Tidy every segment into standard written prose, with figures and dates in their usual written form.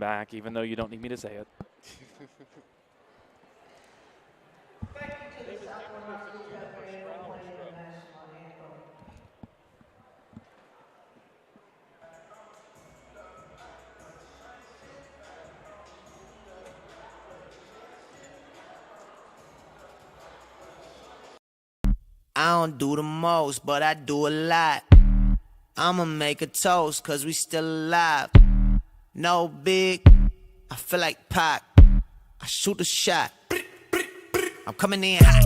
back, even though you don't need me to say it. I don't do the most, but I do a lot. I'ma make a toast, cause we still alive. No big, I feel like Pac. I shoot a shot. I'm coming in hot.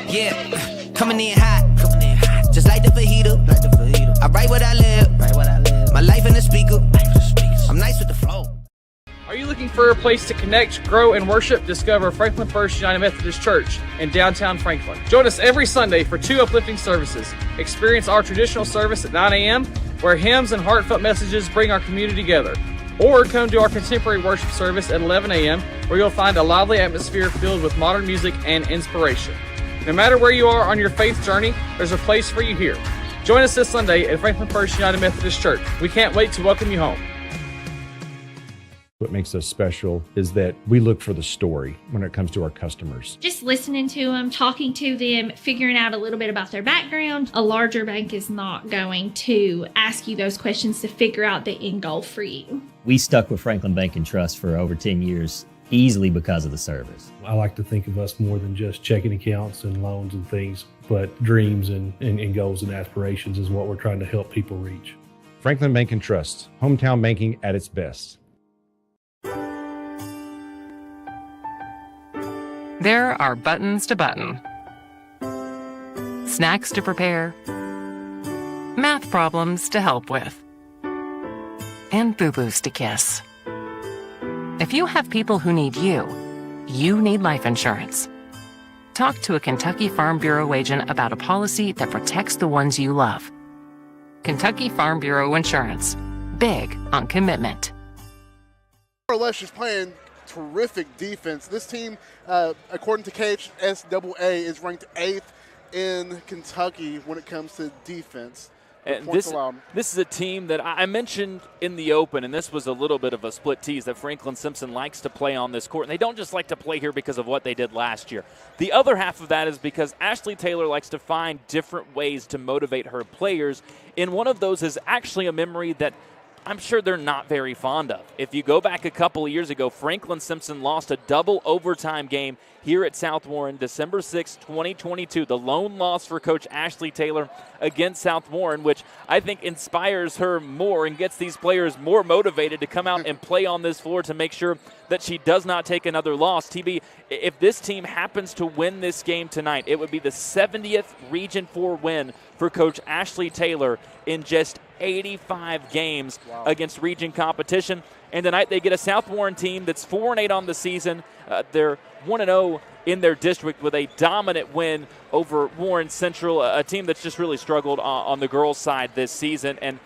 Yeah, coming in hot. Just like the fajita. I write what I live. My life in the speaker. I'm nice with the flow. Are you looking for a place to connect, grow, and worship? Discover Franklin First United Methodist Church in downtown Franklin. Join us every Sunday for 2 uplifting services. Experience our traditional service at 9 a.m., where hymns and heartfelt messages bring our community together. Or come to our contemporary worship service at 11 a.m., where you'll find a lively atmosphere filled with modern music and inspiration. No matter where you are on your faith journey, there's a place for you here. Join us this Sunday at Franklin First United Methodist Church. We can't wait to welcome you home. What makes us special is that we look for the story when it comes to our customers. Just listening to them, talking to them, figuring out a little bit about their background. A larger bank is not going to ask you those questions to figure out the end goal for you. We stuck with Franklin Bank and Trust for over 10 years, easily because of the service. I like to think of us more than just checking accounts and loans and things, but dreams and goals and aspirations is what we're trying to help people reach. Franklin Bank and Trust, hometown banking at its best. There are buttons to button, snacks to prepare, math problems to help with, and boo-boos to kiss. If you have people who need you, you need life insurance. Talk to a Kentucky Farm Bureau agent about a policy that protects the ones you love. Kentucky Farm Bureau Insurance. Big on commitment. More or less just playing terrific defense. This team, according to KHSAA, is ranked 8th in Kentucky when it comes to defense. And this is a team that I mentioned in the open, and this was a little bit of a split tease, that Franklin Simpson likes to play on this court. And they don't just like to play here because of what they did last year. The other half of that is because Ashley Taylor likes to find different ways to motivate her players. And one of those is actually a memory that I'm sure they're not very fond of. If you go back a couple of years ago, Franklin Simpson lost a double overtime game here at South Warren, December 6, 2022. The lone loss for Coach Ashley Taylor against South Warren, which I think inspires her more and gets these players more motivated to come out and play on this floor to make sure that she does not take another loss. TB, if this team happens to win this game tonight, it would be the 70th Region 4 win for Coach Ashley Taylor in just 85 games against region competition. And tonight they get a South Warren team that's 4-8 on the season. They're 1-0 in their district with a dominant win over Warren Central, a team that's just really struggled on the girls' side this season. And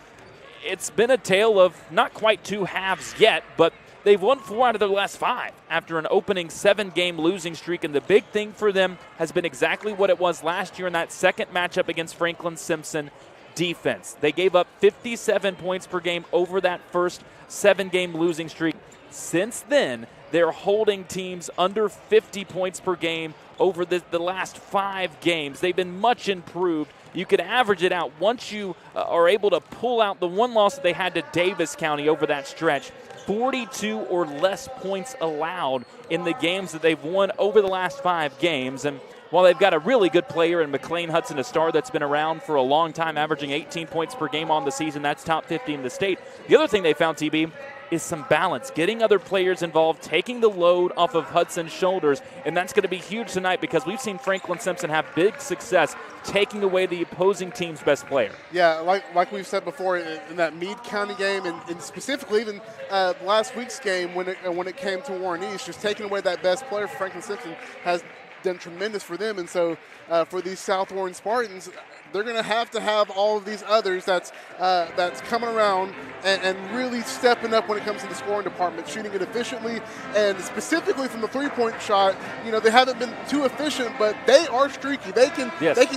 it's been a tale of not quite 2 halves yet, but they've won 4 out of their last 5 after an opening 7-game losing streak. And the big thing for them has been exactly what it was last year in that second matchup against Franklin Simpson: defense. They gave up 57 points per game over that first 7-game losing streak. Since then, they're holding teams under 50 points per game over the last 5 games. They've been much improved. You could average it out once you are able to pull out the one loss that they had to Davis County over that stretch. 42 or less points allowed in the games that they've won over the last 5 games. And while they've got a really good player in McLean Hudson, a star that's been around for a long time, averaging 18 points per game on the season, that's top 50 in the state. The other thing they found, TB, is some balance, getting other players involved, taking the load off of Hudson's shoulders, and that's going to be huge tonight because we've seen Franklin Simpson have big success taking away the opposing team's best player. Yeah, like we've said before, in that Meade County game, and specifically even last week's game when it came to Warren East, just taking away that best player for Franklin Simpson has done tremendous for them. And so for these South Warren Spartans, they're going to have all of these others that's coming around and really stepping up when it comes to the scoring department, shooting it efficiently, and specifically from the three-point shot. They haven't been too efficient, but they are streaky. They can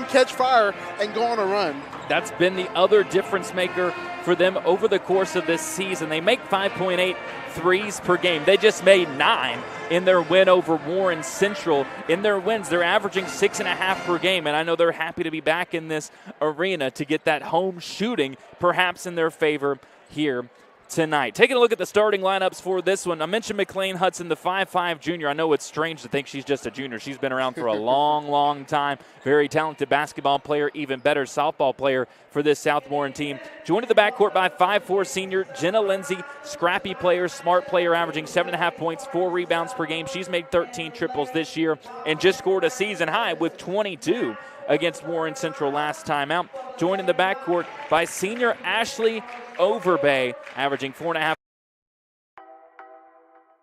catch fire and go on a run. That's been the other difference maker for them over the course of this season. They make 5.8 threes per game. They just made 9 in their win over Warren Central. In their wins, they're averaging 6.5 per game, and I know they're happy to be back in this arena to get that home shooting perhaps in their favor here tonight. Taking a look at the starting lineups for this one, I mentioned McLean Hudson, the 5'5 junior. I know it's strange to think she's just a junior. She's been around for a long time. Very talented basketball player, even better softball player for this South Warren team. Joined in the backcourt by 5'4 senior Jenna Lindsay, scrappy player, smart player, averaging 7.5 points, 4 rebounds per game. She's made 13 triples this year and just scored a season high with 22 against Warren Central last time out. Joined in the backcourt by senior Ashley Overbay, averaging 4.5.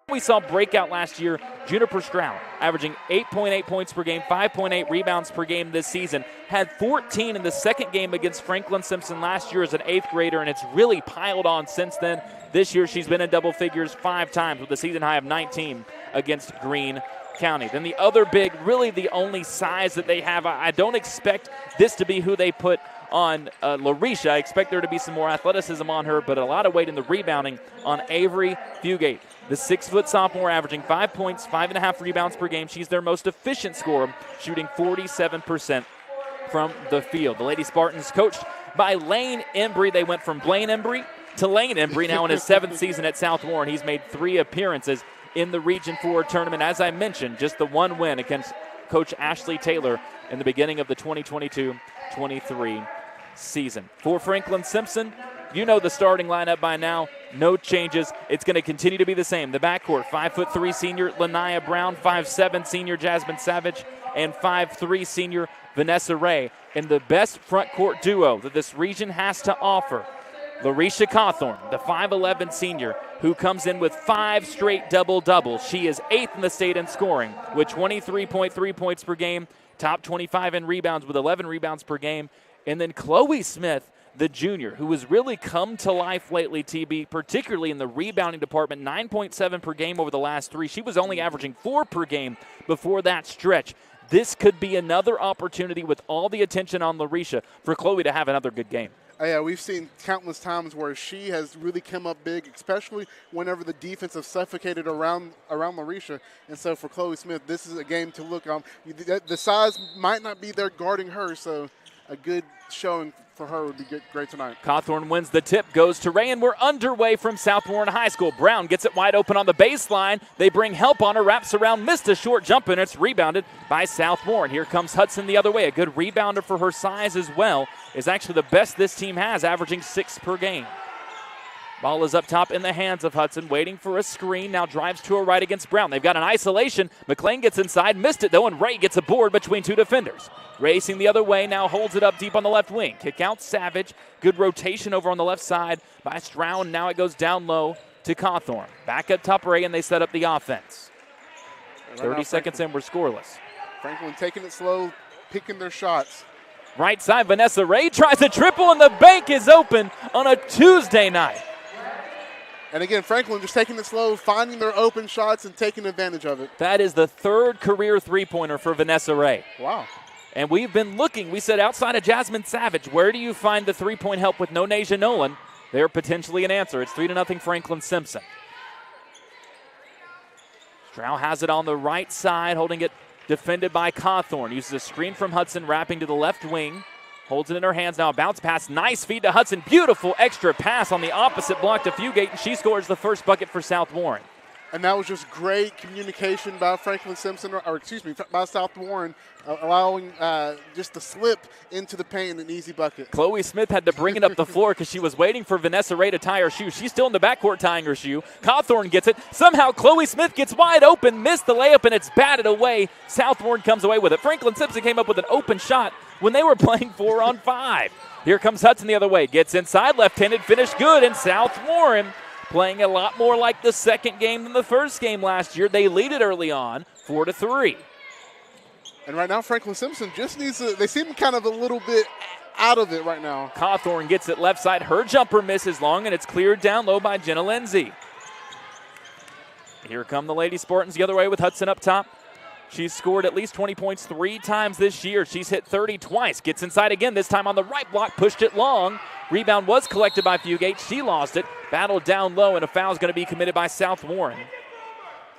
We saw breakout last year, Juniper Stroud, averaging 8.8 points per game, 5.8 rebounds per game this season. Had 14 in the second game against Franklin Simpson last year as an 8th grader, and it's really piled on since then. This year she's been in double figures 5 times with a season high of 19 against Greene County. Then the other big, really the only size that they have, I don't expect this to be who they put on Larisha. I expect there to be some more athleticism on her, but a lot of weight in the rebounding on Avery Fugate. The 6-foot sophomore averaging 5 points, 5.5 rebounds per game. She's their most efficient scorer, shooting 47% from the field. The Lady Spartans, coached by Lane Embry. They went from Blaine Embry to Lane Embry now in his 7th season at South Warren. He's made 3 appearances in the Region 4 tournament. As I mentioned, just the one win against Coach Ashley Taylor in the beginning of the 2022-23 season. For Franklin Simpson, you know the starting lineup by now. No changes. It's going to continue to be the same. The backcourt, 5'3" senior Lanaya Brown, 5'7" senior Jasmine Savage, and 5'3" senior Vanessa Ray. And the best front court duo that this region has to offer, Larisha Cawthorn, the 5'11" senior, who comes in with 5 straight double-doubles. She is 8th in the state in scoring with 23.3 points per game, top 25 in rebounds with 11 rebounds per game. And then Chloe Smith, the junior, who has really come to life lately, TB, particularly in the rebounding department, 9.7 per game over the last 3. She was only averaging 4 per game before that stretch. This could be another opportunity with all the attention on Larisha for Chloe to have another good game. Yeah, we've seen countless times where she has really come up big, especially whenever the defense has suffocated around Larisha. And so for Chloe Smith, this is a game to look on. The size might not be there guarding her, so a good showing for her would be great tonight. Cawthorn wins the tip, goes to Ray, and we're underway from South Warren High School. Brown gets it wide open on the baseline. They bring help on her, wraps around, missed a short jump, and it's rebounded by South Warren. Here comes Hudson the other way. A good rebounder for her size as well. Is actually the best this team has, averaging 6 per game. Ball is up top in the hands of Hudson, waiting for a screen. Now drives to her right against Brown. They've got an isolation. McLean gets inside, missed it though, and Ray gets a board between 2 defenders. Racing the other way, now holds it up deep on the left wing. Kick out Savage. Good rotation over on the left side by Stroud. Now it goes down low to Cawthorn. Back up top Ray, and they set up the offense. 30 seconds in, we're scoreless. Franklin taking it slow, picking their shots. Right side, Vanessa Ray tries a triple, and the bank is open on a Tuesday night. And again, Franklin just taking it slow, finding their open shots and taking advantage of it. That is the 3rd career three-pointer for Vanessa Ray. Wow. And we've been looking. We said outside of Jasmine Savage, where do you find the three-point help with Nonasia Nolan? They're potentially an answer. It's 3-0 Franklin Simpson. Stroud has it on the right side, holding it defended by Cawthorn. Uses a screen from Hudson, wrapping to the left wing. Holds it in her hands now. A bounce pass. Nice feed to Hudson. Beautiful extra pass on the opposite block to Fugate, and she scores the first bucket for South Warren. And that was just great communication by Franklin Simpson, by South Warren, allowing just the slip into the paint, an easy bucket. Chloe Smith had to bring it up the floor because she was waiting for Vanessa Ray to tie her shoe. She's still in the backcourt tying her shoe. Cawthorn gets it. Somehow Chloe Smith gets wide open, missed the layup, and it's batted away. South Warren comes away with it. Franklin Simpson came up with an open shot when they were playing 4-on-5. Here comes Hudson the other way. Gets inside, left-handed, finished good, and South Warren playing a lot more like the second game than the first game last year. They lead it early on, 4-3. And right now, Franklin Simpson just needs to, they seem kind of a little bit out of it right now. Cawthorn gets it left side. Her jumper misses long, and it's cleared down low by Jenna Lindsay. Here come the Lady Spartans the other way with Hudson up top. She's scored at least 20 points 3 times this year. She's hit 30 twice. Gets inside again, this time on the right block, pushed it long. Rebound was collected by Fugate. She lost it. Battled down low, and a foul is going to be committed by South Warren.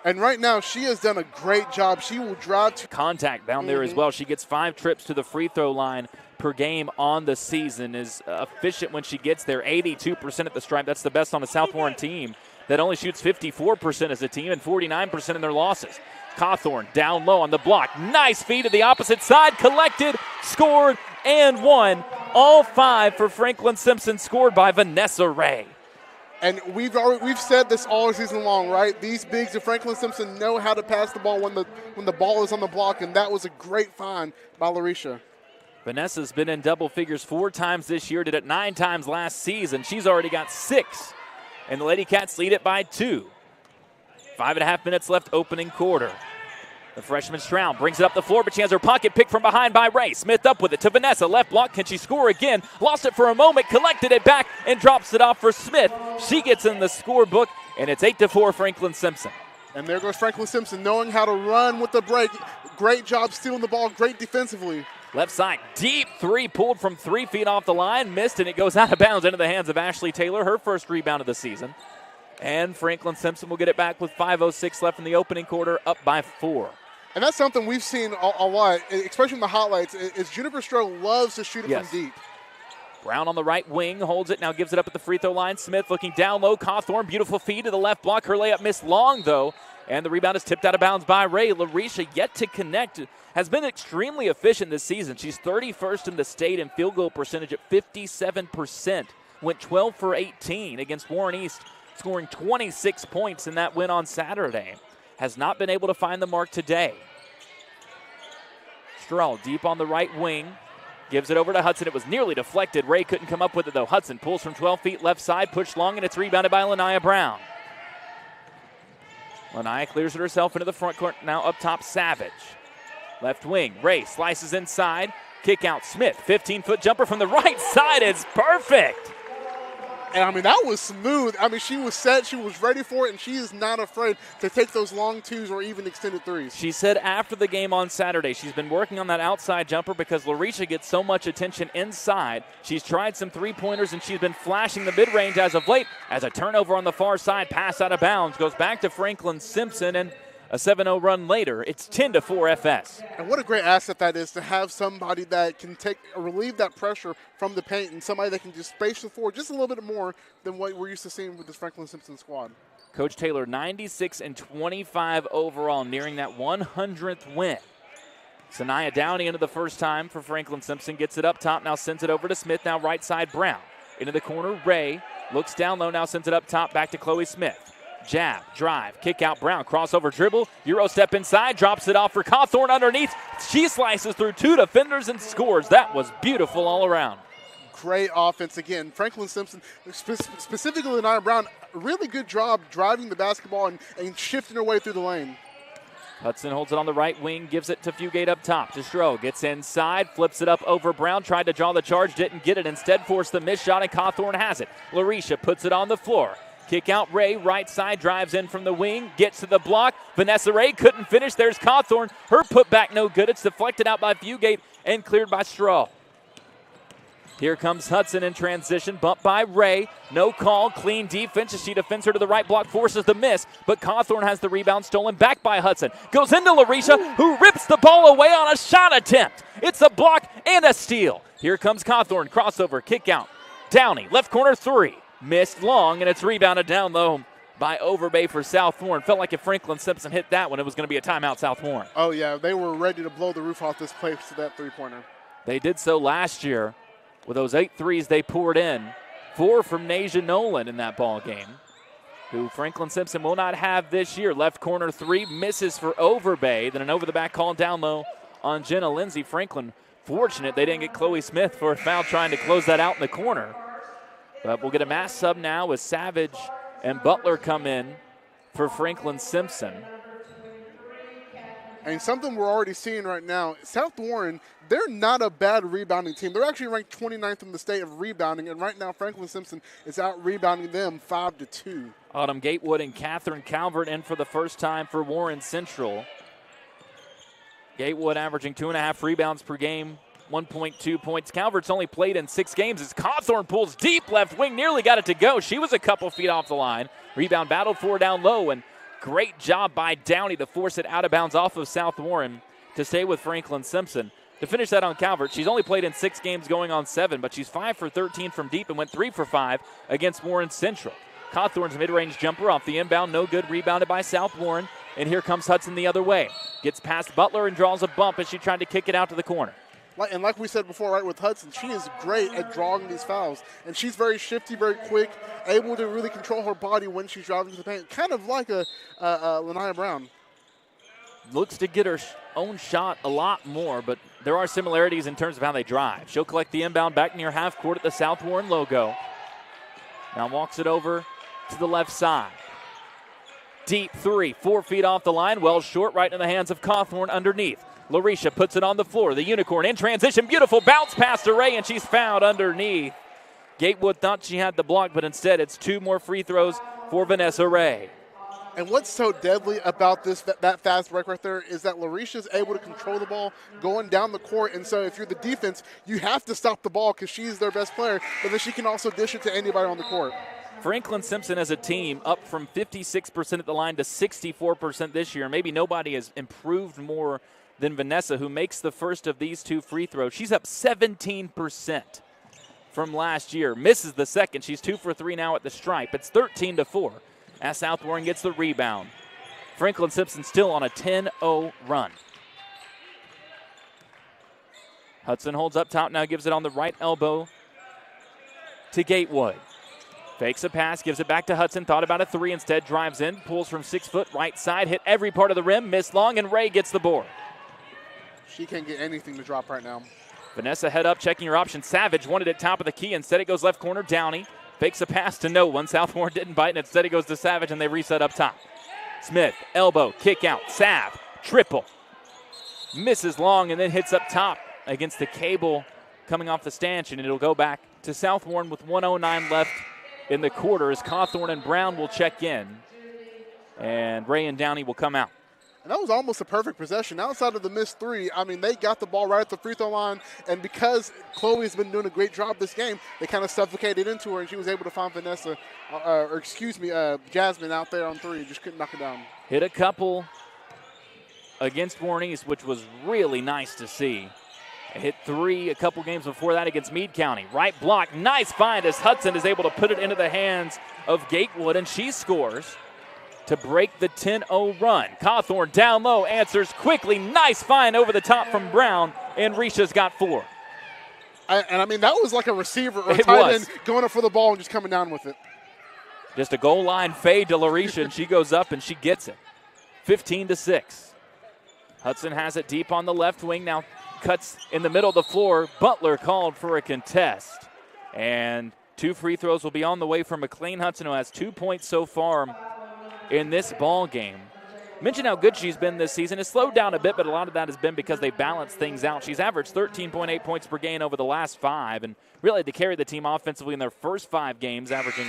And right now, she has done a great job. She will drive to contact down there as well. She gets 5 trips to the free throw line per game on the season. Is efficient when she gets there. 82% at the stripe. That's the best on a South Warren team that only shoots 54% as a team and 49% in their losses. Cawthorn down low on the block. Nice feed to the opposite side. Collected, scored, and won. All 5 for Franklin Simpson, scored by Vanessa Ray. And we've said this all season long, right? These bigs of Franklin Simpson know how to pass the ball when the ball is on the block, and that was a great find by Larisha. Vanessa's been in double figures 4 times this year, did it 9 times last season. She's already got 6, and the Lady Cats lead it by 2. 5.5 minutes left, opening quarter. The freshman Stroud brings it up the floor, but she has her pocket picked from behind by Ray. Smith up with it to Vanessa. Left block. Can she score again? Lost it for a moment, collected it back, and drops it off for Smith. She gets in the scorebook, and it's 8-4 Franklin Simpson. And there goes Franklin Simpson knowing how to run with the break. Great job stealing the ball. Great defensively. Left side, deep 3 pulled from 3 feet off the line. Missed, and it goes out of bounds into the hands of Ashley Taylor, her first rebound of the season. And Franklin Simpson will get it back with 5:06 left in the opening quarter, up by 4. And that's something we've seen a lot, especially in the highlights, is Juniper Stroh loves to shoot it from deep. Brown on the right wing, holds it, now gives it up at the free throw line. Smith looking down low. Cawthorn, beautiful feed to the left block. Her layup missed long, though, and the rebound is tipped out of bounds by Ray. Larisha yet to connect, has been extremely efficient this season. She's 31st in the state in field goal percentage at 57%. Went 12 for 18 against Warren East, scoring 26 points in that win on Saturday. Has not been able to find the mark today. Stroll deep on the right wing. Gives it over to Hudson. It was nearly deflected. Ray couldn't come up with it, though. Hudson pulls from 12 feet left side, pushed long, and it's rebounded by Lanaya Brown. Lanaya clears it herself into the front court. Now up top, Savage. Left wing. Ray slices inside. Kick out Smith. 15-foot jumper from the right side is perfect. And, I mean, that was smooth. I mean, she was set. She was ready for it, and she is not afraid to take those long 2s or even extended 3s. She said after the game on Saturday, she's been working on that outside jumper because Larisha gets so much attention inside. She's tried some 3-pointers, and she's been flashing the mid-range as of late. As a turnover on the far side, pass out of bounds, goes back to Franklin Simpson, and a 7-0 run later, it's 10-4 FS. And what a great asset that is to have somebody that can take or relieve that pressure from the paint and somebody that can just space the floor just a little bit more than what we're used to seeing with this Franklin Simpson squad. Coach Taylor, 96-25 overall, nearing that 100th win. Sanaya Downey into the first time for Franklin Simpson. Gets it up top, now sends it over to Smith. Now right side, Brown. Into the corner, Ray. Looks down low, now sends it up top, back to Chloe Smith. Jab, drive, kick out Brown, crossover dribble, Euro step inside, drops it off for Cawthorn underneath. She slices through 2 defenders and scores. That was beautiful all around. Great offense again. Franklin Simpson, specifically Lanaya Brown, really good job driving the basketball and shifting her way through the lane. Hudson holds it on the right wing, gives it to Fugate up top. Destro gets inside, flips it up over Brown, tried to draw the charge, didn't get it. Instead forced the miss shot, and Cawthorn has it. Larisha puts it on the floor. Kick out Ray, right side, drives in from the wing, gets to the block. Vanessa Ray couldn't finish. There's Cawthorn. Her putback no good. It's deflected out by Fugate and cleared by Straw. Here comes Hudson in transition, bumped by Ray. No call, clean defense as she defends her to the right block, forces the miss, but Cawthorn has the rebound stolen back by Hudson. Goes into Larisha, who rips the ball away on a shot attempt. It's a block and a steal. Here comes Cawthorn, crossover, kick out. Downey, left corner 3. Missed long, and it's rebounded down low by Overbay for South Warren. Felt like if Franklin Simpson hit that one, it was going to be a timeout South Warren. Oh, yeah, they were ready to blow the roof off this place to that 3-pointer. They did so last year with those 8 threes they poured in. 4 from Nasia Nolan in that ball game, who Franklin Simpson will not have this year. Left corner 3, misses for Overbay. Then an over-the-back call down low on Jenna Lindsay. Franklin fortunate they didn't get Chloe Smith for a foul trying to close that out in the corner. But we'll get a mass sub now as Savage and Butler come in for Franklin Simpson. And something we're already seeing right now, South Warren, they're not a bad rebounding team. They're actually ranked 29th in the state of rebounding, and right now Franklin Simpson is out rebounding them 5-2. Autumn Gatewood and Catherine Calvert in for the first time for Warren Central. Gatewood averaging 2.5 rebounds per game, 1.2 points. Calvert's only played in 6 games as Cawthorn pulls deep left wing, nearly got it to go. She was a couple feet off the line. Rebound battled for down low, and great job by Downey to force it out of bounds off of South Warren to stay with Franklin Simpson. To finish that on Calvert, she's only played in 6 games going on 7, but she's 5 for 13 from deep and went 3 for 5 against Warren Central. Cawthorn's mid-range jumper off the inbound, no good, rebounded by South Warren, and here comes Hudson the other way. Gets past Butler and draws a bump as she tried to kick it out to the corner. And like we said before, right, with Hudson, she is great at drawing these fouls. And she's very shifty, very quick, able to really control her body when she's driving to the paint, kind of like a Lania Brown. Looks to get her own shot a lot more, but there are similarities in terms of how they drive. She'll collect the inbound back near half court at the South Warren logo. Now walks it over to the left side. Deep 3, 4 feet off the line, well short, right in the hands of Cawthorn underneath. Larisha puts it on the floor. The Unicorn in transition. Beautiful bounce pass to Ray, and she's fouled underneath. Gatewood thought she had the block, but instead it's 2 more free throws for Vanessa Ray. And what's so deadly about that fast break right there is that Larisha is able to control the ball going down the court. And so if you're the defense, you have to stop the ball because she's their best player, but then she can also dish it to anybody on the court. Franklin Simpson as a team up from 56% at the line to 64% this year. Maybe nobody has improved more than Vanessa, who makes the first of these 2 free throws. She's up 17% from last year. Misses the second. She's 2 for 3 now at the stripe. It's 13-4 as South Warren gets the rebound. Franklin Simpson still on a 10-0 run. Hudson holds up top now, gives it on the right elbow to Gatewood. Fakes a pass, gives it back to Hudson. Thought about a 3 instead. Drives in, pulls from 6 foot, right side. Hit every part of the rim, missed long, and Ray gets the board. She can't get anything to drop right now. Vanessa head up, checking her option. Savage wanted it top of the key. Instead it goes left corner. Downey fakes a pass to no one. South Warren didn't bite, and instead it goes to Savage, and they reset up top. Smith, elbow, kick out. Sav, triple. Misses long, and then hits up top against the cable coming off the stanchion, and it'll go back to South Warren with 1:09 left in the quarter as Cawthorn and Brown will check in, and Ray and Downey will come out. And that was almost a perfect possession. Outside of the missed 3, I mean, they got the ball right at the free throw line, and because Chloe's been doing a great job this game, they kind of suffocated into her, and she was able to find Jasmine out there on 3, just couldn't knock it down. Hit a couple against Warren East, which was really nice to see. Hit 3 a couple games before that against Meade County. Right block, nice find as Hudson is able to put it into the hands of Gatewood, and she scores to break the 10-0 run. Cawthorn down low, answers quickly. Nice find over the top from Brown, and Risha's got 4. I mean, that was like a receiver or tight end going up for the ball and just coming down with it. Just a goal line fade to Larisha, and she goes up and she gets it. 15-6. Hudson has it deep on the left wing now. Cuts in the middle of the floor. Butler called for a contest. And 2 free throws will be on the way for McLean Hudson, who has 2 points so far in this ball game. Mention how good she's been this season. It's slowed down a bit, but a lot of that has been because they balanced things out. She's averaged 13.8 points per game over the last 5, and really had to carry the team offensively in their first 5 games, averaging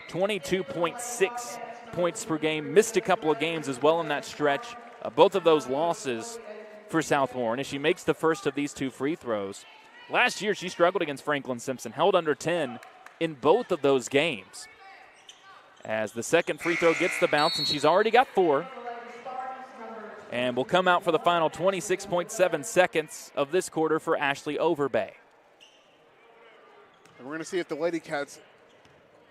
22.6 points per game. Missed a couple of games as well in that stretch. Both of those losses for South Warren as she makes the first of these 2 free throws. Last year, she struggled against Franklin Simpson, held under 10 in both of those games. As the second free throw gets the bounce, and she's already got 4. And will come out for the final 26.7 seconds of this quarter for Ashley Overbay. And we're going to see if the Lady Cats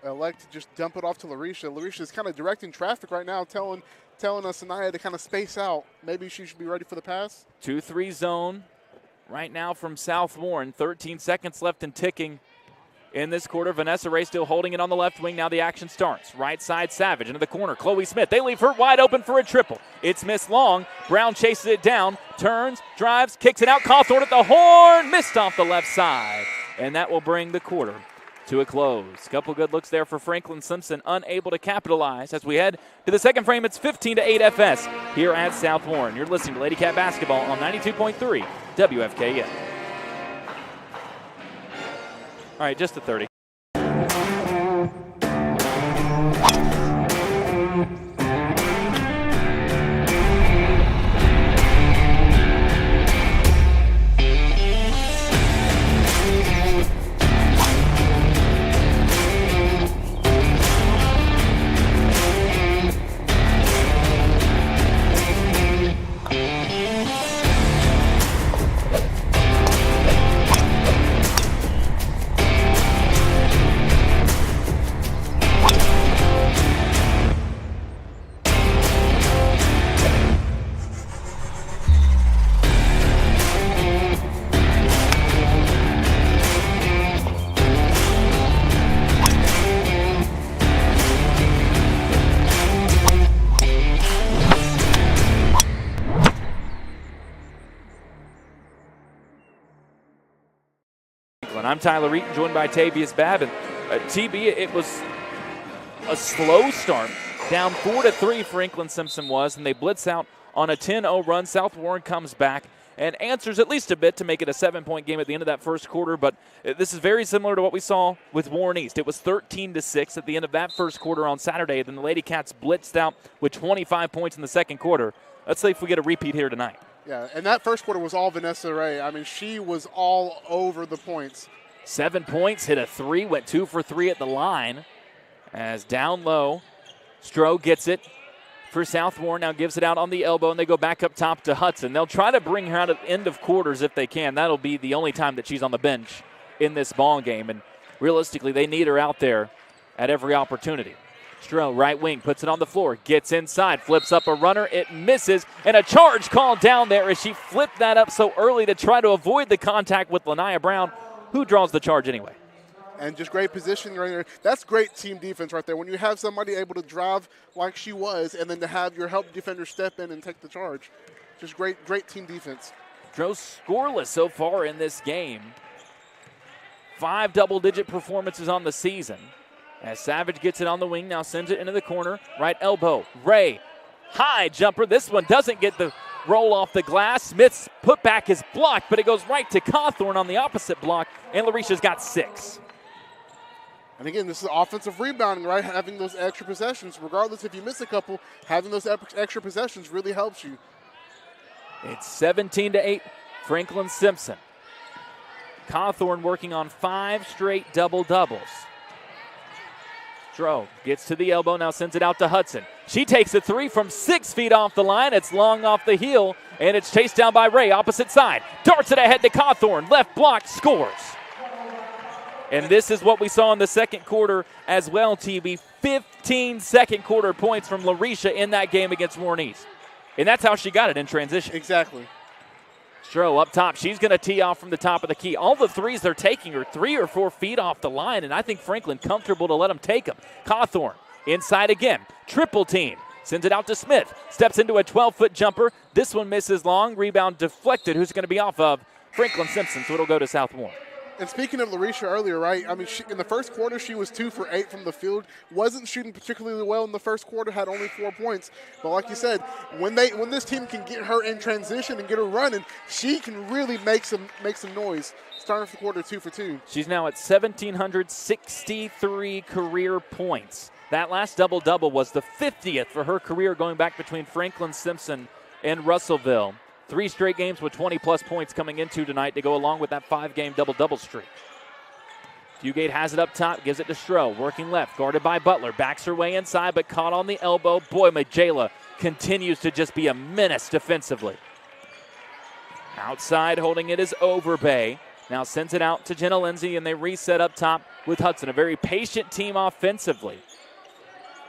elect to just dump it off to Larisha. Larisha is kind of directing traffic right now, telling us Anaya to kind of space out. Maybe she should be ready for the pass. 2-3 zone right now from South Warren. 13 seconds left and ticking in this quarter. Vanessa Ray still holding it on the left wing. Now the action starts. Right side, Savage into the corner. Chloe Smith. They leave her wide open for a triple. It's missed long. Brown chases it down, turns, drives, kicks it out. Cawthorn at the horn. Missed off the left side. And that will bring the quarter to a close. Couple good looks there for Franklin Simpson, unable to capitalize. As we head to the second frame, it's 15-8 FS here at South Warren. You're listening to Lady Cat Basketball on 92.3 WFKN. All right, just a 30. I'm Tyler Eaton, joined by Tavius Babb. And TB, it was a slow start. Down 4-3, Franklin Simpson was, and they blitz out on a 10-0 run. South Warren comes back and answers at least a bit to make it a 7-point game at the end of that first quarter. But this is very similar to what we saw with Warren East. It was 13-6 at the end of that first quarter on Saturday. Then the Lady Cats blitzed out with 25 points in the second quarter. Let's see if we get a repeat here tonight. Yeah, and that first quarter was all Vanessa Ray. I mean, she was all over the points. 7 points, hit a 3, went 2 for 3 at the line. As down low, Stroh gets it for South Warren, now gives it out on the elbow, and they go back up top to Hudson. They'll try to bring her out at the end of quarters if they can. That'll be the only time that she's on the bench in this ball game, and realistically, they need her out there at every opportunity. Stroh, right wing, puts it on the floor, gets inside, flips up a runner, it misses, and a charge called down there as she flipped that up so early to try to avoid the contact with Lanaya Brown, who draws the charge anyway. And just great positioning right there. That's great team defense right there. When you have somebody able to drive like she was, and then to have your help defender step in and take the charge. Just great team defense. Stroh scoreless so far in this game. 5 double-digit performances on the season. As Savage gets it on the wing, now sends it into the corner. Right elbow, Ray, high jumper. This one doesn't get the roll off the glass. Smith's putback is blocked, but it goes right to Cawthorn on the opposite block, and Larisha's got 6. And again, this is offensive rebounding, right? Having those extra possessions, regardless if you miss a couple, having those extra possessions really helps you. It's 17-8, Franklin Simpson. Cawthorn working on 5 straight double-doubles. Stroh gets to the elbow, now sends it out to Hudson. She takes a 3 from 6 feet off the line. It's long off the heel, and it's chased down by Ray, opposite side. Darts it ahead to Cawthorn, left block, scores. And this is what we saw in the second quarter as well, TB. 15 second quarter points from Larisha in that game against Warren East. And that's how she got it in transition. Exactly. Stroh up top. She's going to tee off from the top of the key. All the threes they're taking are 3 or 4 feet off the line, and I think Franklin comfortable to let them take them. Cawthorn inside again. Triple team. Sends it out to Smith. Steps into a 12-foot jumper. This one misses long. Rebound deflected. Who's going to be off of? Franklin Simpson, so it'll go to South Warren. And speaking of Larisha earlier, right, I mean, in the first quarter, she was 2 for 8 from the field. Wasn't shooting particularly well in the first quarter, had only 4 points. But like you said, when this team can get her in transition and get her running, she can really make some noise. Starting for quarter 2 for 2. She's now at 1,763 career points. That last double-double was the 50th for her career going back between Franklin Simpson and Russellville. 3 straight games with 20-plus points coming into tonight to go along with that 5-game double-double streak. Fugate has it up top, gives it to Stroh, working left, guarded by Butler. Backs her way inside, but caught on the elbow. Boy, Majela continues to just be a menace defensively. Outside, holding it is Overbay. Now sends it out to Jenna Lindsay, and they reset up top with Hudson. A very patient team offensively.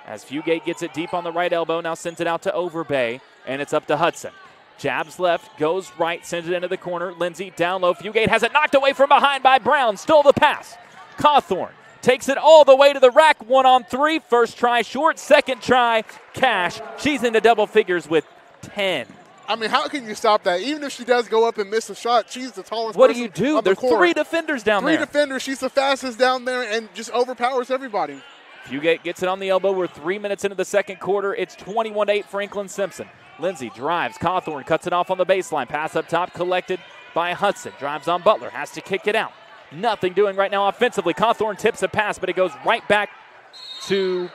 As Fugate gets it deep on the right elbow, now sends it out to Overbay, and it's up to Hudson. Jabs left, goes right, sends it into the corner. Lindsay down low. Fugate has it knocked away from behind by Brown. Stole the pass. Cawthorn takes it all the way to the rack. 1-on-3. First try short. Second try, Cash. She's into double figures with 10. I mean, how can you stop that? Even if she does go up and miss a shot, she's the tallest What do person you do? on the There's court. 3 defenders down there. 3 defenders. She's the fastest down there and just overpowers everybody. Fugate gets it on the elbow. We're 3 minutes into the second quarter. It's 21-8 Franklin Simpson. Lindsay drives. Cawthorn cuts it off on the baseline. Pass up top collected by Hudson. Drives on Butler. Has to kick it out. Nothing doing right now offensively. Cawthorn tips a pass, but it goes right back to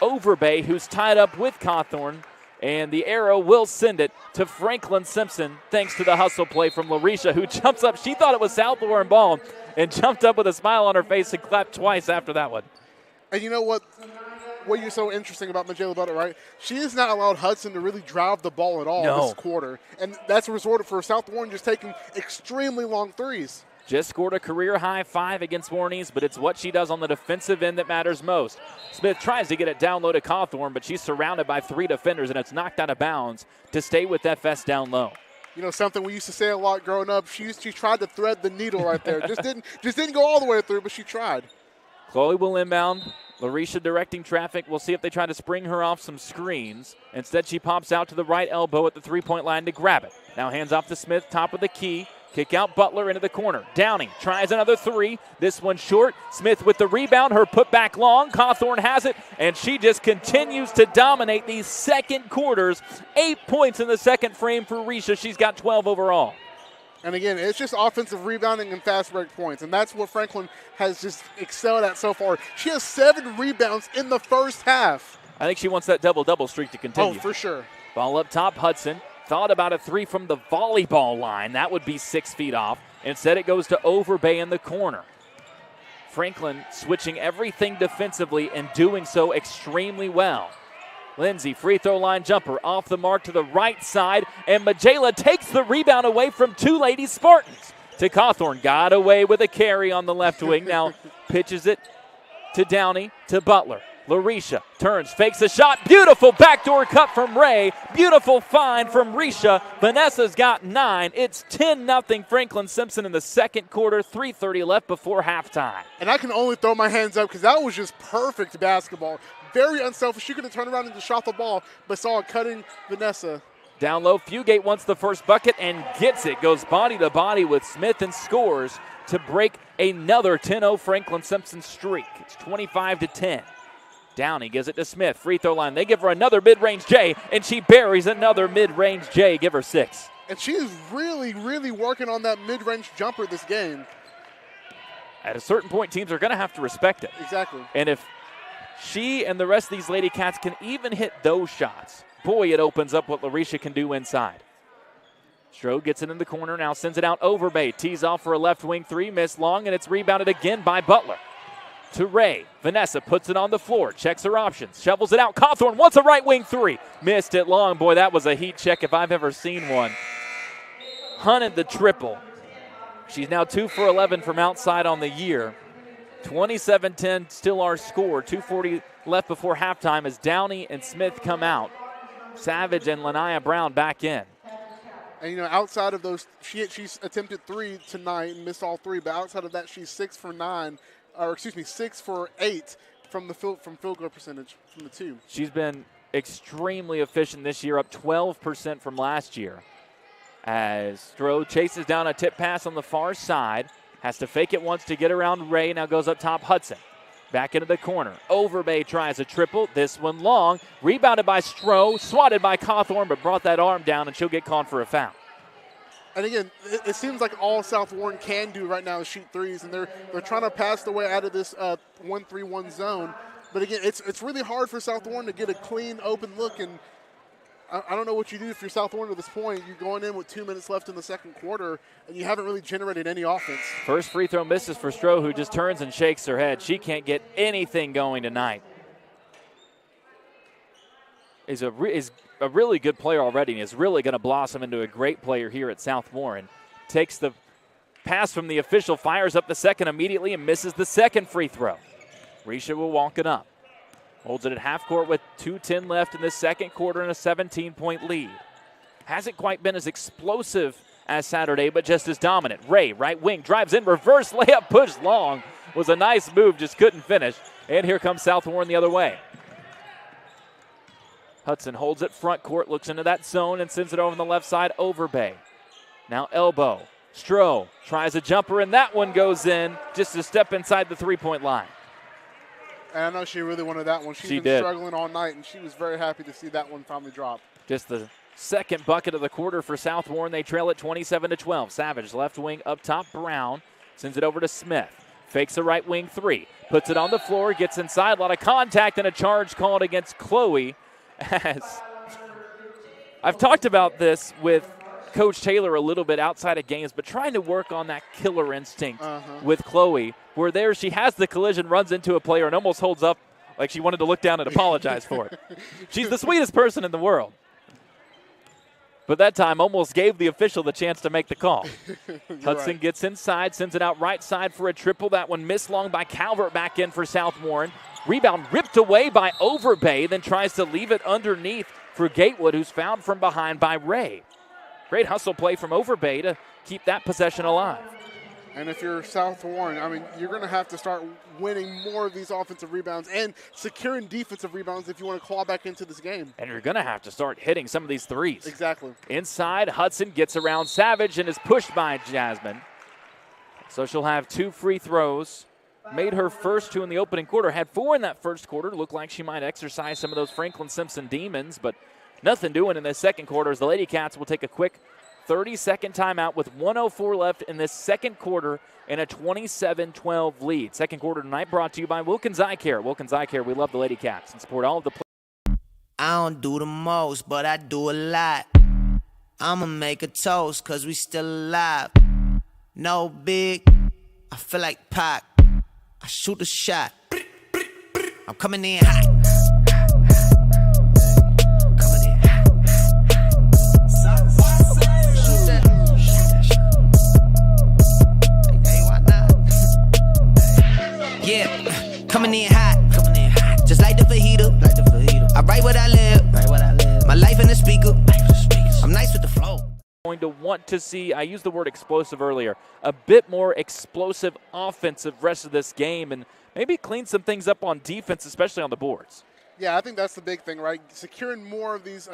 Overbay, who's tied up with Cawthorn. And the arrow will send it to Franklin Simpson thanks to the hustle play from Larisha, who jumps up. She thought it was South Warren ball and jumped up with a smile on her face and clapped twice after that one. And you know what you're so interesting about Majayla Butler, right? She has not allowed Hudson to really drive the ball at all this quarter. And that's a result for South Warren just taking extremely long threes. Just scored a career-high 5 against Warnies, but it's what she does on the defensive end that matters most. Smith tries to get it down low to Cawthorn, but she's surrounded by 3 defenders, and it's knocked out of bounds to stay with FS down low. You know, something we used to say a lot growing up, she tried to thread the needle right there. just didn't go all the way through, but she tried. Chloe will inbound. Larisha directing traffic. We'll see if they try to spring her off some screens. Instead, she pops out to the right elbow at the three-point line to grab it. Now hands off to Smith, top of the key. Kick out Butler into the corner. Downing tries another 3. This one short. Smith with the rebound. Her put back long. Cawthorn has it, and she just continues to dominate these second quarters. 8 points in the second frame for Risha. She's got 12 overall. And again, it's just offensive rebounding and fast break points, and that's what Franklin has just excelled at so far. She has 7 rebounds in the first half. I think she wants that double-double streak to continue. Oh, for sure. Ball up top, Hudson. Thought about a 3 from the volleyball line. That would be 6 feet off. Instead, it goes to Overbay in the corner. Franklin switching everything defensively and doing so extremely well. Lindsay, free throw line jumper off the mark to the right side, and Majayla takes the rebound away from 2 Lady Spartans. To Cawthorn, got away with a carry on the left wing. Now pitches it to Downey, to Butler. Larisha turns, fakes a shot. Beautiful backdoor cut from Ray. Beautiful find from Risha. Vanessa's got 9. It's 10-0 Franklin Simpson in the second quarter. 3:30 left before halftime. And I can only throw my hands up because that was just perfect basketball. Very unselfish. She could have turned around and just shot the ball, but saw it cutting Vanessa. Down low, Fugate wants the first bucket and gets it. Goes body to body with Smith and scores to break another 10-0 Franklin Simpson streak. It's 25-10. Downey gives it to Smith. Free throw line. They give her another mid-range J, and she buries another mid-range J. Give her 6. And she is really, really working on that mid-range jumper this game. At a certain point, teams are going to have to respect it. Exactly. And if she and the rest of these Lady Cats can even hit those shots, boy, it opens up what Larisha can do inside. Strode gets it in the corner, now sends it out Overbay. Tees off for a left wing 3, missed long, and it's rebounded again by Butler. To Ray. Vanessa puts it on the floor, checks her options, shovels it out. Cawthorn wants a right wing 3. Missed it long. Boy, that was a heat check if I've ever seen one. Hunted the triple. She's now 2 for 11 from outside on the year. 27-10 still our score. 2:40 left before halftime as Downey and Smith come out. Savage and Lanaya Brown back in. And, you know, outside of those, she's attempted 3 tonight and missed all 3, but outside of that, she's 6 for 8 from the field goal percentage from the 2. She's been extremely efficient this year, up 12% from last year. As Strode chases down a tip pass on the far side, has to fake it once to get around Ray, now goes up top Hudson. Back into the corner. Overbay tries a triple, this one long. Rebounded by Stroh, swatted by Cawthorn, but brought that arm down, and she'll get called for a foul. And again, it seems like all South Warren can do right now is shoot threes, and they're trying to pass the way out of this 1-3-1 zone. But again, it's really hard for South Warren to get a clean, open look, and I don't know what you do if you're South Warren at this point. You're going in with 2 minutes left in the second quarter, and you haven't really generated any offense. First free throw misses for Stroh, who just turns and shakes her head. She can't get anything going tonight. Is a really good player already and is really going to blossom into a great player here at South Warren. Takes the pass from the official, fires up the second immediately and misses the second free throw. Risha will walk it up. Holds it at half court with 2:10 left in the second quarter and a 17-point lead. Hasn't quite been as explosive as Saturday, but just as dominant. Ray, right wing, drives in, reverse layup, push long. Was a nice move, just couldn't finish. And here comes South Warren the other way. Hudson holds it front court, looks into that zone and sends it over on the left side. Overbay. Now elbow. Stroh tries a jumper, and that one goes in just a step inside the three-point line. And I know she really wanted that one. She's been struggling all night, and she was very happy to see that one finally drop. Just the second bucket of the quarter for South Warren. They trail at 27-12. Savage left wing up top. Brown sends it over to Smith. Fakes a right wing three. Puts it on the floor. Gets inside. A lot of contact and a charge called against Chloe. As I've talked about this with Coach Taylor a little bit outside of games, but trying to work on that killer instinct with Chloe, where there she has the collision, runs into a player, and almost holds up like she wanted to look down and apologize for it. She's the sweetest person in the world. But that time almost gave the official the chance to make the call. Hudson gets inside, sends it out right side for a triple. That one missed long by Calvert, back in for South Warren. Rebound ripped away by Overbay, then tries to leave it underneath for Gatewood, who's fouled from behind by Ray. Great hustle play from Overbay to keep that possession alive. And if you're South Warren, I mean, you're going to have to start winning more of these offensive rebounds and securing defensive rebounds if you want to claw back into this game. And you're going to have to start hitting some of these threes. Exactly. Inside, Hudson gets around Savage and is pushed by Jasmine. So she'll have 2 free throws. Made her first 2 in the opening quarter. Had 4 in that first quarter. Looked like she might exercise some of those Franklin Simpson demons, but nothing doing in the second quarter as the Lady Cats will take a quick 30-second timeout with 1:04 left in this second quarter and a 27-12 lead. Second quarter tonight brought to you by Wilkins Eye Care. Wilkins Eye Care, we love the Lady Cats and support all of the players. I don't do the most, but I do a lot. I'ma make a toast, cause we still alive. No big, I feel like Pac. I shoot a shot. I'm coming in hot. Yeah, coming in hot, just like the fajita. I write what I live, my life in the speaker. I'm nice with the flow. Going to want to see, I used the word explosive earlier, a bit more explosive offensive rest of this game and maybe clean some things up on defense, especially on the boards. Yeah, I think that's the big thing, right? Securing more of these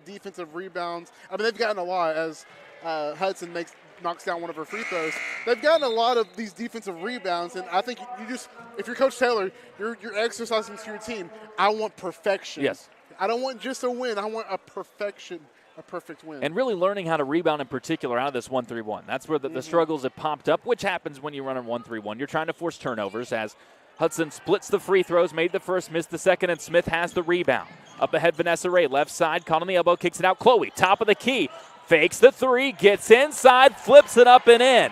defensive rebounds. I mean, they've gotten a lot as Hudson knocks down one of her free throws. They've gotten a lot of these defensive rebounds, and I think you just, if you're Coach Taylor, you're exercising to your team. I want perfection. Yes. I don't want just a win. I want a perfect win. And really learning how to rebound in particular out of this 1-3-1. That's where the struggles have popped up, which happens when you run a 1-3-1. You're trying to force turnovers as Hudson splits the free throws, made the first, missed the second, and Smith has the rebound. Up ahead, Vanessa Ray, left side, caught on the elbow, kicks it out. Chloe, top of the key, fakes the three, gets inside, flips it up and in.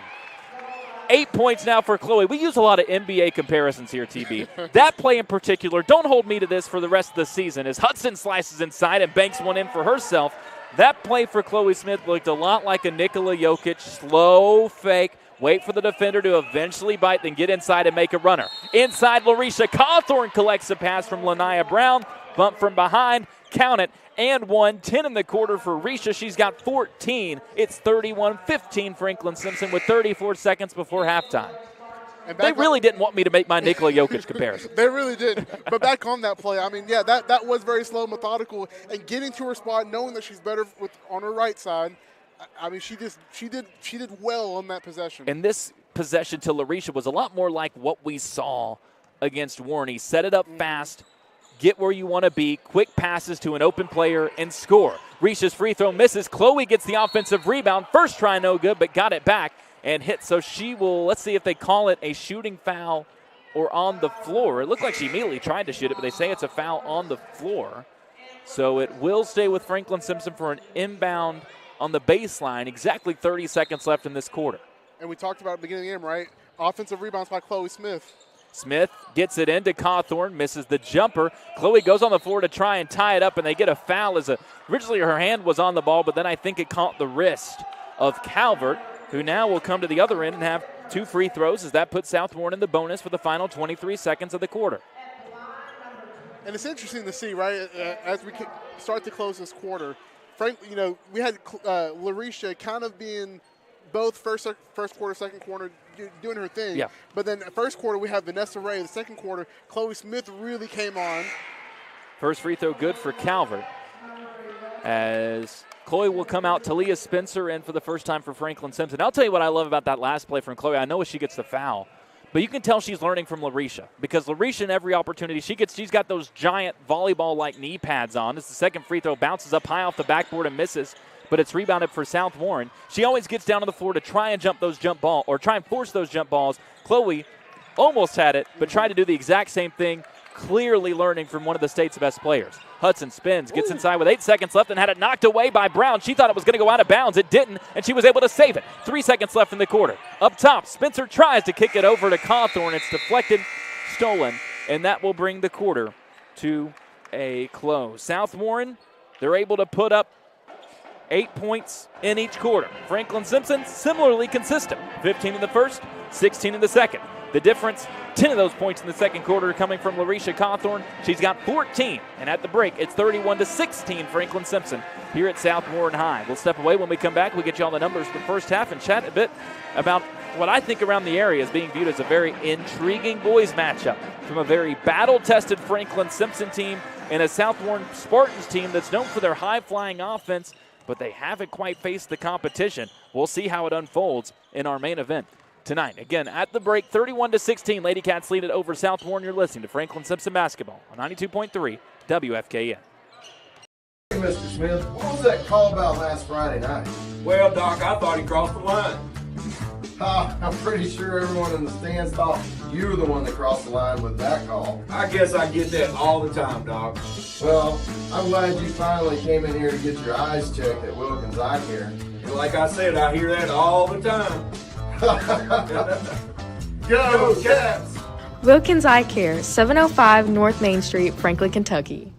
8 points now for Chloe. We use a lot of NBA comparisons here, TB. That play in particular, don't hold me to this for the rest of the season, as Hudson slices inside and banks one in for herself. That play for Chloe Smith looked a lot like a Nikola Jokic slow fake. Wait for the defender to eventually bite, then get inside and make a runner. Inside, Larisha Cawthorn collects a pass from Lanaya Brown. Bump from behind, count it, and 10 in the quarter for Risha. She's got 14. It's 31-15 Franklin Simpson with 34 seconds before halftime. They really didn't want me to make my Nikola Jokic comparison. They really did. But back on that play, I mean, yeah, that was very slow, methodical, and getting to her spot, knowing that she's better on her right side. I mean, she did well on that possession. And this possession to Larisha was a lot more like what we saw against Warney. Set it up fast, get where you want to be, quick passes to an open player, and score. Risha's free throw misses. Chloe gets the offensive rebound. First try no good, but got it back and hit. So she will, let's see if they call it a shooting foul or on the floor. It looked like she immediately tried to shoot it, but they say it's a foul on the floor. So it will stay with Franklin Simpson for an inbound on the baseline. Exactly 30 seconds left in this quarter. And we talked about at the beginning of the game, right? Offensive rebounds by Chloe Smith. Smith gets it into Cawthorn, misses the jumper. Chloe goes on the floor to try and tie it up, and they get a foul as originally her hand was on the ball, but then I think it caught the wrist of Calvert, who now will come to the other end and have 2 free throws as that puts South Warren in the bonus for the final 23 seconds of the quarter. And it's interesting to see, right, as we start to close this quarter, frankly, you know, we had Larisha kind of being both first quarter, second quarter, doing her thing. Yeah. But then first quarter, we have Vanessa Ray. The second quarter, Chloe Smith really came on. First free throw good for Calvert. as Chloe will come out. Talia Spencer in for the first time for Franklin Simpson. I'll tell you what I love about that last play from Chloe. I know she gets the foul, but you can tell she's learning from Larisha, because Larisha, in every opportunity she's got those giant volleyball-like knee pads on. As the second free throw bounces up high off the backboard and misses, but it's rebounded for South Warren. She always gets down to the floor to try and jump those jump ball, or try and force those jump balls. Chloe almost had it, but tried to do the exact same thing, clearly learning from one of the state's best players. Hudson spins, gets inside with 8 seconds left, and had it knocked away by Brown. She thought it was going to go out of bounds. It didn't, and she was able to save it. 3 seconds left in the quarter. Up top, Spencer tries to kick it over to Cawthorn. It's deflected, stolen, and that will bring the quarter to a close. South Warren, they're able to put up 8 points in each quarter. Franklin Simpson, similarly consistent. 15 in the first, 16 in the second. The difference, 10 of those points in the second quarter coming from Larisha Cawthorn. She's got 14, and at the break, it's 31-16 Franklin Simpson here at South Warren High. We'll step away. When we come back, we'll get you all the numbers for the first half and chat a bit about what I think around the area is being viewed as a very intriguing boys matchup from a very battle-tested Franklin Simpson team and a South Warren Spartans team that's known for their high-flying offense, but they haven't quite faced the competition. We'll see how it unfolds in our main event tonight. Again, at the break, 31-16, Lady Cats lead it over South Warren. You're listening to Franklin Simpson Basketball on 92.3 WFKN. Hey, Mr. Smith, what was that call about last Friday night? Well, Doc, I thought he crossed the line. I'm pretty sure everyone in the stands thought you were the one that crossed the line with that call. I guess I get that all the time, Doc. Well, I'm glad you finally came in here to get your eyes checked at Wilkins Eye Care. And like I said, I hear that all the time. Go, Cats! Wilkins Eye Care, 705 North Main Street, Franklin, Kentucky.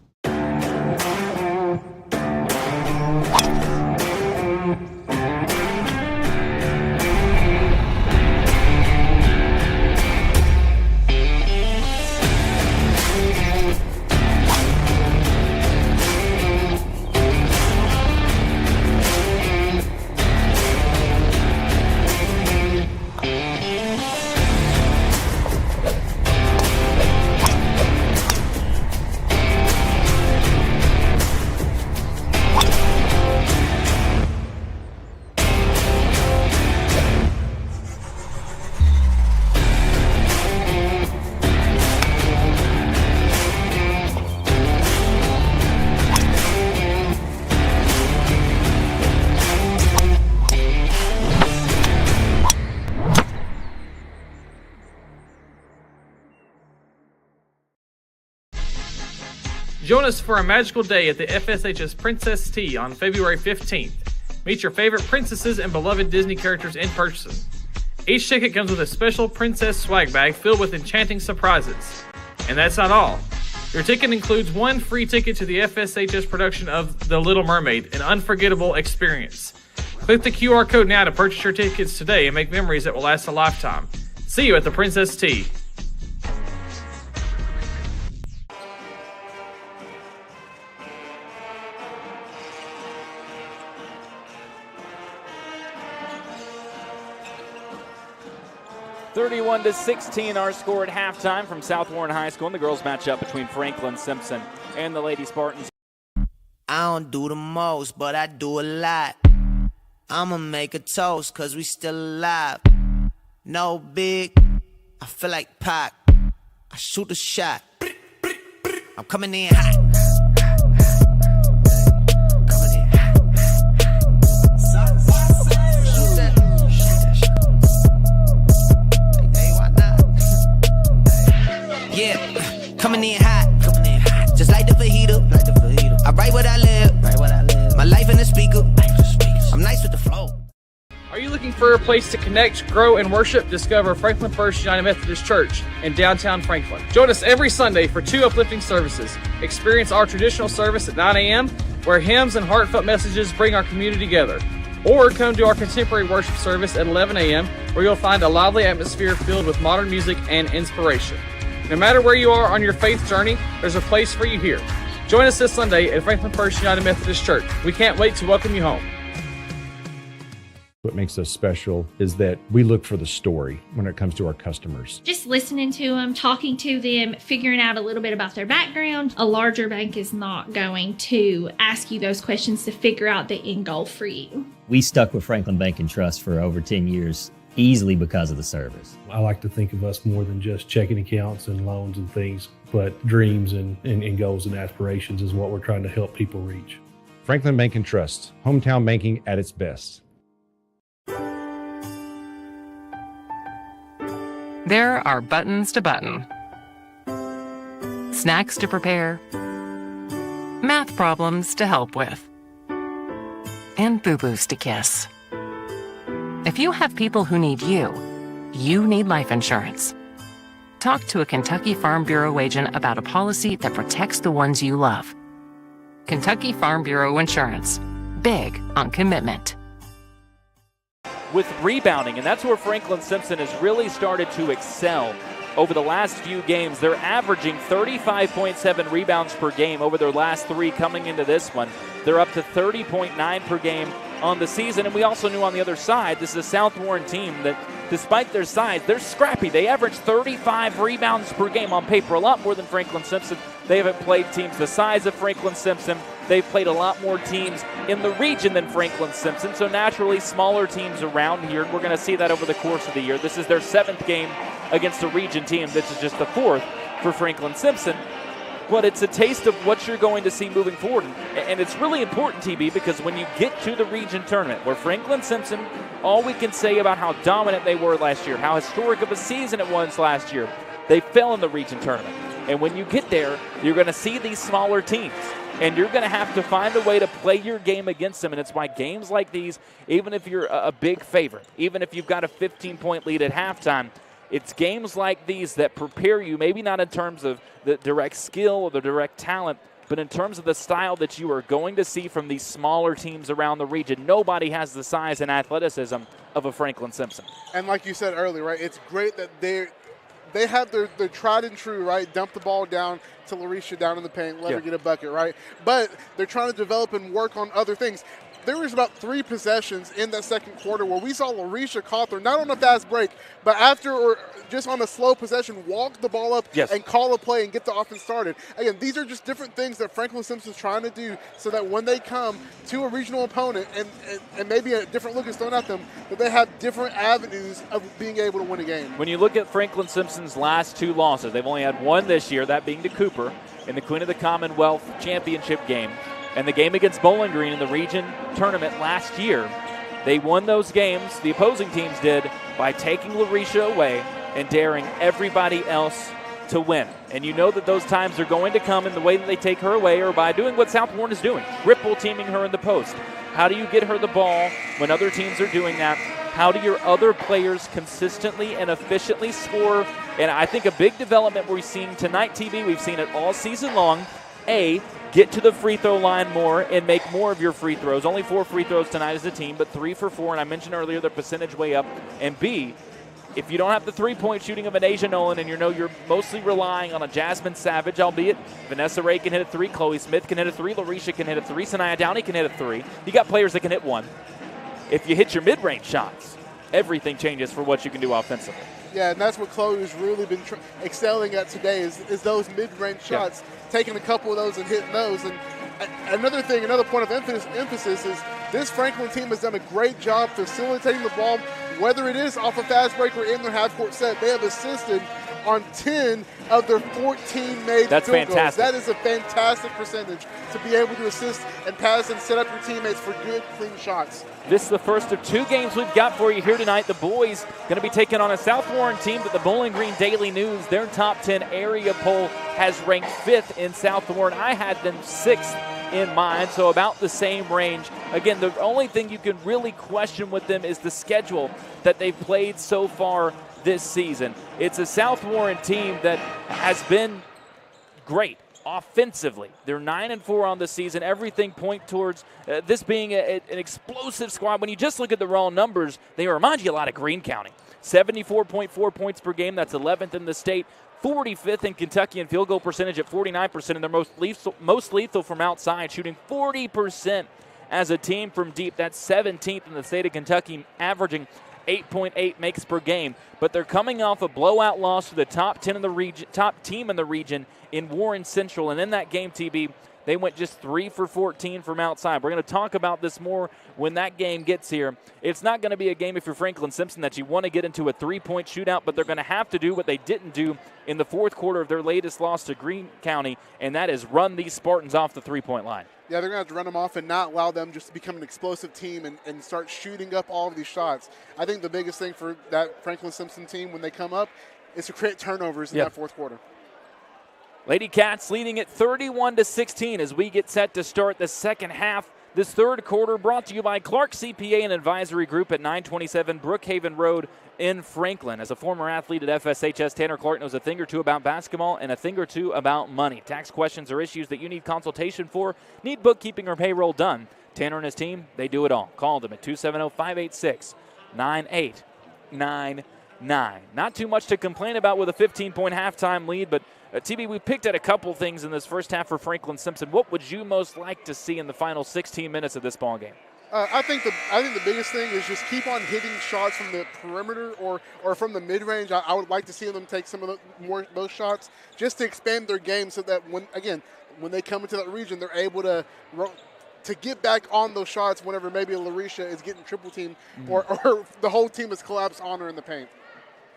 Join us for a magical day at the FSHS Princess Tea on February 15th. Meet your favorite princesses and beloved Disney characters in person. Each ticket comes with a special princess swag bag filled with enchanting surprises. And that's not all. Your ticket includes one free ticket to the FSHS production of The Little Mermaid, an unforgettable experience. Click the QR code now to purchase your tickets today and make memories that will last a lifetime. See you at the Princess Tea. (31-16) our score at halftime from South Warren High School in the girls matchup between Franklin Simpson and the Lady Spartans. I don't do the most, but I do a lot. I'ma make a toast, cause we still alive. No big, I feel like Pac. I shoot a shot. I'm coming in hot. Yeah, coming in hot, just like the fajita. I write what I live, my life in the speaker. I'm nice with the flow. Are you looking for a place to connect, grow, and worship? Discover Franklin First United Methodist Church in downtown Franklin. Join us every Sunday for 2 uplifting services. Experience our traditional service at 9 a.m., where hymns and heartfelt messages bring our community together. Or come to our contemporary worship service at 11 a.m., where you'll find a lively atmosphere filled with modern music and inspiration. No matter where you are on your faith journey, there's a place for you here. Join us this Sunday at Franklin First United Methodist Church. We can't wait to welcome you home. that makes us special is that we look for the story when it comes to our customers. Just listening to them, talking to them, figuring out a little bit about their background. A larger bank is not going to ask you those questions to figure out the end goal for you. We stuck with Franklin Bank and Trust for over 10 years, easily because of the service. I like to think of us more than just checking accounts and loans and things, but dreams and goals and aspirations is what we're trying to help people reach. Franklin Bank and Trust, hometown banking at its best. There are buttons to button, snacks to prepare, math problems to help with, and boo-boos to kiss. If you have people who need you, you need life insurance. Talk to a Kentucky Farm Bureau agent about a policy that protects the ones you love. Kentucky Farm Bureau Insurance. Big on commitment. With rebounding, and that's where Franklin Simpson has really started to excel over the last few games. They're averaging 35.7 rebounds per game over their last three. Coming into this one, they're up to 30.9 per game on the season. And we also knew on the other side, this is a South Warren team that, despite their size, they're scrappy. They average 35 rebounds per game on paper, a lot more than Franklin Simpson. They haven't played teams the size of Franklin Simpson. They've played a lot more teams in the region than Franklin Simpson, so naturally smaller teams around here. We're going to see that over the course of the year. This is their 7th game against a region team. This is just the 4th for Franklin Simpson. But it's a taste of what you're going to see moving forward. And it's really important, TB, because when you get to the region tournament, where Franklin Simpson, all we can say about how dominant they were last year, how historic of a season it was last year, they fell in the region tournament. And when you get there, you're going to see these smaller teams. And you're going to have to find a way to play your game against them. And it's why games like these, even if you're a big favorite, even if you've got a 15-point lead at halftime, it's games like these that prepare you, maybe not in terms of the direct skill or the direct talent, but in terms of the style that you are going to see from these smaller teams around the region. Nobody has the size and athleticism of a Franklin Simpson. And like you said earlier, right, it's great that they have their tried and true, right? Dump the ball down to Larisha down in the paint, let her get a bucket, right? But they're trying to develop and work on other things. There was about 3 possessions in that second quarter where we saw Larisha Cawthorn, not on a fast break, but after or just on a slow possession, walk the ball up and call a play and get the offense started. Again, these are just different things that Franklin Simpson's trying to do so that when they come to a regional opponent and maybe a different look is thrown at them, that they have different avenues of being able to win a game. When you look at Franklin Simpson's last 2 losses, they've only had one this year, that being to Cooper in the Queen of the Commonwealth championship game. And the game against Bowling Green in the region tournament last year, they won those games, the opposing teams did, by taking Larisha away and daring everybody else to win. And you know that those times are going to come in the way that they take her away or by doing what South Warren is doing, triple teaming her in the post. How do you get her the ball when other teams are doing that? How do your other players consistently and efficiently score? And I think a big development we're seeing tonight, TV, we've seen it all season long, get to the free throw line more and make more of your free throws. Only 4 free throws tonight as a team, but 3 for 4, and I mentioned earlier the percentage way up. And B, if you don't have the three-point shooting of an Asia Nolan and you're mostly relying on a Jasmine Savage, albeit Vanessa Ray can hit a 3, Chloe Smith can hit a 3, Larisha can hit a 3, Sanaya Downey can hit a 3. You got players that can hit 1. If you hit your mid-range shots, everything changes for what you can do offensively. Yeah, and that's what Chloe's really been excelling at today is those mid-range shots, taking a couple of those and hitting those. And another point of emphasis is this Franklin team has done a great job facilitating the ball, whether it is off a fast break or in their half-court set. They have assisted on 10 of their 14 made field goals. That is a fantastic percentage to be able to assist and pass and set up your teammates for good, clean shots. This is the first of 2 games we've got for you here tonight. The boys going to be taking on a South Warren team that the Bowling Green Daily News, their top 10 area poll, has ranked 5th in South Warren. I had them 6th in mine, so about the same range. Again, the only thing you can really question with them is the schedule that they've played so far this season. It's a South Warren team that has been great offensively. They're 9-4 on the season. Everything point towards this being an explosive squad. When you just look at the raw numbers, they remind you a lot of Greene County. 74.4 points per game. That's 11th in the state. 45th in Kentucky in field goal percentage at 49%, and they're most lethal from outside, shooting 40% as a team from deep. That's 17th in the state of Kentucky, averaging 8.8 makes per game. But they're coming off a blowout loss to the top team in the region in Warren Central. And in that game, TB, they went just 3 for 14 from outside. We're going to talk about this more when that game gets here. It's not going to be a game, if you're Franklin Simpson, that you want to get into a 3-point shootout, but they're going to have to do what they didn't do in the fourth quarter of their latest loss to Greene County, and that is run these Spartans off the 3-point line. Yeah, they're going to have to run them off and not allow them just to become an explosive team and start shooting up all of these shots. I think the biggest thing for that Franklin Simpson team when they come up is to create turnovers in that fourth quarter. Lady Cats leading it 31-16 as we get set to start the second half. This third quarter brought to you by Clark CPA and Advisory Group at 927 Brookhaven Road in Franklin. As a former athlete at FSHS, Tanner Clark knows a thing or two about basketball and a thing or two about money. Tax questions or issues that you need consultation for, need bookkeeping or payroll done. Tanner and his team, they do it all. Call them at 270-586-9899. Not too much to complain about with a 15-point halftime lead, but TB, we picked at a couple things in this first half for Franklin Simpson. What would you most like to see in the final 16 minutes of this ball game? I think the biggest thing is just keep on hitting shots from the perimeter or from the mid-range. I would like to see them take some of those shots just to expand their game so that when they come into that region, they're able to get back on those shots whenever maybe Larisha is getting triple teamed or the whole team is collapsed on her in the paint.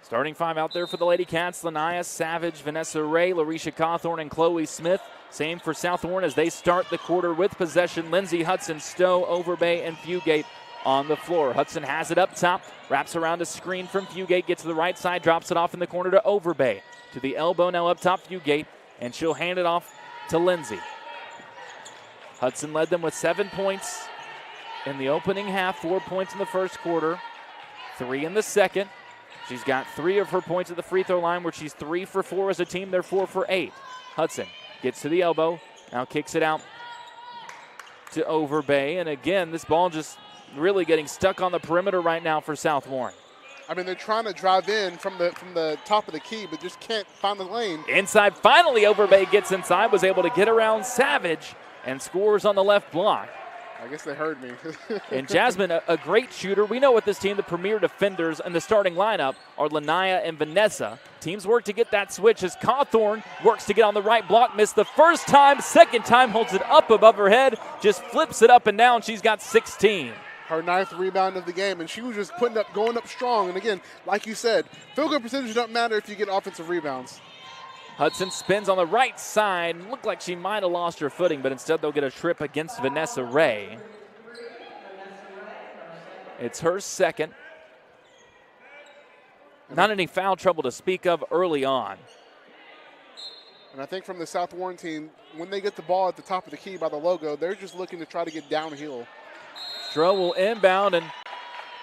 Starting five out there for the Lady Cats: Lanaya Savage, Vanessa Ray, Larisha Cawthorn, and Chloe Smith. Same for South Warren as they start the quarter with possession. Lindsey Hudson, Stowe, Overbay, and Fugate on the floor. Hudson has it up top, wraps around a screen from Fugate, gets to the right side, drops it off in the corner to Overbay. To the elbow now up top, Fugate, and she'll hand it off to Lindsey. Hudson led them with 7 points in the opening half, 4 points in the first quarter, 3 in the second. She's got 3 of her points at the free throw line, where she's 3 for 4 as a team. They're 4 for 8. Hudson gets to the elbow, now kicks it out to Overbay. And again, this ball just really getting stuck on the perimeter right now for South Warren. I mean, they're trying to drive in from the top of the key, but just can't find the lane. Inside, finally Overbay gets inside, was able to get around Savage and scores on the left block. I guess they heard me. And Jasmine, a great shooter. We know with this team, the premier defenders in the starting lineup are Lanaya and Vanessa. Teams work to get that switch as Cawthorn works to get on the right block. Missed the first time, second time holds it up above her head, just flips it up and down. She's got 16. Her 9th rebound of the game, and she was just going up strong. And again, like you said, field goal percentage doesn't matter if you get offensive rebounds. Hudson spins on the right side. Looked like she might have lost her footing, but instead they'll get a trip against Vanessa Ray. It's her second. Not any foul trouble to speak of early on. And I think from the South Warren team, when they get the ball at the top of the key by the logo, they're just looking to try to get downhill. Stroh will inbound, and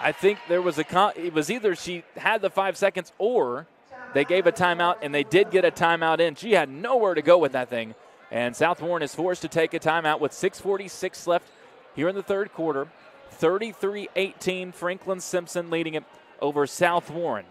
I think there was it was either she had the 5 seconds or they gave a timeout, and they did get a timeout in. She had nowhere to go with that thing. And South Warren is forced to take a timeout with 6:46 left here in the third quarter. 33-18, Franklin Simpson leading it over South Warren.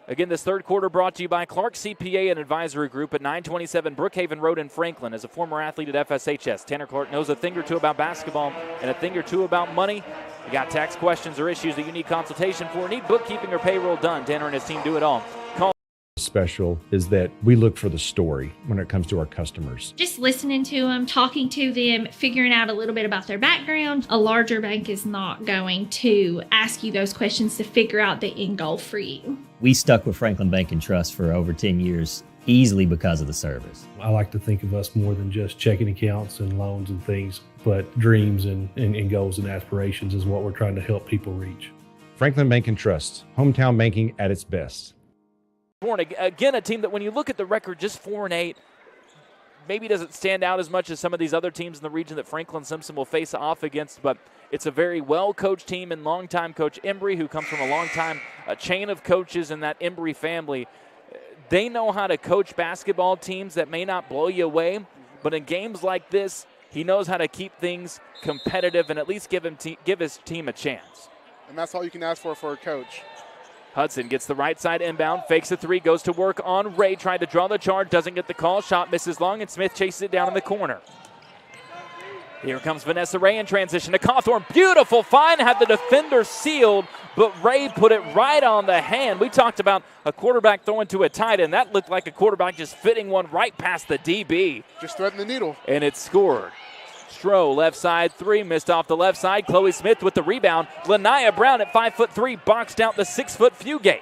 Again, this third quarter brought to you by Clark CPA and Advisory Group at 927 Brookhaven Road in Franklin. As a former athlete at FSHS, Tanner Clark knows a thing or two about basketball and a thing or two about money. You got tax questions or issues that you need consultation for, need bookkeeping or payroll done. Tanner and his team do it all. Call. Special is that we look for the story when it comes to our customers. Just listening to them, talking to them, figuring out a little bit about their background. A larger bank is not going to ask you those questions to figure out the end goal for you. We stuck with Franklin Bank and Trust for over 10 years, easily because of the service. I like to think of us more than just checking accounts and loans and things, but dreams and goals and aspirations is what we're trying to help people reach. Franklin Bank and Trust, hometown banking at its best. Again, a team that when you look at the record, just 4-8, maybe doesn't stand out as much as some of these other teams in the region that Franklin Simpson will face off against, but it's a very well-coached team, and longtime coach Embry, who comes from a long-time chain of coaches in that Embry family. They know how to coach basketball teams that may not blow you away, but in games like this, he knows how to keep things competitive and at least give his team a chance. And that's all you can ask for a coach. Hudson gets the right side inbound, fakes a three, goes to work on Ray, tried to draw the charge, doesn't get the call, shot misses long, and Smith chases it down in the corner. Here comes Vanessa Ray in transition to Cawthorn. Beautiful find, had the defender sealed, but Ray put it right on the hand. We talked about a quarterback throwing to a tight end. That looked like a quarterback just fitting one right past the DB. Just threading the needle. And it scored. Stroh, left side three, missed off the left side. Chloe Smith with the rebound. Lanaya Brown at 5'3", boxed out the 6-foot Fugate.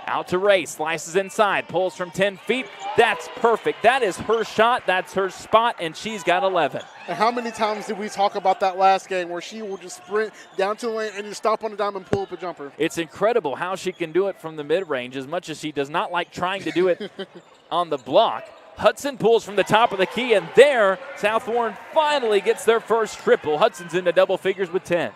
Out to Ray, slices inside, pulls from 10 feet. That's perfect. That is her shot. That's her spot, and she's got 11. And how many times did we talk about that last game where she will just sprint down to the lane and just stop on a dime and pull up a jumper? It's incredible how she can do it from the mid-range, as much as she does not like trying to do it on the block. Hudson pulls from the top of the key, and there, South Warren finally gets their first triple. Hudson's into double figures with 10.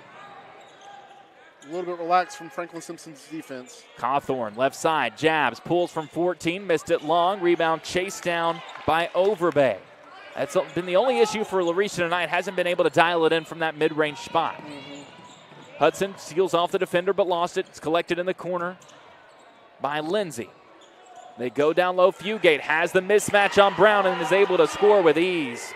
A little bit relaxed from Franklin Simpson's defense. Cawthorn, left side, jabs, pulls from 14, missed it long. Rebound chased down by Overbay. That's been the only issue for Larisha tonight. Hasn't been able to dial it in from that mid-range spot. Hudson seals off the defender but lost it. It's collected in the corner by Lindsay. They go down low. Fugate has the mismatch on Brown and is able to score with ease.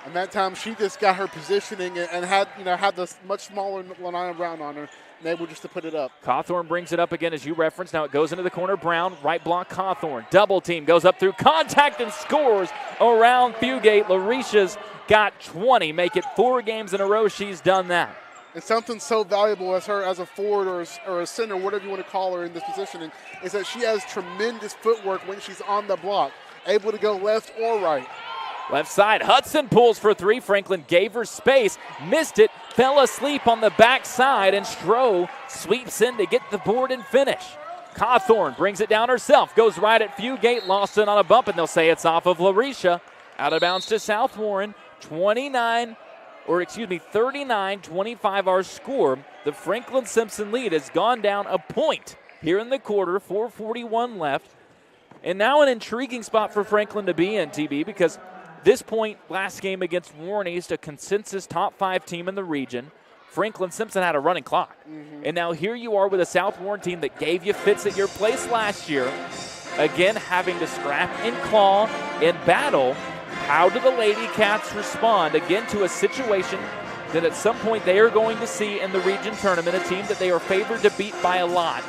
And that time she just got her positioning and had the much smaller Lanaya Brown on her and able just to put it up. Cawthorn brings it up again as you referenced. Now it goes into the corner. Brown, right block Cawthorn. Double team, goes up through contact and scores around Fugate. Larisha's got 20. Make it 4 games in a row she's done that. And something so valuable as her as a forward or a center, whatever you want to call her in this positioning, is that she has tremendous footwork when she's on the block, able to go left or right. Left side, Hudson pulls for 3. Franklin gave her space, missed it, fell asleep on the backside, and Stroh sweeps in to get the board and finish. Cawthorn brings it down herself, goes right at Fugate, lost it on a bump, and they'll say it's off of Larisha. Out of bounds to South Warren, 39-25 our score. The Franklin Simpson lead has gone down a point here in the quarter, 4:41 left. And now an intriguing spot for Franklin to be in, TB, because this point, last game against Warren East, a consensus top 5 team in the region, Franklin Simpson had a running clock. And now here you are with a South Warren team that gave you fits at your place last year, again having to scrap and claw and battle. How do the Lady Cats respond, again, to a situation that at some point they are going to see in the region tournament, a team that they are favored to beat by a lot?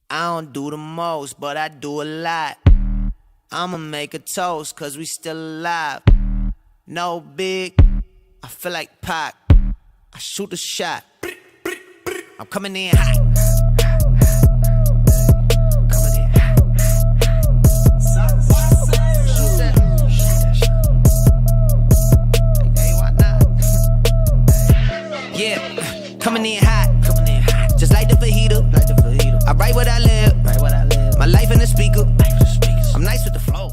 I don't do the most, but I do a lot. I'ma make a toast, cause we still alive. No big, I feel like Pac. I shoot a shot. I'm coming in hot. Yeah, coming in hot. Just like the fajita. I write what I live. My life in the speaker. I'm nice with the flow.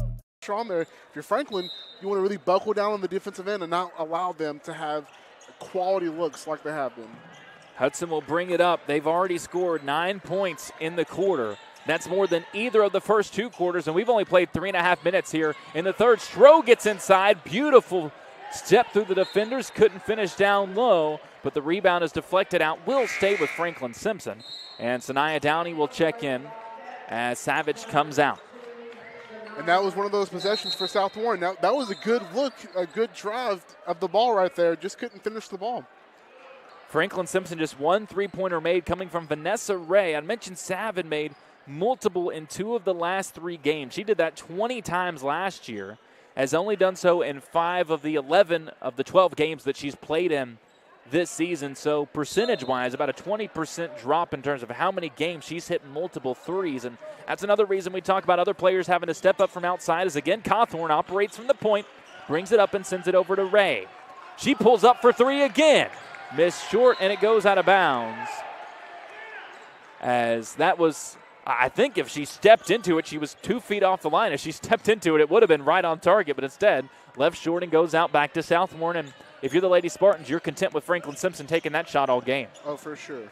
On there, if you're Franklin, you want to really buckle down on the defensive end and not allow them to have quality looks like they have been. Hudson will bring it up. They've already scored 9 points in the quarter. That's more than either of the first 2 quarters, and we've only played 3.5 minutes here in the third. Stroh gets inside. Beautiful step through the defenders. Couldn't finish down low, but the rebound is deflected out. Will stay with Franklin Simpson. And Sanaya Downey will check in as Savage comes out. And that was one of those possessions for South Warren. That was a good look, a good drive of the ball right there. Just couldn't finish the ball. Franklin Simpson just 1 3-pointer made coming from Vanessa Ray. I mentioned Sav had made multiple in 2 of the last 3 games. She did that 20 times last year, has only done so in 5 of the 11 of the 12 games that she's played in this season. So percentage-wise, about a 20% drop in terms of how many games she's hit multiple threes. And that's another reason we talk about other players having to step up from outside is, again, Cawthorn operates from the point, brings it up and sends it over to Ray. She pulls up for 3 again. Missed short, and it goes out of bounds. As that was, I think if she stepped into it, she was 2 feet off the line. If she stepped into it, it would have been right on target, but instead left short and goes out back to South Warren. And if you're the Lady Spartans, you're content with Franklin Simpson taking that shot all game. Oh, for sure.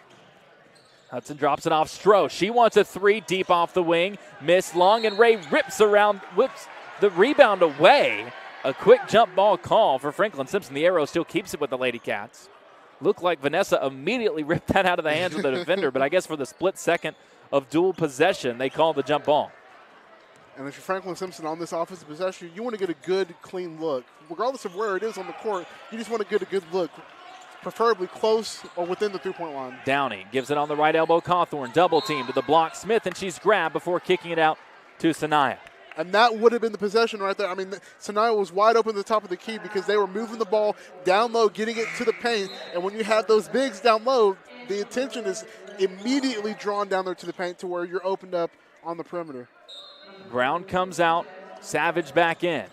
Hudson drops it off Stroh. She wants a 3 deep off the wing. Miss long, and Ray whips the rebound away. A quick jump ball call for Franklin Simpson. The arrow still keeps it with the Lady Cats. Looked like Vanessa immediately ripped that out of the hands of the defender, but I guess for the split second of dual possession, they called the jump ball. And if you're Franklin Simpson on this offensive possession, you want to get a good, clean look. Regardless of where it is on the court, you just want to get a good look, preferably close or within the three-point line. Downey gives it on the right elbow. Cawthorn double team to the block. Smith, and she's grabbed before kicking it out to Sanaya. And that would have been the possession right there. I mean, Sanaya was wide open at the top of the key because they were moving the ball down low, getting it to the paint. And when you have those bigs down low, the attention is immediately drawn down there to the paint to where you're opened up on the perimeter. Brown comes out. Savage back in.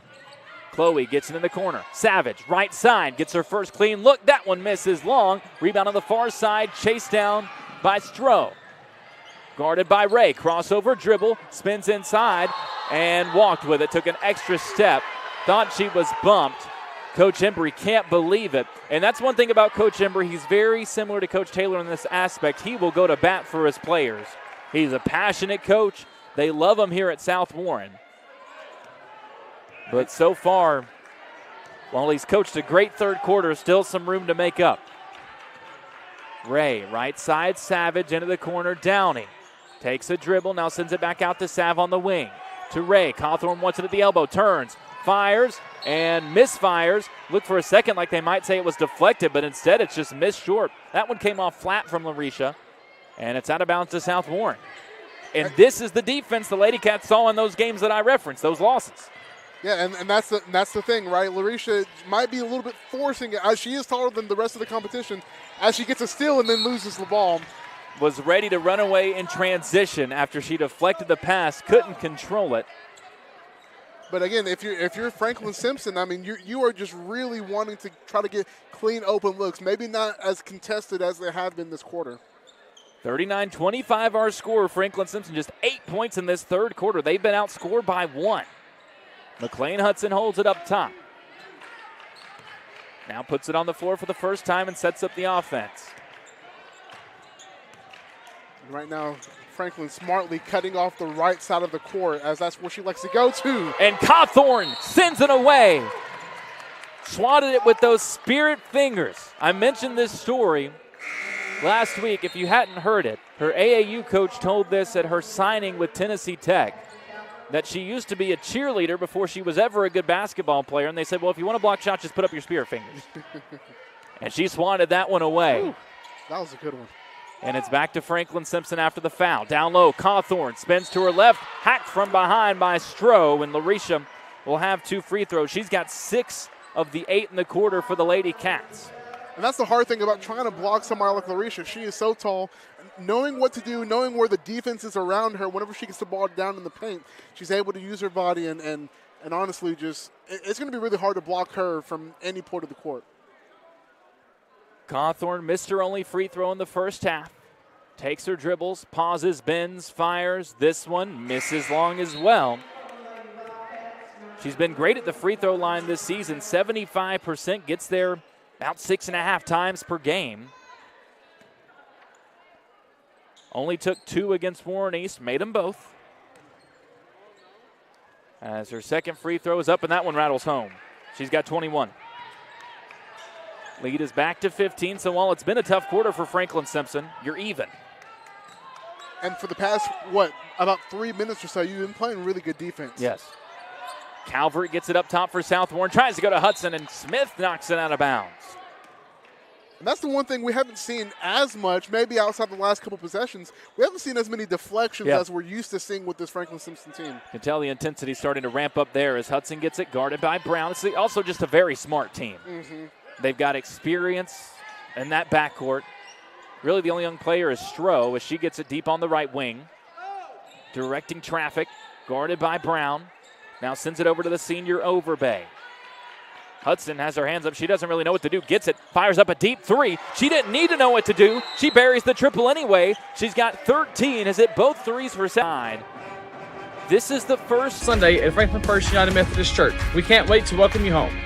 Chloe gets it in the corner. Savage, right side, gets her first clean look. That one misses long. Rebound on the far side, chased down by Stroh. Guarded by Ray. Crossover, dribble, spins inside, and walked with it. Took an extra step. Thought she was bumped. Coach Embry can't believe it. And that's one thing about Coach Embry. He's very similar to Coach Taylor in this aspect. He will go to bat for his players. He's a passionate coach. They love him here at South Warren. But so far, while he's coached a great third quarter, still some room to make up. Ray, right side, Savage into the corner. Downey takes a dribble, now sends it back out to Sav on the wing. To Ray. Cawthorn wants it at the elbow, turns, fires, and misfires. Look for a second like they might say it was deflected, but instead it's just missed short. That one came off flat from Larisha, and it's out of bounds to South Warren. And this is the defense the Lady Cats saw in those games that I referenced, those losses. Yeah, and that's the thing, right? Larisha might be a little bit forcing it, as she is taller than the rest of the competition, as she gets a steal and then loses the ball. Was ready to run away in transition after she deflected the pass, couldn't control it. But again, if you're Franklin Simpson, I mean, you are just really wanting to try to get clean, open looks. Maybe not as contested as they have been this quarter. 39-25 our score. Franklin Simpson just 8 points in this third quarter. They've been outscored by 1. McLean Hudson holds it up top. Now puts it on the floor for the first time and sets up the offense. Right now, Franklin smartly cutting off the right side of the court, as that's where she likes to go to. And Cawthorn sends it away. Swatted it with those spirit fingers. I mentioned this story last week. If you hadn't heard it, her AAU coach told this at her signing with Tennessee Tech, that she used to be a cheerleader before she was ever a good basketball player. And they said, well, if you want to block shots, just put up your spirit fingers. And she swatted that one away. Ooh, that was a good one. And it's back to Franklin Simpson after the foul. Down low, Cawthorn spins to her left, hacked from behind by Stroh, and Larisha will have 2 free throws. She's got 6 of the 8 in the quarter for the Lady Cats. And that's the hard thing about trying to block somebody like Larisha. She is so tall, knowing what to do, knowing where the defense is around her. Whenever she gets the ball down in the paint, she's able to use her body and honestly just, it's going to be really hard to block her from any point of the court. Cawthorn missed her only free throw in the first half. Takes her dribbles, pauses, bends, fires. This one misses long as well. She's been great at the free throw line this season. 75%, gets there about 6.5 times per game. Only took 2 against Warren East, made them both. As her second free throw is up, and that one rattles home. She's got 21. Lead is back to 15, so while it's been a tough quarter for Franklin Simpson, you're even. And for the past, about 3 minutes or so, you've been playing really good defense. Yes. Calvert gets it up top for South Warren, tries to go to Hudson, and Smith knocks it out of bounds. And that's the one thing we haven't seen as much, maybe outside the last couple possessions. We haven't seen as many deflections as we're used to seeing with this Franklin Simpson team. You can tell the intensity starting to ramp up there as Hudson gets it guarded by Brown. It's also just a very smart team. Mm-hmm. They've got experience in that backcourt. Really the only young player is Stroh as she gets it deep on the right wing. Directing traffic, guarded by Brown. Now sends it over to the senior Overbay. Hudson has her hands up. She doesn't really know what to do. Gets it, fires up a deep 3. She didn't need to know what to do. She buries the triple anyway. She's got 13, has hit both threes for side. This is the first Sunday at Franklin First United Methodist Church. We can't wait to welcome you home.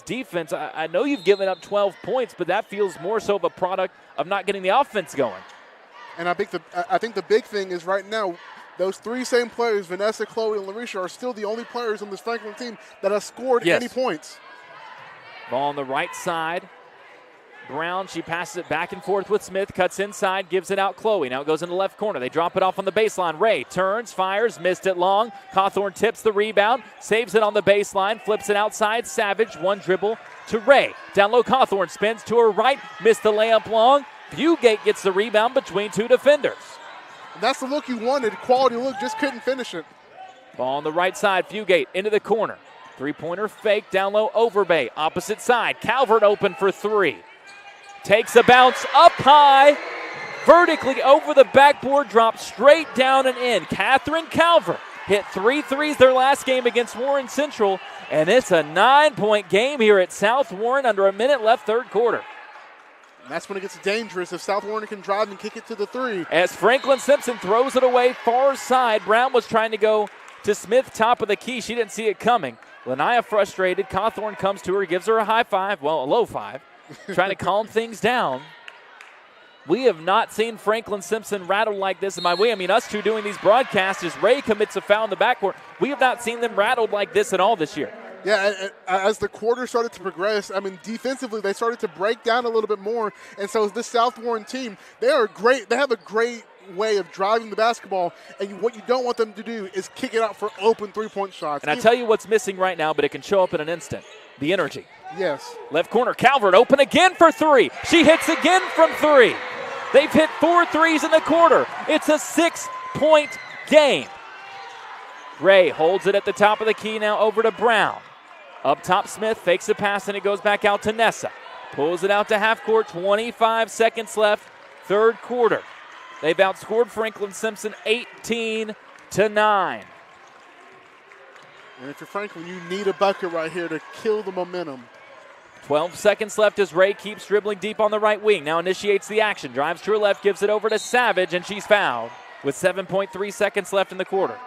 Defense, I know you've given up 12 points, but that feels more so of a product of not getting the offense going. And I think the big thing is right now, those 3 same players, Vanessa, Chloe, and Larisha, are still the only players on this Franklin team that have scored any points. Ball on the right side. Brown, she passes it back and forth with Smith, cuts inside, gives it out Chloe. Now it goes in the left corner. They drop it off on the baseline. Ray turns, fires, missed it long. Cawthorn tips the rebound, saves it on the baseline, flips it outside. Savage, one dribble to Ray. Down low, Cawthorn spins to her right, missed the layup long. Fugate gets the rebound between two defenders. And that's the look you wanted, quality look, just couldn't finish it. Ball on the right side, Fugate into the corner. Three-pointer fake, down low, Overbay. Opposite side, Calvert open for three. Takes a bounce up high, vertically over the backboard, drops straight down and in. Catherine Calvert hit 3 threes their last game against Warren Central, and it's a 9-point game here at South Warren under a minute left, third quarter. And that's when it gets dangerous if South Warren can drive and kick it to the three. As Franklin Simpson throws it away far side, Brown was trying to go to Smith, top of the key. She didn't see it coming. Lanaya frustrated. Cawthorn comes to her, gives her a high five, well, a low five, trying to calm things down. We have not seen Franklin Simpson rattled like this. And by we, I mean us two doing these broadcasts. As Ray commits a foul in the backcourt, we have not seen them rattled like this at all this year. Yeah, as the quarter started to progress, I mean, defensively, they started to break down a little bit more. And so this South Warren team, they are great. They have a great way of driving the basketball, and what you don't want them to do is kick it out for open three-point shots. And I tell you what's missing right now, but it can show up in an instant. The energy. Yes. Left corner, Calvert open again for three. She hits again from three. They've hit 4 threes in the quarter. It's a 6-point game. Ray holds it at the top of the key now over to Brown. Up top, Smith fakes a pass, and it goes back out to Nessa. Pulls it out to half court, 25 seconds left, third quarter. They've outscored Franklin Simpson 18-9. And if you're Franklin, you need a bucket right here to kill the momentum. 12 seconds left as Ray keeps dribbling deep on the right wing. Now initiates the action, drives to her left, gives it over to Savage, and she's fouled with 7.3 seconds left in the quarter.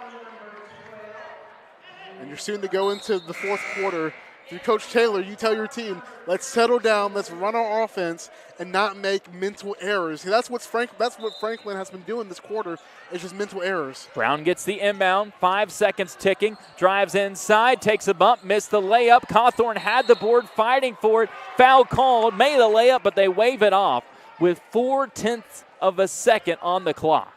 And you're soon to go into the fourth quarter. If you're Coach Taylor, you tell your team, let's settle down, let's run our offense, and not make mental errors. That's what Franklin has been doing this quarter, is just mental errors. Brown gets the inbound, 5 seconds ticking, drives inside, takes a bump, missed the layup. Cawthorn had the board, fighting for it. Foul called, made the layup, but they wave it off with 0.4 of a second on the clock.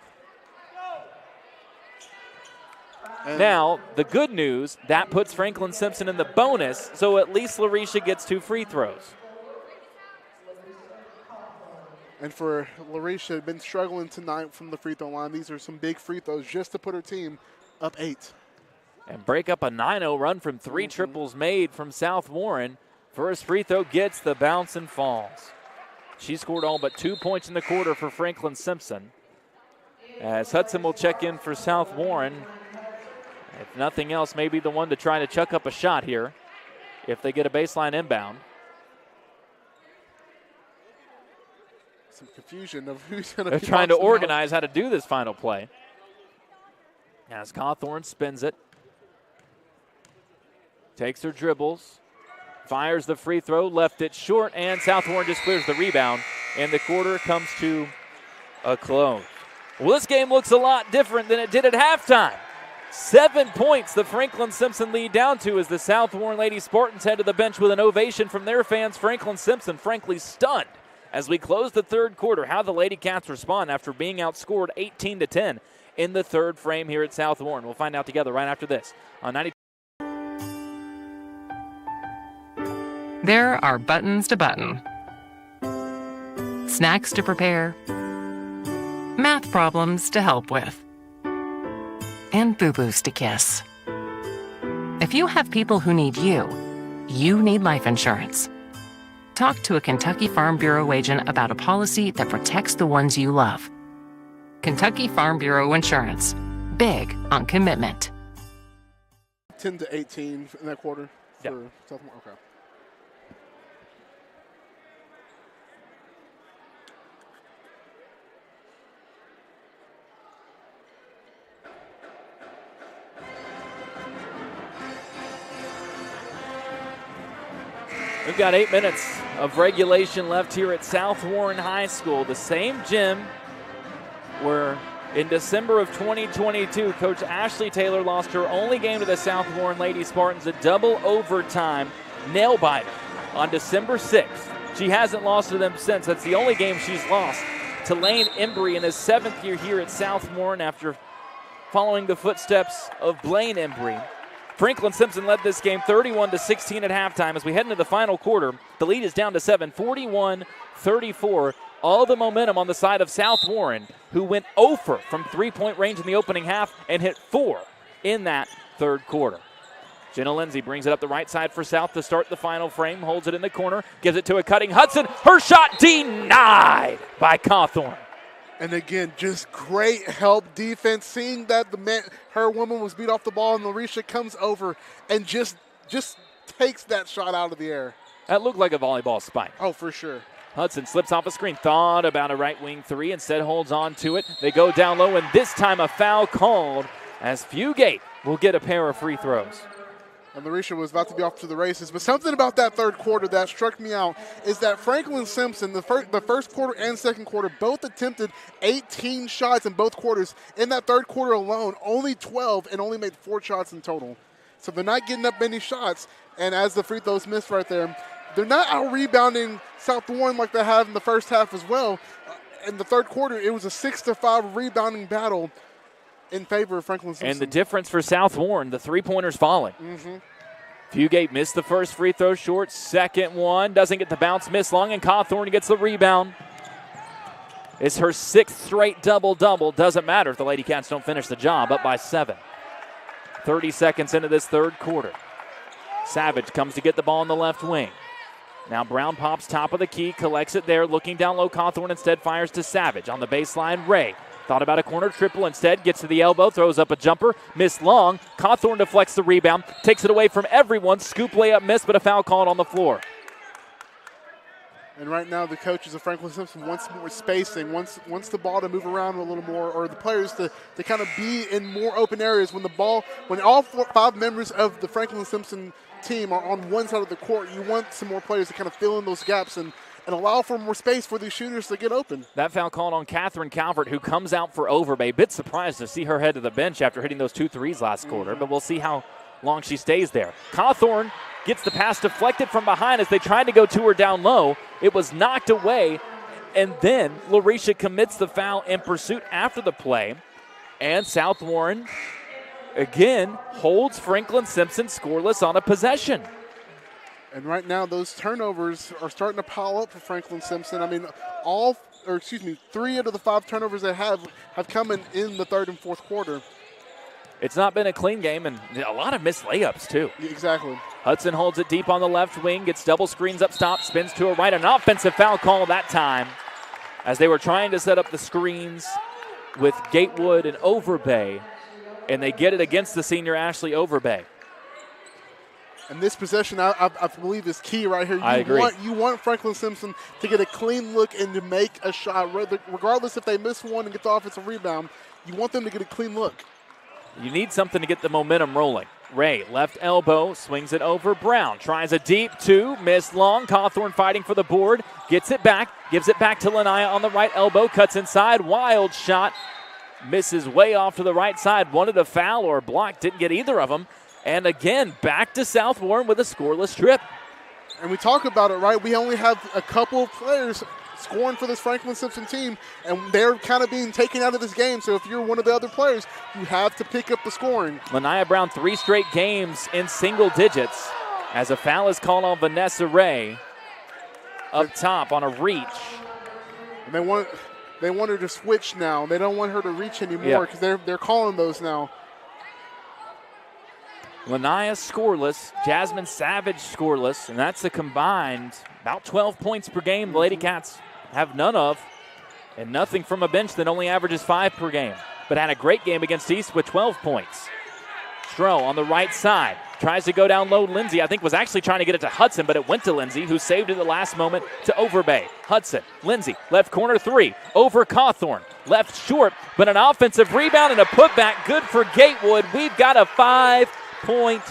Now, the good news, that puts Franklin Simpson in the bonus, so at least Larisha gets 2 free throws. And for Larisha, been struggling tonight from the free throw line. These are some big free throws just to put her team up 8. And break up a 9-0 run from 3 triples made from South Warren. First free throw gets the bounce and falls. She scored all but 2 points in the quarter for Franklin Simpson. As Hudson will check in for South Warren. If nothing else, maybe the one to try to chuck up a shot here if they get a baseline inbound. Some confusion of who's going to They're trying to organize how to do this final play. As Cawthorn spins it. Takes her dribbles. Fires the free throw, left it short, and South Warren just clears the rebound. And the quarter comes to a close. Well, this game looks a lot different than it did at halftime. 7 points the Franklin Simpson lead down to as the South Warren Lady Spartans head to the bench with an ovation from their fans. Franklin Simpson frankly stunned as we close the third quarter. How the Lady Cats respond after being outscored 18-10 in the third frame here at South Warren. We'll find out together right after this on 90. There are buttons to button, snacks to prepare, math problems to help with, and boo-boos to kiss. If you have people who need you, you need life insurance. Talk to a Kentucky Farm Bureau agent about a policy that protects the ones you love. Kentucky Farm Bureau Insurance. Big on commitment. 10-18 in that quarter for South Warren. Okay. We've got 8 minutes of regulation left here at South Warren High School. The same gym where in December of 2022, Coach Ashley Taylor lost her only game to the South Warren Lady Spartans, a double overtime nail-biter on December 6th. She hasn't lost to them since. That's the only game she's lost to Lane Embry in his 7th year here at South Warren after following the footsteps of Blaine Embry. Franklin Simpson led this game 31-16 at halftime. As we head into the final quarter, the lead is down to 7, 41-34. All the momentum on the side of South Warren, who went 0 from three-point range in the opening half and hit 4 in that third quarter. Jenna Lindsay brings it up the right side for South to start the final frame, holds it in the corner, gives it to a cutting Hudson. Her shot denied by Cawthorn. And again, just great help defense, seeing that her woman was beat off the ball, and Larisha comes over and just takes that shot out of the air. That looked like a volleyball spike. Oh, for sure. Hudson slips off a screen, thought about a right wing three, instead holds on to it. They go down low, and this time a foul called as Fugate will get a pair of free throws. And Larisha was about to be off to the races. But something about that third quarter that struck me out is that Franklin Simpson, the first quarter and second quarter, both attempted 18 shots in both quarters. In that third quarter alone, only 12 and only made 4 shots in total. So they're not getting up many shots. And as the free throws missed right there, they're not out-rebounding South Warren like they have in the first half as well. In the third quarter, it was a 6-5 rebounding battle in favor of Franklin Simpson. And the difference for South Warren, the three-pointers falling. Fugate missed the first free throw short. Second one doesn't get the bounce, miss long, and Cawthorn gets the rebound. It's her 6th straight double-double. Doesn't matter if the Lady Cats don't finish the job, up by 7. 30 seconds into this third quarter. Savage comes to get the ball in the left wing. Now Brown pops top of the key, collects it there, looking down low. Cawthorn instead fires to Savage. On the baseline, Ray thought about a corner triple, instead gets to the elbow, throws up a jumper, missed long. Cawthorn deflects the rebound, takes it away from everyone. Scoop layup missed, but a foul called on the floor. And right now the coaches of Franklin Simpson wants more spacing, wants the ball to move around a little more, or the players to kind of be in more open areas. When all 5 members of the Franklin Simpson team are on one side of the court, you want some more players to kind of fill in those gaps and allow for more space for these shooters to get open. That foul called on Catherine Calvert, who comes out for Overbay. Bit surprised to see her head to the bench after hitting those 2 threes last quarter, but we'll see how long she stays there. Cawthorn gets the pass deflected from behind as they tried to go to her down low. It was knocked away, and then Larisha commits the foul in pursuit after the play. And South Warren, again, holds Franklin Simpson scoreless on a possession. And right now, those turnovers are starting to pile up for Franklin Simpson. I mean, 3 out of the 5 turnovers they have come in the third and fourth quarter. It's not been a clean game, and a lot of missed layups, too. Exactly. Hudson holds it deep on the left wing, gets double screens up top, spins to her right. An offensive foul call that time as they were trying to set up the screens with Gatewood and Overbay, and they get it against the senior Ashley Overbay. And this possession, I believe, is key right here. I agree. You want Franklin Simpson to get a clean look and to make a shot, regardless if they miss one and get the offensive rebound. You want them to get a clean look. You need something to get the momentum rolling. Ray, left elbow, swings it over. Brown tries a deep 2, missed long. Cawthorn fighting for the board, gets it back, gives it back to Lanaya on the right elbow, cuts inside, wild shot, misses way off to the right side. Wanted a foul or a block, didn't get either of them. And again, back to South Warren with a scoreless trip. And we talk about it, right? We only have a couple of players scoring for this Franklin Simpson team, and they're kind of being taken out of this game. So if you're one of the other players, you have to pick up the scoring. Lanaya Brown, 3 straight games in single digits as a foul is called on Vanessa Ray up top on a reach. And they want her to switch now. They don't want her to reach anymore because they're calling those now. Lanaya scoreless, Jasmine Savage scoreless, and that's a combined about 12 points per game. The Lady Cats have none of, and nothing from a bench that only averages 5 per game, but had a great game against East with 12 points. Stroh on the right side, tries to go down low. Lindsay, I think, was actually trying to get it to Hudson, but it went to Lindsay, who saved it at the last moment to Overbay. Hudson, Lindsay, left corner 3, over Cawthorn, left short, but an offensive rebound and a putback, good for Gatewood. We've got a 5-point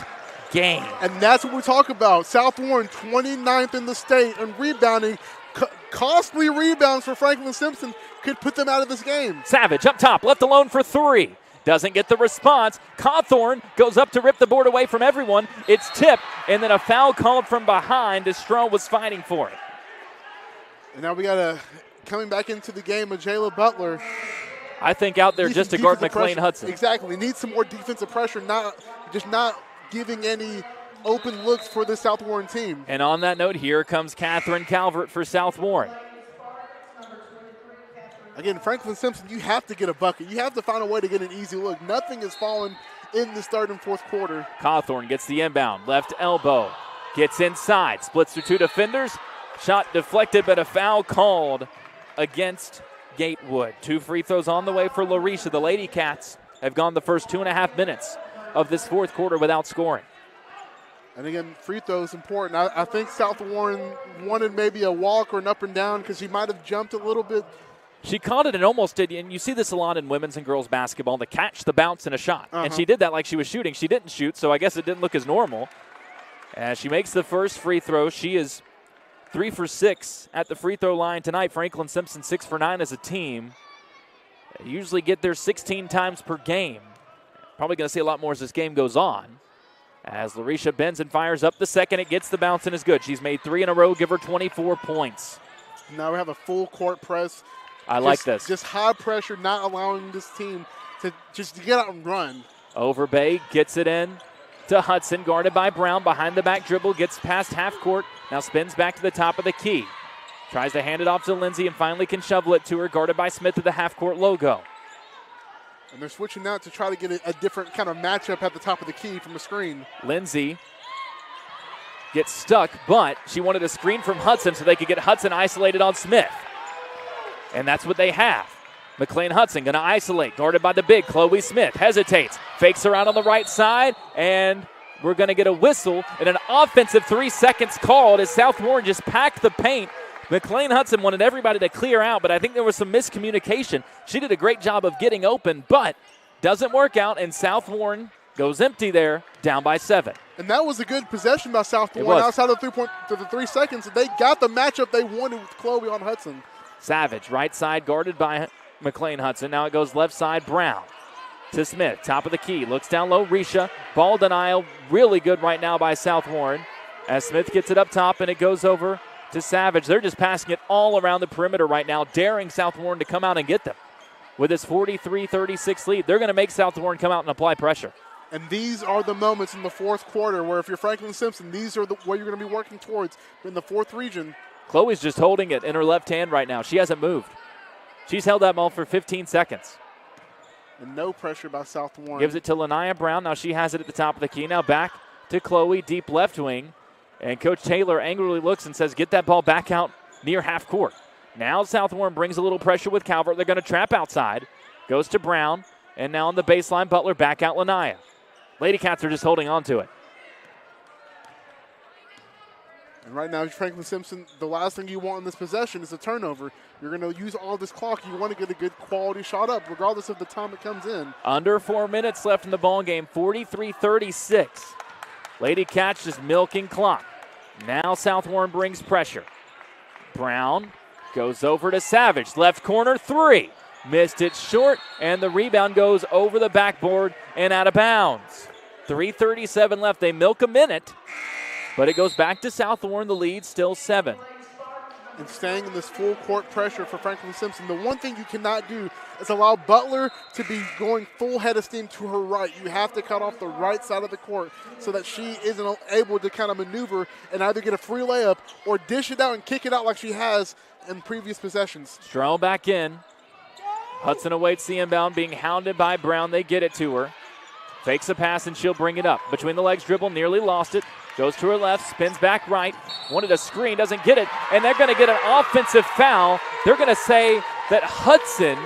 game. And that's what we talk about. South Warren, 29th in the state in rebounding. Costly rebounds for Franklin Simpson could put them out of this game. Savage up top, left alone for 3. Doesn't get the response. Cawthorn goes up to rip the board away from everyone. It's tipped, and then a foul called from behind as Stroh was fighting for it. And now we got coming back into the game of Jayla Butler. I think out there just to guard McLean Hudson. Exactly. Needs some more defensive pressure, not giving any open looks for the South Warren team. And on that note, here comes Catherine Calvert for South Warren. Again, Franklin Simpson, you have to get a bucket. You have to find a way to get an easy look. Nothing has fallen in the third and fourth quarter. Cawthorn gets the inbound, left elbow, gets inside, splits through two defenders. Shot deflected, but a foul called against Gatewood. 2 free throws on the way for Larisha. The Lady Cats have gone the first 2.5 minutes of this fourth quarter without scoring. And again, free throws important. I think South Warren wanted maybe a walk or an up and down because he might have jumped a little bit. She caught it and almost did, and you see this a lot in women's and girls basketball, the catch, the bounce, and a shot. And she did that like she was shooting. She didn't shoot, so I guess it didn't look as normal. As she makes the first free throw, she is 3 for 6 at the free throw line tonight. Franklin Simpson 6 for 9 as a team. They usually get there 16 times per game. Probably going to see a lot more as this game goes on. As Larisha bends and fires up the second, it gets the bounce and is good. She's made 3 in a row, give her 24 points. Now we have a full court press. I like this. Just high pressure, not allowing this team to just get out and run. Overbay gets it in to Hudson, guarded by Brown. Behind the back dribble, gets past half court. Now spins back to the top of the key. Tries to hand it off to Lindsay and finally can shovel it to her, guarded by Smith at the half court logo. And they're switching out to try to get a different kind of matchup at the top of the key from the screen. Lindsay gets stuck, but she wanted a screen from Hudson so they could get Hudson isolated on Smith. And that's what they have. McLean Hudson going to isolate, guarded by the big Chloe Smith. Hesitates, fakes around on the right side, and we're going to get a whistle and an offensive 3 seconds called as South Warren just packed the paint. McLean Hudson wanted everybody to clear out, but I think there was some miscommunication. She did a great job of getting open, but doesn't work out, and South Warren goes empty there, down by 7. And that was a good possession by South Warren outside of the 3 seconds. They got the matchup they wanted with Chloe on Hudson. Savage, right side, guarded by McLean Hudson. Now it goes left side, Brown to Smith, top of the key. Looks down low, Risha. Ball denial, really good right now by South Warren. As Smith gets it up top and it goes over to Savage. They're just passing it all around the perimeter right now, daring South Warren to come out and get them. With this 43-36 lead, they're going to make South Warren come out and apply pressure. And these are the moments in the fourth quarter where if you're Franklin Simpson, these are what you're going to be working towards in the fourth region. Chloe's just holding it in her left hand right now. She hasn't moved. She's held that ball for 15 seconds. And no pressure by South Warren. Gives it to Lanaya Brown. Now she has it at the top of the key. Now back to Chloe, deep left wing. And Coach Taylor angrily looks and says, get that ball back out near half court. Now South Warren brings a little pressure with Calvert. They're going to trap outside. Goes to Brown. And now on the baseline, Butler back out Lanaya. Lady Cats are just holding on to it. And right now, Franklin Simpson, the last thing you want in this possession is a turnover. You're going to use all this clock. You want to get a good quality shot up, regardless of the time it comes in. Under 4 minutes left in the ball game, 43-36. Lady Cats just milking clock. Now South Warren brings pressure. Brown goes over to Savage. Left corner, 3. Missed it short, and the rebound goes over the backboard and out of bounds. 3:37 left. They milk a minute. But it goes back to South Warren, the lead still 7. And staying in this full court pressure for Franklin Simpson. The one thing you cannot do is allow Butler to be going full head of steam to her right. You have to cut off the right side of the court so that she isn't able to kind of maneuver and either get a free layup or dish it out and kick it out like she has in previous possessions. Stroh back in. Hudson awaits the inbound, being hounded by Brown. They get it to her. Fakes a pass and she'll bring it up. Between the legs dribble, nearly lost it. Goes to her left, spins back right. Wanted a screen, doesn't get it. And they're going to get an offensive foul. They're going to say that Hudson,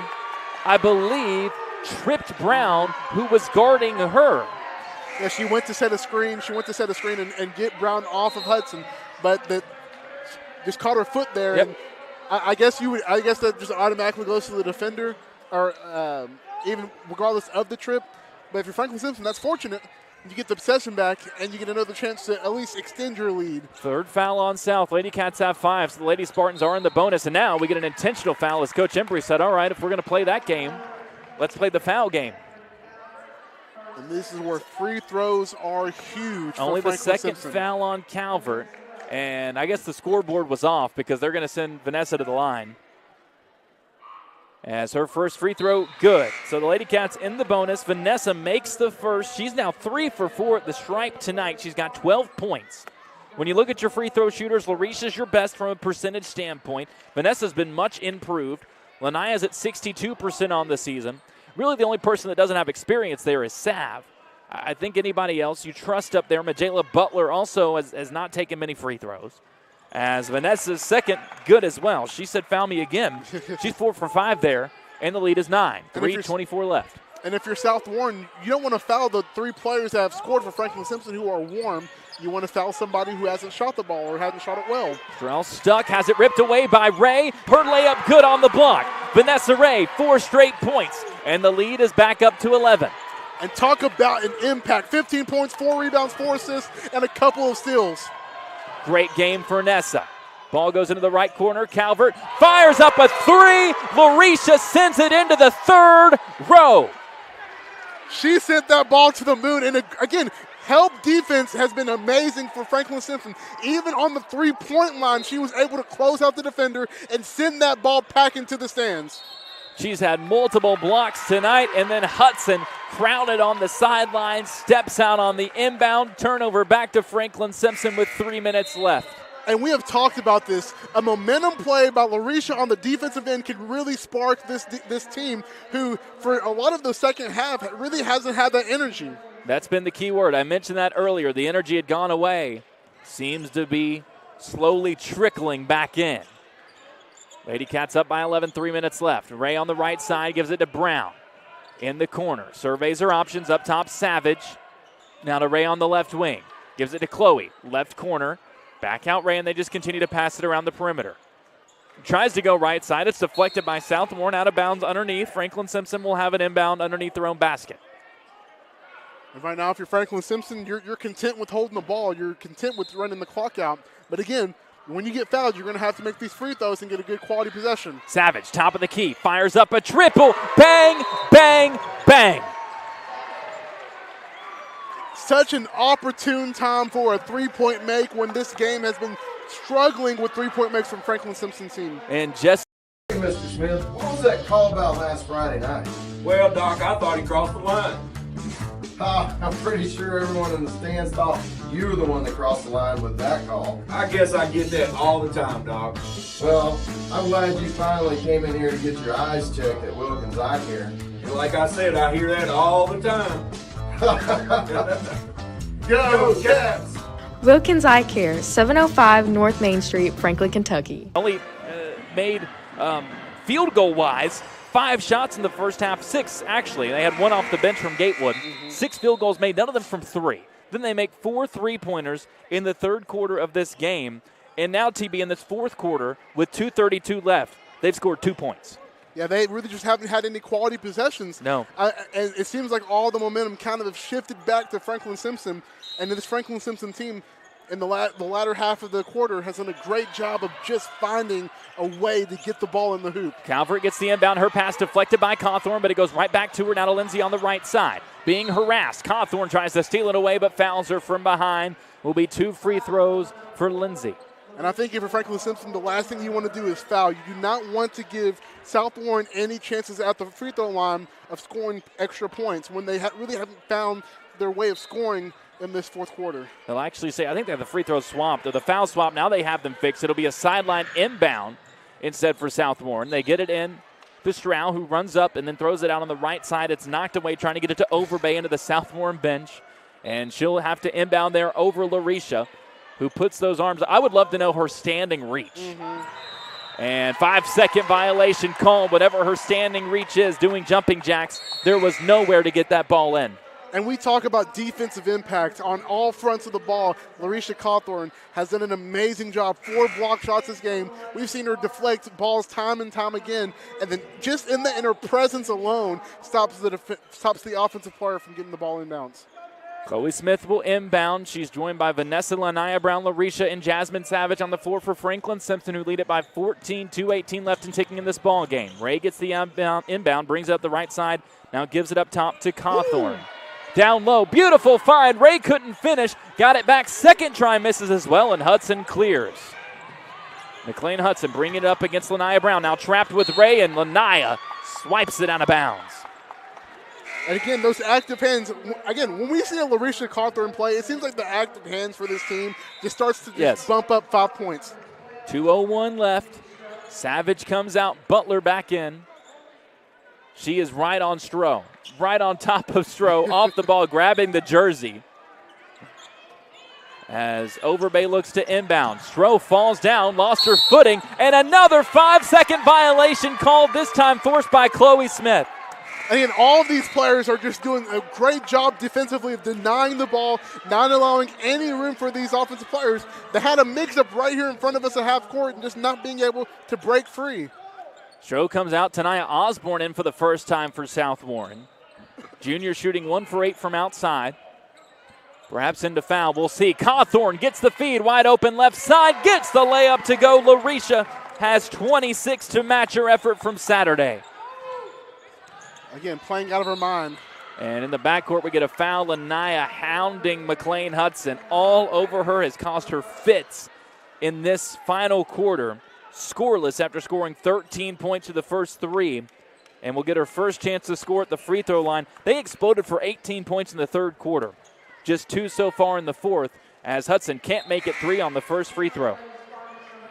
I believe, tripped Brown, who was guarding her. Yeah, she went to set a screen. And get Brown off of Hudson, but that just caught her foot there. Yep. And I guess that just automatically goes to the defender, or even regardless of the trip. But if you're Franklin Simpson, that's fortunate. You get the possession back, and you get another chance to at least extend your lead. Third foul on South. Lady Cats have 5, so the Lady Spartans are in the bonus. And now we get an intentional foul, as Coach Embry said, all right, if we're going to play that game, let's play the foul game. And this is where free throws are huge. Only for the second Simpson. foul on Calvert. And I guess the scoreboard was off because they're going to send Vanessa to the line. As her first free throw, good. So the Lady Cats in the bonus. Vanessa makes the first. She's now 3 for 4 at the stripe tonight. She's got 12 points. When you look at your free throw shooters, Larisha's your best from a percentage standpoint. Vanessa's been much improved. Lanaya's at 62% on the season. Really the only person that doesn't have experience there is Sav. I think anybody else you trust up there. Majayla Butler also has not taken many free throws. As Vanessa's second, good as well. She said, foul me again. She's 4 for 5 there, and the lead is 9. 3:24 left. And if you're South Warren, you don't want to foul the 3 players that have scored for Franklin Simpson who are warm. You want to foul somebody who hasn't shot the ball or hasn't shot it well. Terrell Stuck has it ripped away by Ray. Her layup good on the block. Vanessa Ray, 4 straight points, and the lead is back up to 11. And talk about an impact. 15 points, 4 rebounds, 4 assists, and a couple of steals. Great game for Nessa. Ball goes into the right corner. Calvert fires up a 3. Larisha sends it into the third row. She sent that ball to the moon. And again, help defense has been amazing for Franklin Simpson. Even on the 3-point line, she was able to close out the defender and send that ball packing to the stands. She's had multiple blocks tonight, and then Hudson crowded on the sideline, steps out on the inbound, turnover back to Franklin Simpson with 3 minutes left. And we have talked about this. A momentum play by Larisha on the defensive end could really spark this team who, for a lot of the second half, really hasn't had that energy. That's been the key word. I mentioned that earlier. The energy had gone away. Seems to be slowly trickling back in. Lady Cats up by 11, 3 minutes left. Ray on the right side gives it to Brown. In the corner, surveys her options. Up top, Savage. Now to Ray on the left wing. Gives it to Chloe. Left corner. Back out Ray, and they just continue to pass it around the perimeter. Tries to go right side. It's deflected by Southmore, out of bounds underneath. Franklin Simpson will have an inbound underneath their own basket. And right now, if you're Franklin Simpson, you're content with holding the ball. You're content with running the clock out. But again, when you get fouled, you're going to have to make these free throws and get a good quality possession. Savage, top of the key, fires up a triple. Bang, bang, bang. Such an opportune time for a three-point make when this game has been struggling with three-point makes from Franklin Simpson's team. And just Hey, Mr. Smith, what was that call about last Friday night? Well, Doc, I thought he crossed the line. I'm pretty sure everyone in the stands thought you were the one that crossed the line with that call. I guess I get that all the time, Doc. Well, I'm glad you finally came in here to get your eyes checked at Wilkins Eye Care. And like I said, I hear that all the time. Go, Cats! Wilkins Eye Care, 705 North Main Street, Franklin, Kentucky. only made field goal wise 5 shots in the first half, 6 actually. They had 1 off the bench from Gatewood. 6 field goals made, none of them from 3. Then they make 4 3-pointers in the third quarter of this game. And now, TB, in this fourth quarter, with 2:32 left, they've scored 2 points. Yeah, they really just haven't had any quality possessions. No. And it seems like all the momentum kind of have shifted back to Franklin Simpson. And this Franklin Simpson team in the latter half of the quarter has done a great job of just finding a way to get the ball in the hoop. Calvert gets the inbound. Her pass deflected by Cawthorn, but it goes right back to her. Now to Lindsay on the right side. Being harassed. Cawthorn tries to steal it away, but fouls her from behind. Will be 2 free throws for Lindsay. And I think if you're Franklin Simpson, the last thing you want to do is foul. You do not want to give South Warren any chances at the free throw line of scoring extra points when they really haven't found their way of scoring in this fourth quarter. They'll actually say, I think they have the free throw swapped, or the foul swap. Now they have them fixed. It'll be a sideline inbound instead for South Warren. They get it in to Stroud, who runs up and then throws it out on the right side. It's knocked away, trying to get it to Overbay into the South Warren bench. And she'll have to inbound there over Larisha, who puts those arms. I would love to know her standing reach. And 5-second violation called. Whatever her standing reach is, doing jumping jacks, there was nowhere to get that ball in. And we talk about defensive impact on all fronts of the ball. Larisha Cawthorn has done an amazing job. 4 block shots this game. We've seen her deflect balls time and time again. And then just in her presence alone stops the offensive player from getting the ball inbounds. Chloe Smith will inbound. She's joined by Vanessa Lanaya Brown, Larisha, and Jasmine Savage on the floor for Franklin Simpson, who lead it by 14, 2:18 left and ticking in this ball game. Ray gets the inbound, brings it up the right side, now gives it up top to Cawthorn. Down low, beautiful find. Ray couldn't finish. Got it back. Second try misses as well, and Hudson clears. McLean Hudson bringing it up against Lanaya Brown. Now trapped with Ray, and Lanaya swipes it out of bounds. And again, those active hands, again, when we see a Larisha Cawthorn play, it seems like the active hands for this team just starts to bump up 5 points. 2:01 left. Savage comes out, Butler back in. She is right on Stroh, right on top of Stroh, off the ball, grabbing the jersey. As Overbay looks to inbound. Stroh falls down, lost her footing, and another 5-second violation called, this time forced by Chloe Smith. Again, all of these players are just doing a great job defensively of denying the ball, not allowing any room for these offensive players. They had a mix-up right here in front of us at half court and just not being able to break free. Stroh comes out. Tanaya Osborne in for the first time for South Warren. Junior shooting 1 for 8 from outside. Perhaps into foul. We'll see. Cawthorn gets the feed. Wide open left side. Gets the layup to go. Larisha has 26 to match her effort from Saturday. Again, playing out of her mind. And in the backcourt, we get a foul. Lanaya hounding McLean Hudson all over her, has cost her fits in this final quarter. Scoreless after scoring 13 points to the first 3. And will get her first chance to score at the free throw line. They exploded for 18 points in the third quarter. Just 2 so far in the fourth, as Hudson can't make it 3 on the first free throw.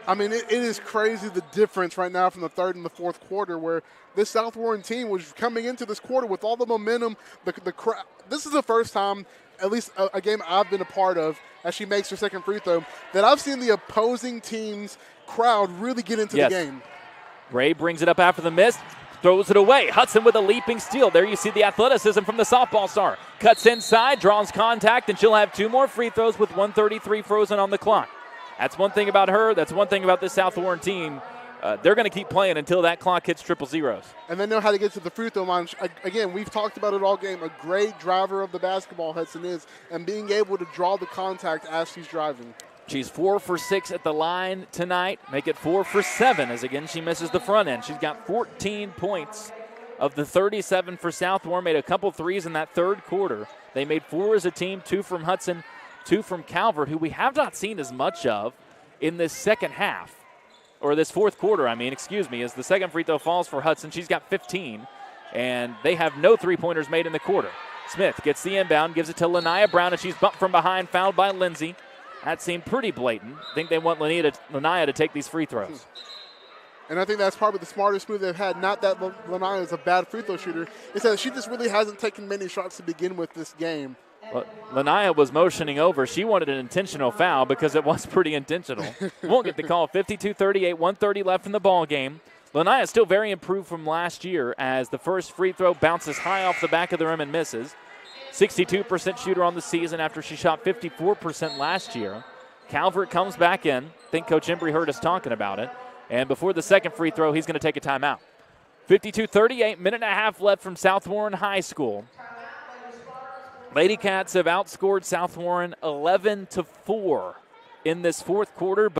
I mean, it is crazy the difference right now from the third and the fourth quarter, where this South Warren team was coming into this quarter with all the momentum. This is the first time, at least a game I've been a part of, as she makes her second free throw, that I've seen the opposing team's crowd really get into the game. Ray brings it up after the miss, throws it away. Hudson with a leaping steal. There you see the athleticism from the softball star. Cuts inside, draws contact, and she'll have 2 more free throws with 1:33 frozen on the clock. That's one thing about her. That's one thing about this South Warren team. They're going to keep playing until that clock hits triple zeros. And they know how to get to the free throw line. Again, we've talked about it all game. A great driver of the basketball, Hudson is, and being able to draw the contact as she's driving. She's 4 for 6 at the line tonight. Make it 4 for 7 as, again, she misses the front end. She's got 14 points of the 37 for South Warren. Made a couple threes in that third quarter. They made 4 as a team, 2 from Hudson, 2 from Calvert, who we have not seen as much of in this second half. Or this fourth quarter, as the second free throw falls for Hudson. She's got 15, and they have no three-pointers made in the quarter. Smith gets the inbound, gives it to Lanaya Brown, and she's bumped from behind, fouled by Lindsay. That seemed pretty blatant. I think they want Lanaya to take these free throws. And I think that's probably the smartest move they've had. Not that Lanaya is a bad free throw shooter. It's that she just really hasn't taken many shots to begin with this game. Well, Lanaya was motioning over. She wanted an intentional foul because it was pretty intentional. Won't get the call. 52-38, 1:30 left in the ball game. Lanaya is still very improved from last year, as the first free throw bounces high off the back of the rim and misses. 62% shooter on the season after she shot 54% last year. Calvert comes back in. I think Coach Embry heard us talking about it. And before the second free throw, he's going to take a timeout. 52-38, minute and a half left from South Warren High School. Lady Cats have outscored South Warren 11-4 in this fourth quarter.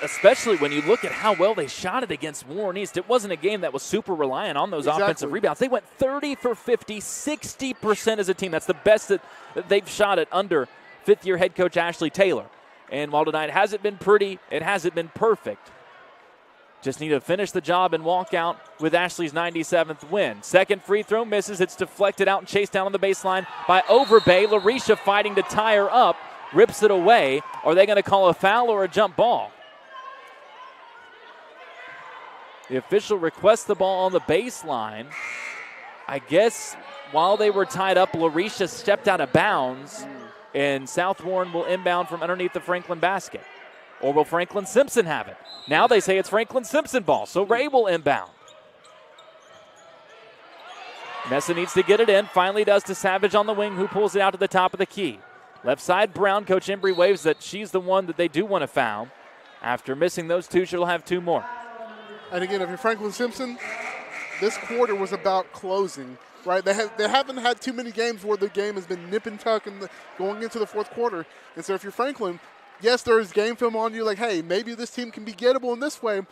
Especially when you look at how well they shot it against Warren East. It wasn't a game that was super reliant on those offensive rebounds. They went 30 for 50, 60% as a team. That's the best that they've shot it under fifth-year head coach Ashley Taylor. And while tonight hasn't been pretty, it hasn't been perfect. Just need to finish the job and walk out with Ashley's 97th win. Second free throw misses. It's deflected out and chased down on the baseline by Overbay. Larisha fighting to tie her up, rips it away. Are they going to call a foul or a jump ball? The official requests the ball on the baseline. I guess while they were tied up, Larisha stepped out of bounds, and South Warren will inbound from underneath the Franklin basket. Or will Franklin Simpson have it? Now they say it's Franklin Simpson ball, so Ray will inbound. Nessa needs to get it in, finally does to Savage on the wing, who pulls it out to the top of the key. Left side, Brown. Coach Embry waves that she's the one that they do want to foul. After missing those two, she'll have two more. And again, if you're Franklin Simpson, this quarter was about closing, right? They haven't had too many games where the game has been nip and tuck going into the fourth quarter. And so if you're Franklin, yes, there's game film on you, like, hey, maybe this team can be gettable in this way,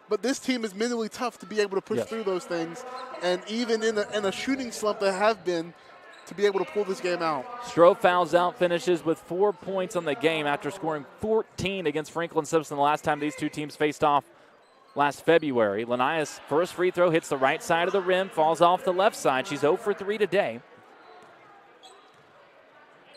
but this team is mentally tough to be able to push through those things. And even in a shooting slump they have been, to be able to pull this game out. Stroh fouls out, finishes with 4 points on the game after scoring 14 against Franklin Simpson the last time these two teams faced off last February. Lanias' first free throw hits the right side of the rim, falls off the left side. She's 0 for 3 today.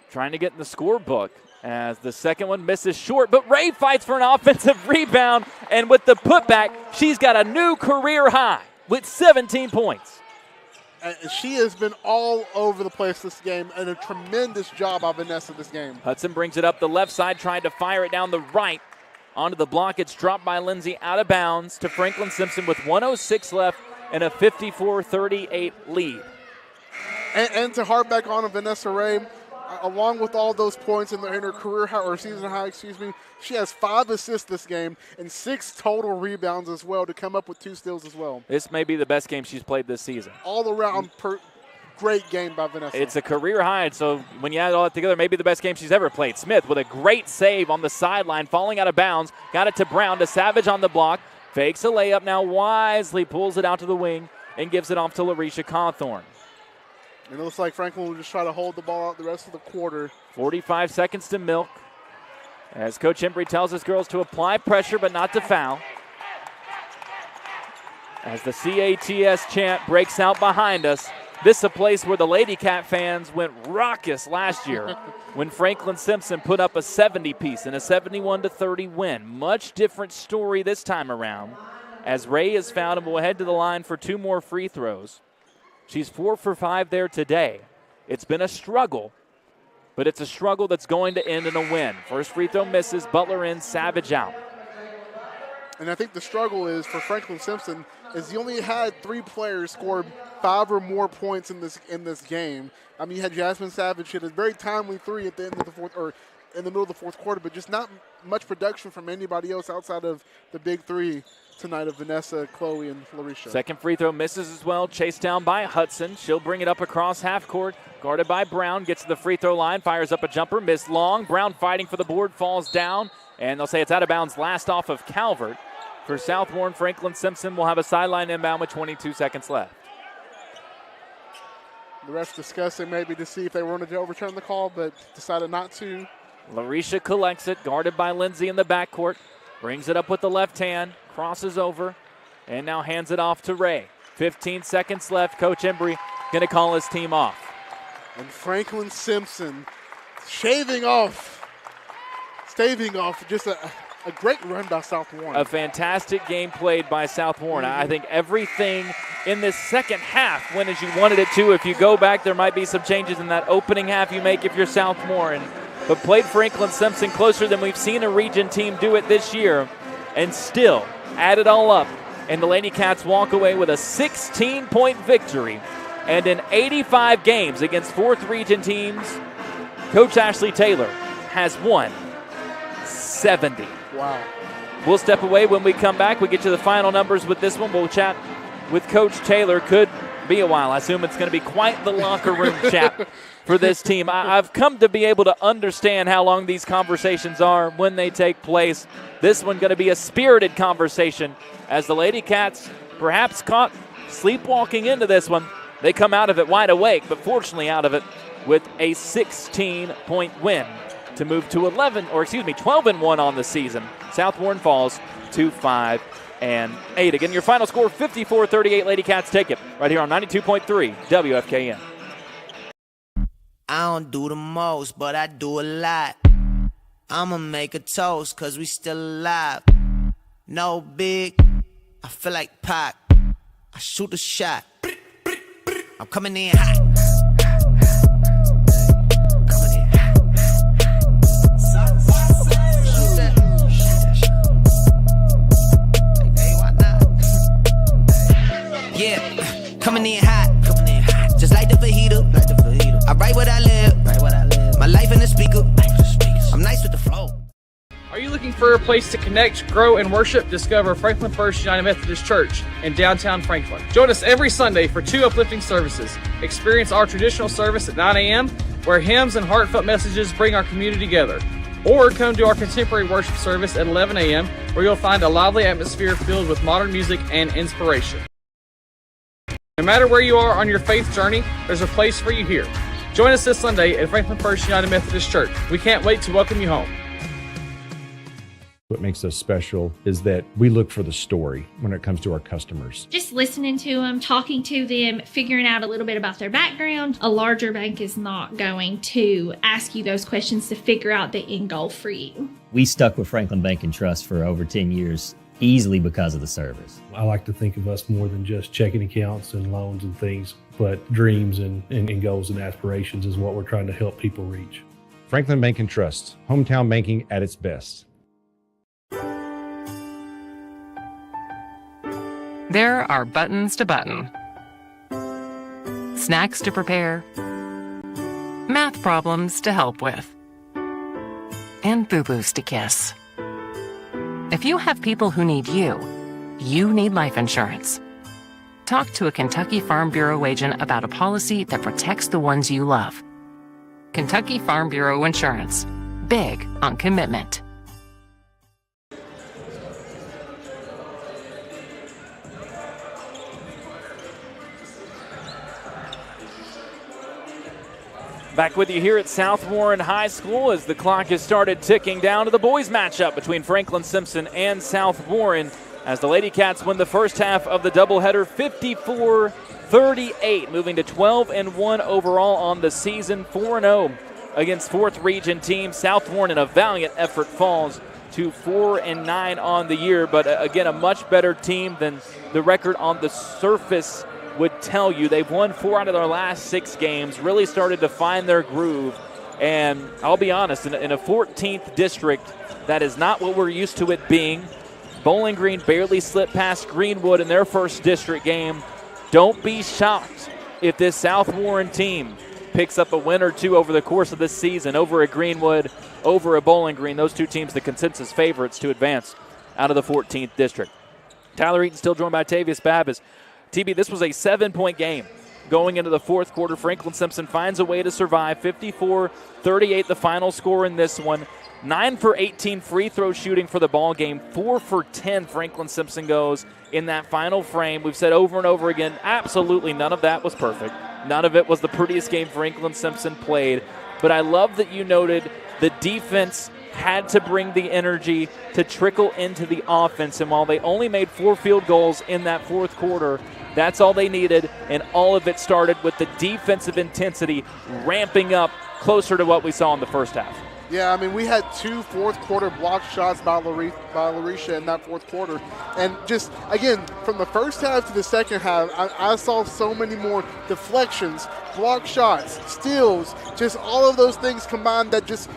Trying to get in the scorebook as the second one misses short, but Ray fights for an offensive rebound, and with the putback, she's got a new career high with 17 points. And she has been all over the place this game, and a tremendous job by Vanessa this game. Hudson brings it up the left side, trying to fire it down the right. Onto the block, it's dropped by Lindsay out of bounds to Franklin Simpson with 1:06 left and a 54-38 lead. And to harp back on Vanessa Ray, along with all those points in her career high, or season high, she has 5 assists this game and 6 total rebounds as well to come up with 2 steals as well. This may be the best game she's played this season. All around great game by Vanessa. It's a career high, so when you add all that together, maybe the best game she's ever played. Smith with a great save on the sideline, falling out of bounds. Got it to Brown, to Savage on the block. Fakes a layup, now wisely pulls it out to the wing and gives it off to Larisha Cawthorn. And it looks like Franklin will just try to hold the ball out the rest of the quarter. 45 seconds to milk. As Coach Embry tells his girls to apply pressure but not to foul. As the CATS chant breaks out behind us. This is a place where the Lady Cat fans went raucous last year when Franklin Simpson put up a 70-piece in a 71-30 win. Much different story this time around as Ray is fouled and will head to the line for 2 more free throws. She's 4 for 5 there today. It's been a struggle, but it's a struggle that's going to end in a win. First free throw misses, Butler in, Savage out. And I think the struggle is for Franklin Simpson is he only had 3 players score 5 or more points in this game. I mean, you had Jasmine Savage hit a very timely 3 at the end of the fourth, or in the middle of the fourth quarter, but just not much production from anybody else outside of the big 3 tonight of Vanessa, Chloe, and Larisha. Second free throw misses as well. Chased down by Hudson. She'll bring it up across half court. Guarded by Brown. Gets to the free throw line. Fires up a jumper. Missed long. Brown fighting for the board. Falls down. And they'll say it's out of bounds. Last off of Calvert. For South Warren, Franklin Simpson will have a sideline inbound with 22 seconds left. The refs discussing maybe to see if they wanted to overturn the call, but decided not to. Larisha collects it. Guarded by Lindsay in the backcourt. Brings it up with the left hand. Crosses over. And now hands it off to Ray. 15 seconds left. Coach Embry going to call his team off. And Franklin Simpson staving off just a great run by South Warren. A fantastic game played by South Warren. I think everything in this second half went as you wanted it to. If you go back, there might be some changes in that opening half you make if you're South Warren. But played Franklin Simpson closer than we've seen a region team do it this year, and still add it all up. And the Lady Cats walk away with a 16-point victory. And in 85 games against fourth region teams, Coach Ashley Taylor has won 70. Wow. We'll step away. When we come back, we get to the final numbers with this one. We'll chat with Coach Taylor. Could be a while. I assume it's going to be quite the locker room chat for this team. I've come to be able to understand how long these conversations are when they take place. This one going to be a spirited conversation as the Lady Cats perhaps caught sleepwalking into this one. They come out of it wide awake, but fortunately out of it with a 16-point win to move to 12-1 on the season. South Warren falls to 5-4. Again, your final score, 54-38. Lady Cats take it right here on 92.3 WFKN. I don't do the most, but I do a lot. I'ma make a toast, cause we still alive. No big, I feel like Pac. I shoot a shot. I'm coming in hot. Yeah, coming in hot. Just like the fajita. I write what I live. My life in the speaker. I'm nice with the flow. Are you looking for a place to connect, grow, and worship? Discover Franklin First United Methodist Church in downtown Franklin. Join us every Sunday for 2 uplifting services. Experience our traditional service at 9 a.m., where hymns and heartfelt messages bring our community together. Or come to our contemporary worship service at 11 a.m., where you'll find a lively atmosphere filled with modern music and inspiration. No matter where you are on your faith journey, there's a place for you here. Join us this Sunday at Franklin First United Methodist Church. We can't wait to welcome you home. What makes us special is that we look for the story when it comes to our customers. Just listening to them, talking to them, figuring out a little bit about their background. A larger bank is not going to ask you those questions to figure out the end goal for you. We stuck with Franklin Bank and Trust for over 10 years, easily because of the service. I like to think of us more than just checking accounts and loans and things, but dreams and goals and aspirations is what we're trying to help people reach. Franklin Bank and Trust, hometown banking at its best. There are buttons to button, snacks to prepare, math problems to help with, and boo-boos to kiss. If you have people who need you, you need life insurance. Talk to a Kentucky Farm Bureau agent about a policy that protects the ones you love. Kentucky Farm Bureau Insurance. Big on commitment. Back with you here at South Warren High School as the clock has started ticking down to the boys matchup between Franklin Simpson and South Warren as the Lady Cats win the first half of the doubleheader 54-38, moving to 12-1 overall on the season, 4-0 against 4th Region team. South Warren in a valiant effort falls to 4-9 on the year, but again, a much better team than the record on the surface would tell you. They've won 4 out of their last 6 games, really started to find their groove. And I'll be honest, in a 14th district, that is not what we're used to it being. Bowling Green barely slipped past Greenwood in their first district game. Don't be shocked if this South Warren team picks up a win or 2 over the course of this season, over a Greenwood, over a Bowling Green. Those 2 teams, the consensus favorites to advance out of the 14th district. Tyler Eaton still joined by Tavius Babbas. TB, this was a 7-point game going into the fourth quarter. Franklin Simpson finds a way to survive. 54-38 the final score in this one. 9 for 18 free throw shooting for the ball game. 4 for 10 Franklin Simpson goes in that final frame. We've said over and over again, absolutely none of that was perfect. None of it was the prettiest game Franklin Simpson played. But I love that you noted the defense had to bring the energy to trickle into the offense. And while they only made 4 field goals in that fourth quarter, that's all they needed, and all of it started with the defensive intensity ramping up closer to what we saw in the first half. Yeah, I mean, we had 2 fourth-quarter block shots by Larisha in that fourth quarter. And just, again, from the first half to the second half, I saw so many more deflections, block shots, steals, just all of those things combined that just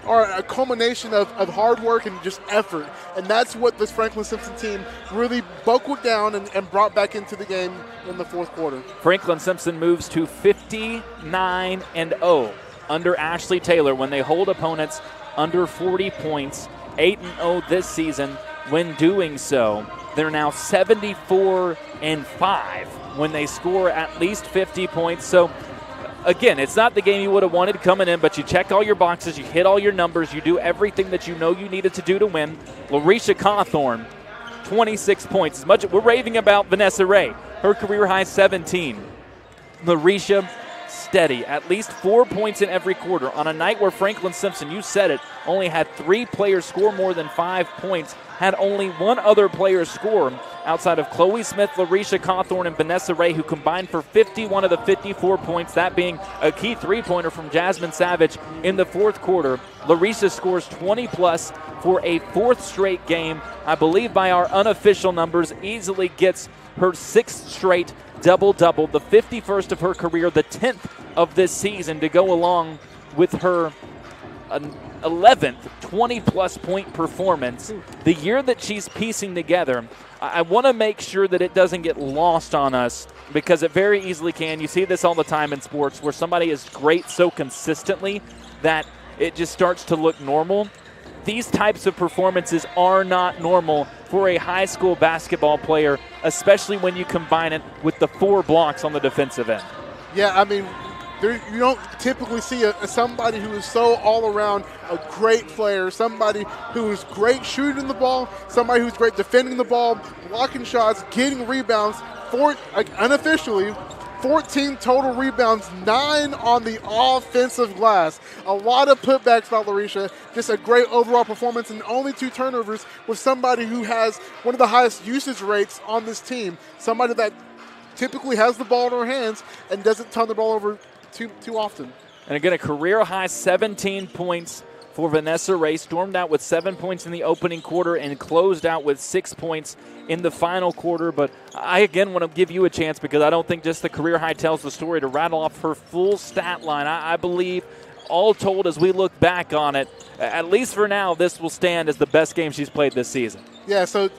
are a culmination of hard work and just effort. And that's what this Franklin Simpson team really buckled down and brought back into the game in the fourth quarter. Franklin Simpson moves to 59-0 under Ashley Taylor when they hold opponents under 40 points. 8-0 this season when doing so. They're now 74-5 when they score at least 50 points. So again, it's not the game you would have wanted coming in, but you check all your boxes, you hit all your numbers, you do everything that you know you needed to do to win. Larisha Cawthorn, 26 points. As much we're raving about Vanessa Ray, her career high 17. Larisha, steady, at least 4 points in every quarter. On a night where Franklin Simpson, you said it, only had 3 players score more than 5 points, had only one other player score outside of Chloe Smith, Larisha Cawthorn, and Vanessa Ray, who combined for 51 of the 54 points, that being a key three-pointer from Jasmine Savage in the fourth quarter. Larisha scores 20-plus for a fourth straight game. I believe by our unofficial numbers, easily gets her 6th straight double-double, the 51st of her career, the 10th of this season, to go along with her 11th 20-plus point performance. The year that she's piecing together, I want to make sure that it doesn't get lost on us, because it very easily can. You see this all the time in sports where somebody is great so consistently that it just starts to look normal. These types of performances are not normal for a high school basketball player, especially when you combine it with the 4 blocks on the defensive end. Yeah, I mean, you don't typically see somebody who is so all around a great player, somebody who is great shooting the ball, somebody who's great defending the ball, blocking shots, getting rebounds, unofficially 14 total rebounds, 9 on the offensive glass. A lot of putbacks by Larisha. Just a great overall performance and only 2 turnovers with somebody who has one of the highest usage rates on this team. Somebody that typically has the ball in her hands and doesn't turn the ball over too often. And again, a career-high 17 points for Vanessa Ray. Stormed out with 7 points in the opening quarter and closed out with 6 points in the final quarter. But I, again, want to give you a chance, because I don't think just the career high tells the story, to rattle off her full stat line. I believe, all told, as we look back on it, at least for now, this will stand as the best game she's played this season. Yeah, so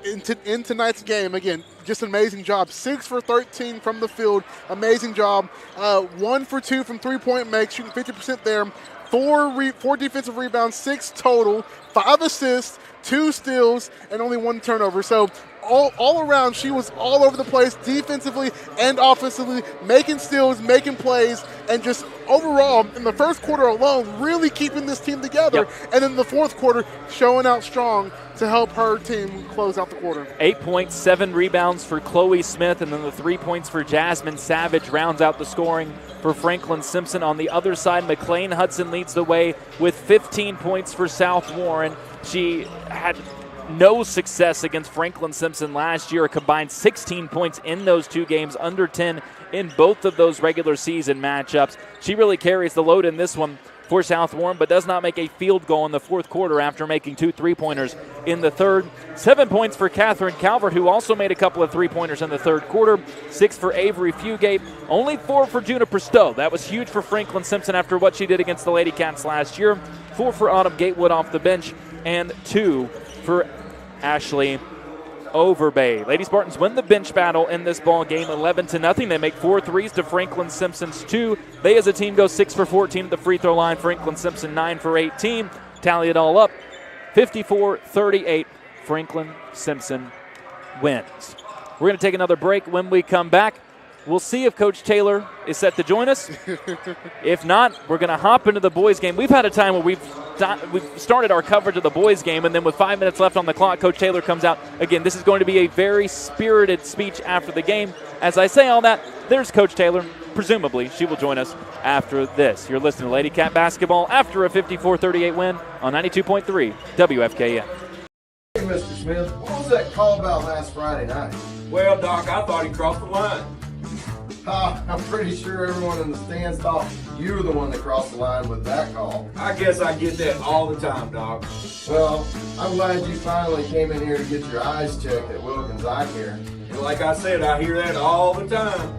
in tonight's game, again, just an amazing job. 6 for 13 from the field. Amazing job. 1 for 2 from three-point make, shooting 50% there. 4 defensive rebounds, 6 total, 5 assists, 2 steals, and only 1 turnover. So all around, she was all over the place, defensively and offensively, making steals, making plays, and just overall, in the first quarter alone, really keeping this team together. Yep. And in the fourth quarter, showing out strong to help her team close out the quarter. 8 points, 7 rebounds for Chloe Smith, and then the 3 points for Jasmine Savage rounds out the scoring for Franklin Simpson. On the other side, McLean Hudson leads the way with 15 points for South Warren. She had no success against Franklin Simpson last year, a combined 16 points in those 2 games, under 10 in both of those regular season matchups. She really carries the load in this one for South Warren, but does not make a field goal in the fourth quarter after making 2 3-pointers in the third. 7 points for Catherine Calvert, who also made a couple of 3-pointers in the third quarter. 6 for Avery Fugate. Only 4 for Juniper Stowe. That was huge for Franklin Simpson after what she did against the Lady Cats last year. 4 for Autumn Gatewood off the bench, and 2 for Ashley Overbay. Lady Spartans win the bench battle in this ball game 11-0. They make 4 threes to Franklin Simpson's 2. They as a team go 6 for 14 at the free throw line. Franklin Simpson 9 for 18. Tally it all up, 54-38. Franklin Simpson wins. We're going to take another break. When we come back, we'll see if Coach Taylor is set to join us. If not, we're going to hop into the boys' game. We've had a time where we've started our coverage of the boys' game, and then with 5 minutes left on the clock, Coach Taylor comes out. Again, this is going to be a very spirited speech after the game. As I say all that, there's Coach Taylor. Presumably, she will join us after this. You're listening to Lady Cat Basketball after a 54-38 win on 92.3 WFKN. Hey, Mr. Smith, what was that call about last Friday night? Well, Doc, I thought he crossed the line. I'm pretty sure everyone in the stands thought you were the one that crossed the line with that call. I guess I get that all the time, Doc. Well, I'm glad you finally came in here to get your eyes checked at Wilkins Eye Care. And like I said, I hear that all the time.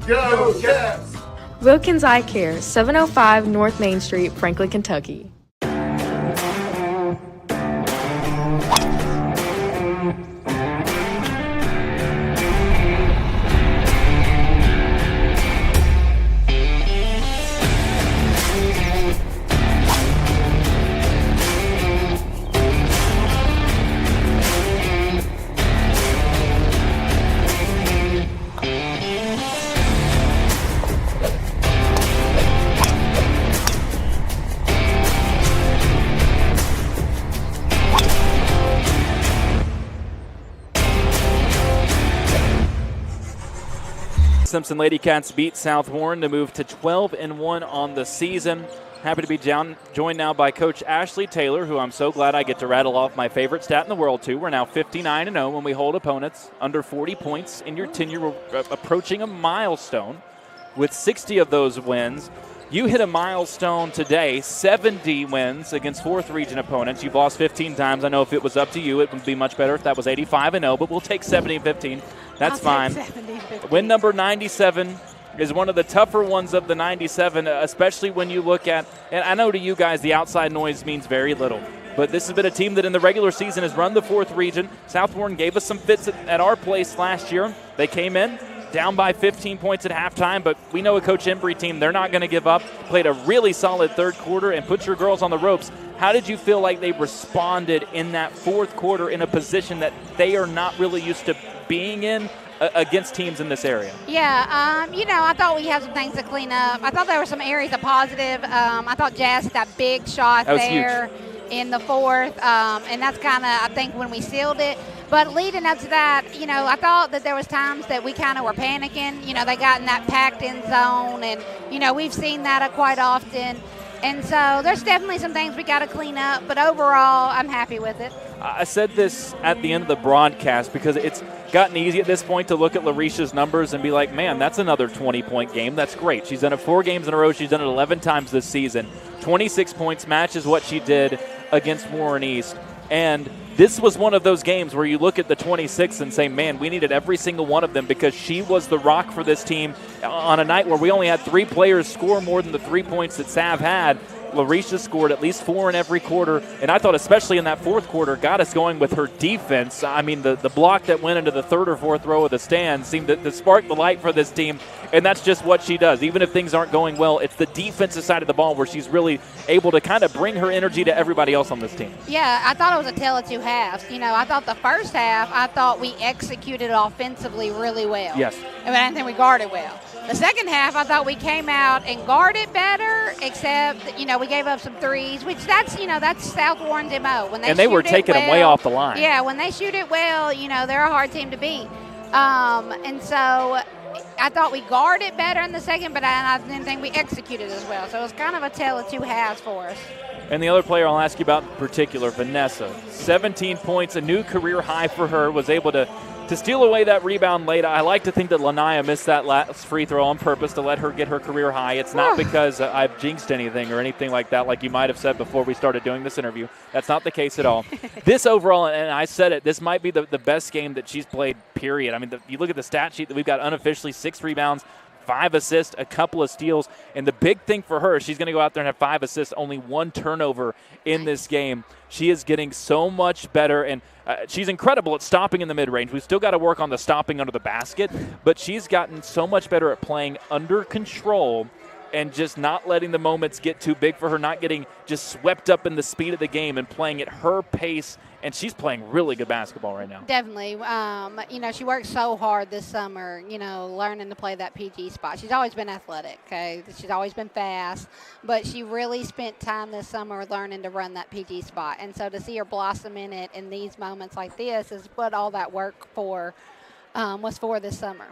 Go, Cats! Wilkins Eye Care, 705 North Main Street, Franklin, Kentucky. Simpson Lady Cats beat South Warren to move to 12-1 on the season. Happy to be joined now by Coach Ashley Taylor, who I'm so glad I get to rattle off my favorite stat in the world to. We're now 59-0 when we hold opponents under 40 points in your tenure. We're approaching a milestone with 60 of those wins. You hit a milestone today, 70 wins against 4th region opponents. You've lost 15 times. I know if it was up to you, it would be much better if that was 85-0, but we'll take 70-15. That's fine. Win number 97 is one of the tougher ones of the 97, especially when you look at, and I know to you guys the outside noise means very little, but this has been a team that in the regular season has run the 4th region. South Warren gave us some fits at our place last year. They came in down by 15 points at halftime, but we know a Coach Embry team, they're not going to give up. Played a really solid third quarter and put your girls on the ropes. How did you feel like they responded in that fourth quarter in a position that they are not really used to being in against teams in this area? Yeah, I thought we had some things to clean up. I thought there were some areas of positive. I thought Jazz hit that big shot there huge in the fourth, and that's kind of, I think, when we sealed it. But leading up to that, I thought that there was times that we kind of were panicking. They got in that packed-in zone, and, we've seen that quite often. And so there's definitely some things we got to clean up, but overall, I'm happy with it. I said this at the end of the broadcast because it's gotten easy at this point to look at Larisha's numbers and be like, man, that's another 20-point game. That's great. She's done it 4 games in a row. She's done it 11 times this season. 26 points matches what she did against Warren East. And this was one of those games where you look at the 26 and say, man, we needed every single one of them because she was the rock for this team on a night where we only had 3 players score more than the 3 points that Sav had. Larisha scored at least 4 in every quarter, and I thought especially in that fourth quarter got us going with her defense. I mean, the block that went into the 3rd or 4th row of the stand seemed to spark the light for this team, and that's just what she does. Even if things aren't going well, it's the defensive side of the ball where she's really able to kind of bring her energy to everybody else on this team. Yeah, I thought it was a tale of 2 halves. I thought the first half, I thought we executed offensively really well. Yes. And I didn't think we guarded well. The second half, I thought we came out and guarded better, except, we gave up some threes, which that's South Warren's MO. When they were taking them way off the line. Yeah, when they shoot it well, they're a hard team to beat. And so I thought we guarded better in the second, but I didn't think we executed as well. So it was kind of a tale of 2 halves for us. And the other player I'll ask you about in particular, Vanessa. 17 points, a new career high for her, was able to steal away that rebound late. I like to think that Lanaya missed that last free throw on purpose to let her get her career high. It's not because I've jinxed anything or anything like that, like you might have said before we started doing this interview. That's not the case at all. This overall, and I said it, this might be the best game that she's played, period. I mean, you look at the stat sheet that we've got unofficially, 6 rebounds, 5 assists, a couple of steals. And the big thing for her, she's going to go out there and have 5 assists, only 1 turnover in this game. She is getting so much better, and she's incredible at stopping in the mid-range. We've still got to work on the stopping under the basket, but she's gotten so much better at playing under control and just not letting the moments get too big for her, not getting just swept up in the speed of the game and playing at her pace. And she's playing really good basketball right now. Definitely. She worked so hard this summer, learning to play that PG spot. She's always been athletic, okay? She's always been fast. But she really spent time this summer learning to run that PG spot. And so to see her blossom in it in these moments like this is what all that work was for this summer.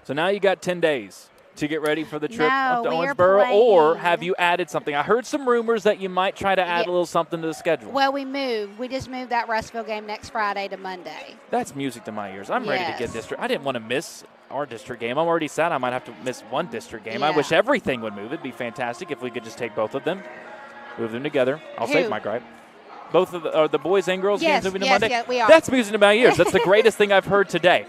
So now you got 10 days to get ready for the trip up to we Owensboro, or have you added something? I heard some rumors that you might try to add a little something to the schedule. Well, we just moved that Russellville game next Friday to Monday. That's music to my ears. I'm ready to get district. I didn't want to miss our district game. I'm already sad I might have to miss one district game. I wish everything would move. It'd be fantastic if we could just take both of them, move them together. I'll save my gripe. Both of the boys and girls games moving to Monday? Yes, we are. That's music to my ears. That's the greatest thing I've heard today.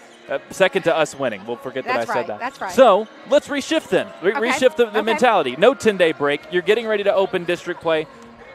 Second to us winning. We'll forget that I said that. That's right. So let's reshift then. Reshift the mentality. No 10-day break. You're getting ready to open district play.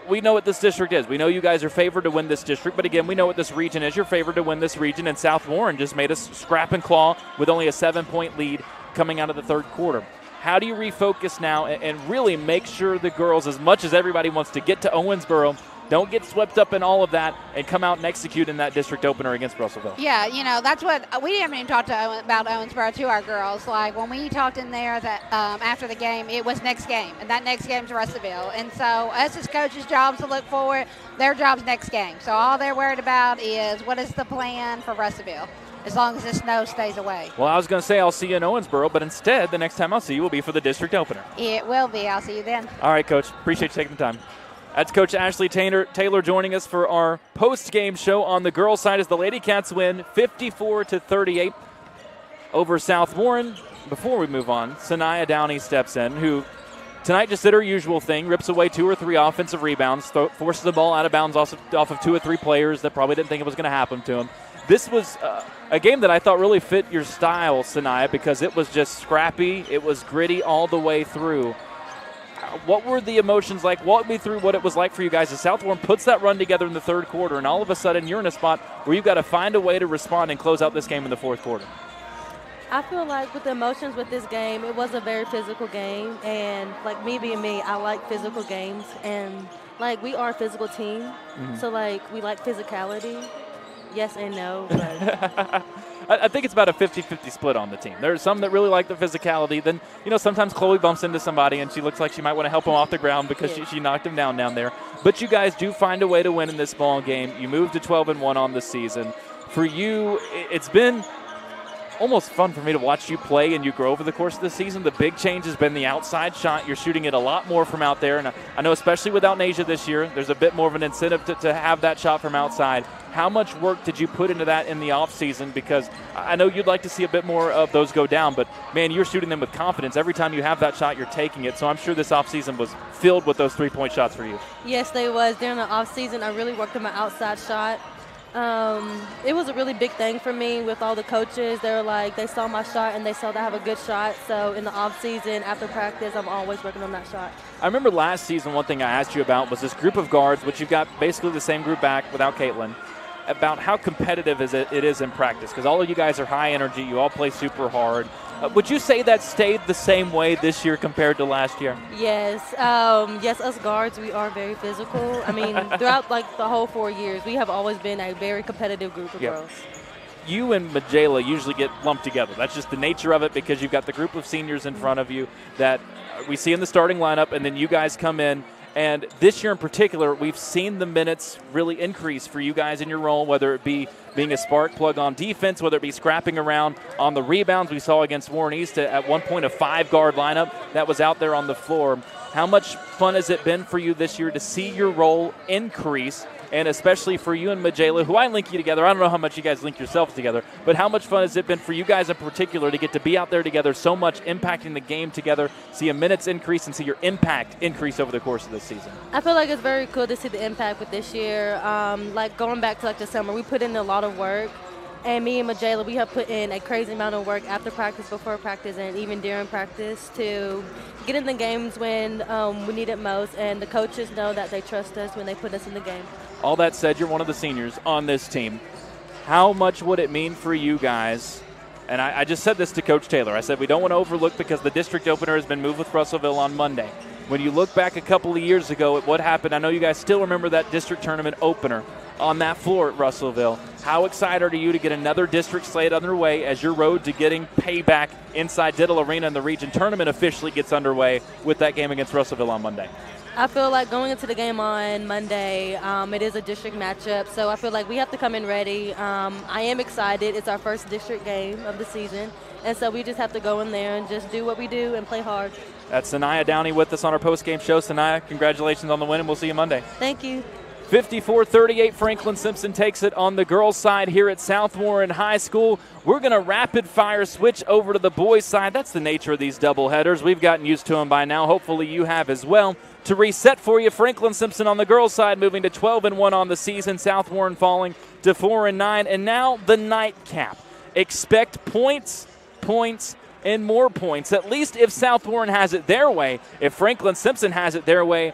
We know what this district is. We know you guys are favored to win this district. But, again, we know what this region is. You're favored to win this region. And South Warren just made us scrap and claw with only a 7-point lead coming out of the third quarter. How do you refocus now and really make sure the girls, as much as everybody wants to get to Owensboro, don't get swept up in all of that and come out and execute in that district opener against Russellville? Yeah, that's what we haven't even talked about Owensboro to our girls. Like when we talked in there that after the game, it was next game, and that next game's Russellville. And so us as coaches' jobs to look forward, their job's next game. So all they're worried about is what is the plan for Russellville. as long as the snow stays away. Well, I was going to say I'll see you in Owensboro, but instead, the next time I'll see you will be for the district opener. It will be. I'll see you then. All right, Coach. Appreciate you taking the time. That's Coach Ashley Taylor joining us for our post-game show on the girls' side as the Lady Cats win 54-38 over South Warren. Before we move on, Sanaya Downey steps in, who tonight just did her usual thing, rips away 2 or 3 offensive rebounds, forces the ball out of bounds off of 2 or 3 players that probably didn't think it was going to happen to them. This was a game that I thought really fit your style, Sanaya, because it was just scrappy. It was gritty all the way through. What were the emotions like? Walk me through what it was like for you guys as South Warren puts that run together in the third quarter, and all of a sudden you're in a spot where you've got to find a way to respond and close out this game in the fourth quarter. I feel like with the emotions with this game, it was a very physical game. And, like, me being me, I like physical games. And, like, we are a physical team. Mm-hmm. So, like, we like physicality. Yes and no. But I think it's about a 50-50 split on the team. There's some that really like the physicality. Then, sometimes Chloe bumps into somebody and she looks like she might want to help him off the ground because she knocked him down there. But you guys do find a way to win in this ball game. You moved to 12-1 on the season. For you, it's been almost fun for me to watch you play and you grow over the course of the season. The big change has been the outside shot. You're shooting it a lot more from out there. And I know especially without Nasia this year, there's a bit more of an incentive to have that shot from outside. How much work did you put into that in the offseason? Because I know you'd like to see a bit more of those go down, but, man, you're shooting them with confidence. Every time you have that shot, you're taking it. So I'm sure this offseason was filled with those three-point shots for you. Yes, they was. During the offseason, I really worked on my outside shot. It was a really big thing for me with all the coaches. They were like, they saw my shot and they saw that I have a good shot. So in the off season, after practice, I'm always working on that shot. I remember last season, one thing I asked you about was this group of guards, which you've got basically the same group back without Caitlin, about how competitive it is in practice, because all of you guys are high energy. You all play super hard. Would you say that stayed the same way this year compared to last year? Yes. Yes, us guards, we are very physical. I mean, throughout the whole 4 years, we have always been a very competitive group of girls. You and Majela usually get lumped together. That's just the nature of it because you've got the group of seniors in front of you that we see in the starting lineup, and then you guys come in. And this year in particular, we've seen the minutes really increase for you guys in your role, whether it be being a spark plug on defense, whether it be scrapping around on the rebounds. We saw against Warren East at one point a 5-guard lineup that was out there on the floor. How much fun has it been for you this year to see your role increase, and especially for you and Majela, who I link you together? I don't know how much you guys link yourselves together, but how much fun has it been for you guys in particular to get to be out there together so much, impacting the game together, see a minutes increase and see your impact increase over the course of this season? I feel like it's very cool to see the impact with this year. Like going back to the summer, we put in a lot of work. And me and Majela, we have put in a crazy amount of work after practice, before practice, and even during practice to get in the games when we need it most. And the coaches know that they trust us when they put us in the game. All that said, you're one of the seniors on this team. How much would it mean for you guys? And I just said this to Coach Taylor. I said we don't want to overlook because the district opener has been moved with Russellville on Monday. When you look back a couple of years ago at what happened, I know you guys still remember that district tournament opener on that floor at Russellville. How excited are you to get another district slate underway as your road to getting payback inside Diddle Arena and the region tournament officially gets underway with that game against Russellville on Monday? I feel like going into the game on Monday, it is a district matchup, so I feel like we have to come in ready. I am excited. It's our first district game of the season, and so we just have to go in there and just do what we do and play hard. That's Sanaya Downey with us on our post-game show. Sanaya, congratulations on the win, and we'll see you Monday. Thank you. 54-38, Franklin Simpson takes it on the girls' side here at South Warren High School. We're going to rapid-fire switch over to the boys' side. That's the nature of these doubleheaders. We've gotten used to them by now. Hopefully you have as well. To reset for you, Franklin Simpson on the girls' side moving to 12-1 on the season. South Warren falling to 4-9. And now the nightcap. Expect points, and more points. At least if South Warren has it their way. If Franklin Simpson has it their way,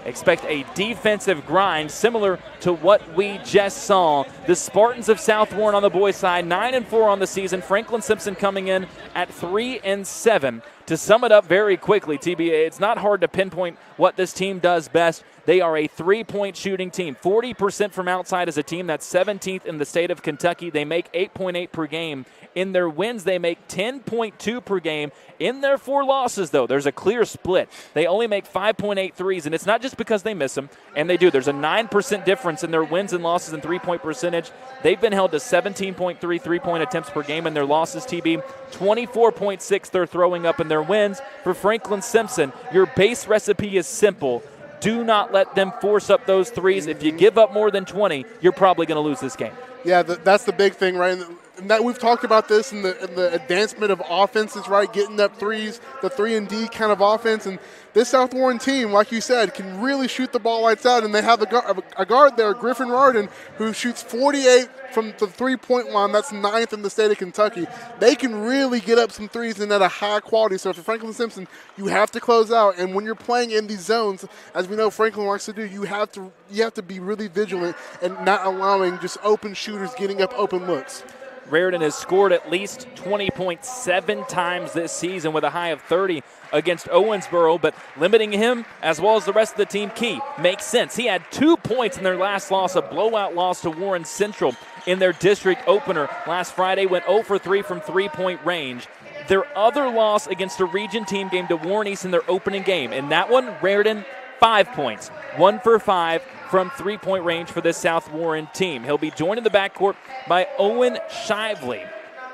expect a defensive grind similar to what we just saw. The Spartans of South Warren on the boys' side, 9-4 on the season. Franklin Simpson coming in at 3-7. To sum it up very quickly, TBA, it's not hard to pinpoint what this team does best. They are a three-point shooting team. 40% from outside as a team. That's 17th in the state of Kentucky. They make 8.8 per game. In their wins, they make 10.2 per game. In their 4 losses, though, there's a clear split. They only make 5.8 threes, and it's not just because they miss them, and they do. There's a 9% difference in their wins and losses in three-point percentage. They've been held to 17.3 three-point attempts per game in their losses, TB. 24.6 they're throwing up in their wins. For Franklin Simpson, your base recipe is simple. Do not let them force up those threes. If you give up more than 20, you're probably going to lose this game. Yeah, that's the big thing, right? And that we've talked about this in the advancement of offenses, right? Getting up threes, the 3-and-D kind of offense. And this South Warren team, like you said, can really shoot the ball lights out. And they have a guard there, Griffin Rardin, who shoots 48 from the three-point line. That's 9th in the state of Kentucky. They can really get up some threes and at a high quality. So for Franklin Simpson, you have to close out. And when you're playing in these zones, as we know Franklin likes to do, you have to be really vigilant and not allowing just open shooters getting up open looks. Raritan has scored at least 20.7 times this season with a high of 30 against Owensboro, but limiting him as well as the rest of the team key makes sense. He had 2 points in their last loss, a blowout loss to Warren Central in their district opener last Friday, went 0 for 3 from three-point range. Their other loss against a region team came to Warren East in their opening game. In that one, Raritan, 5 points, 1 for 5 from three-point range for this South Warren team. He'll be joined in the backcourt by Owen Shively,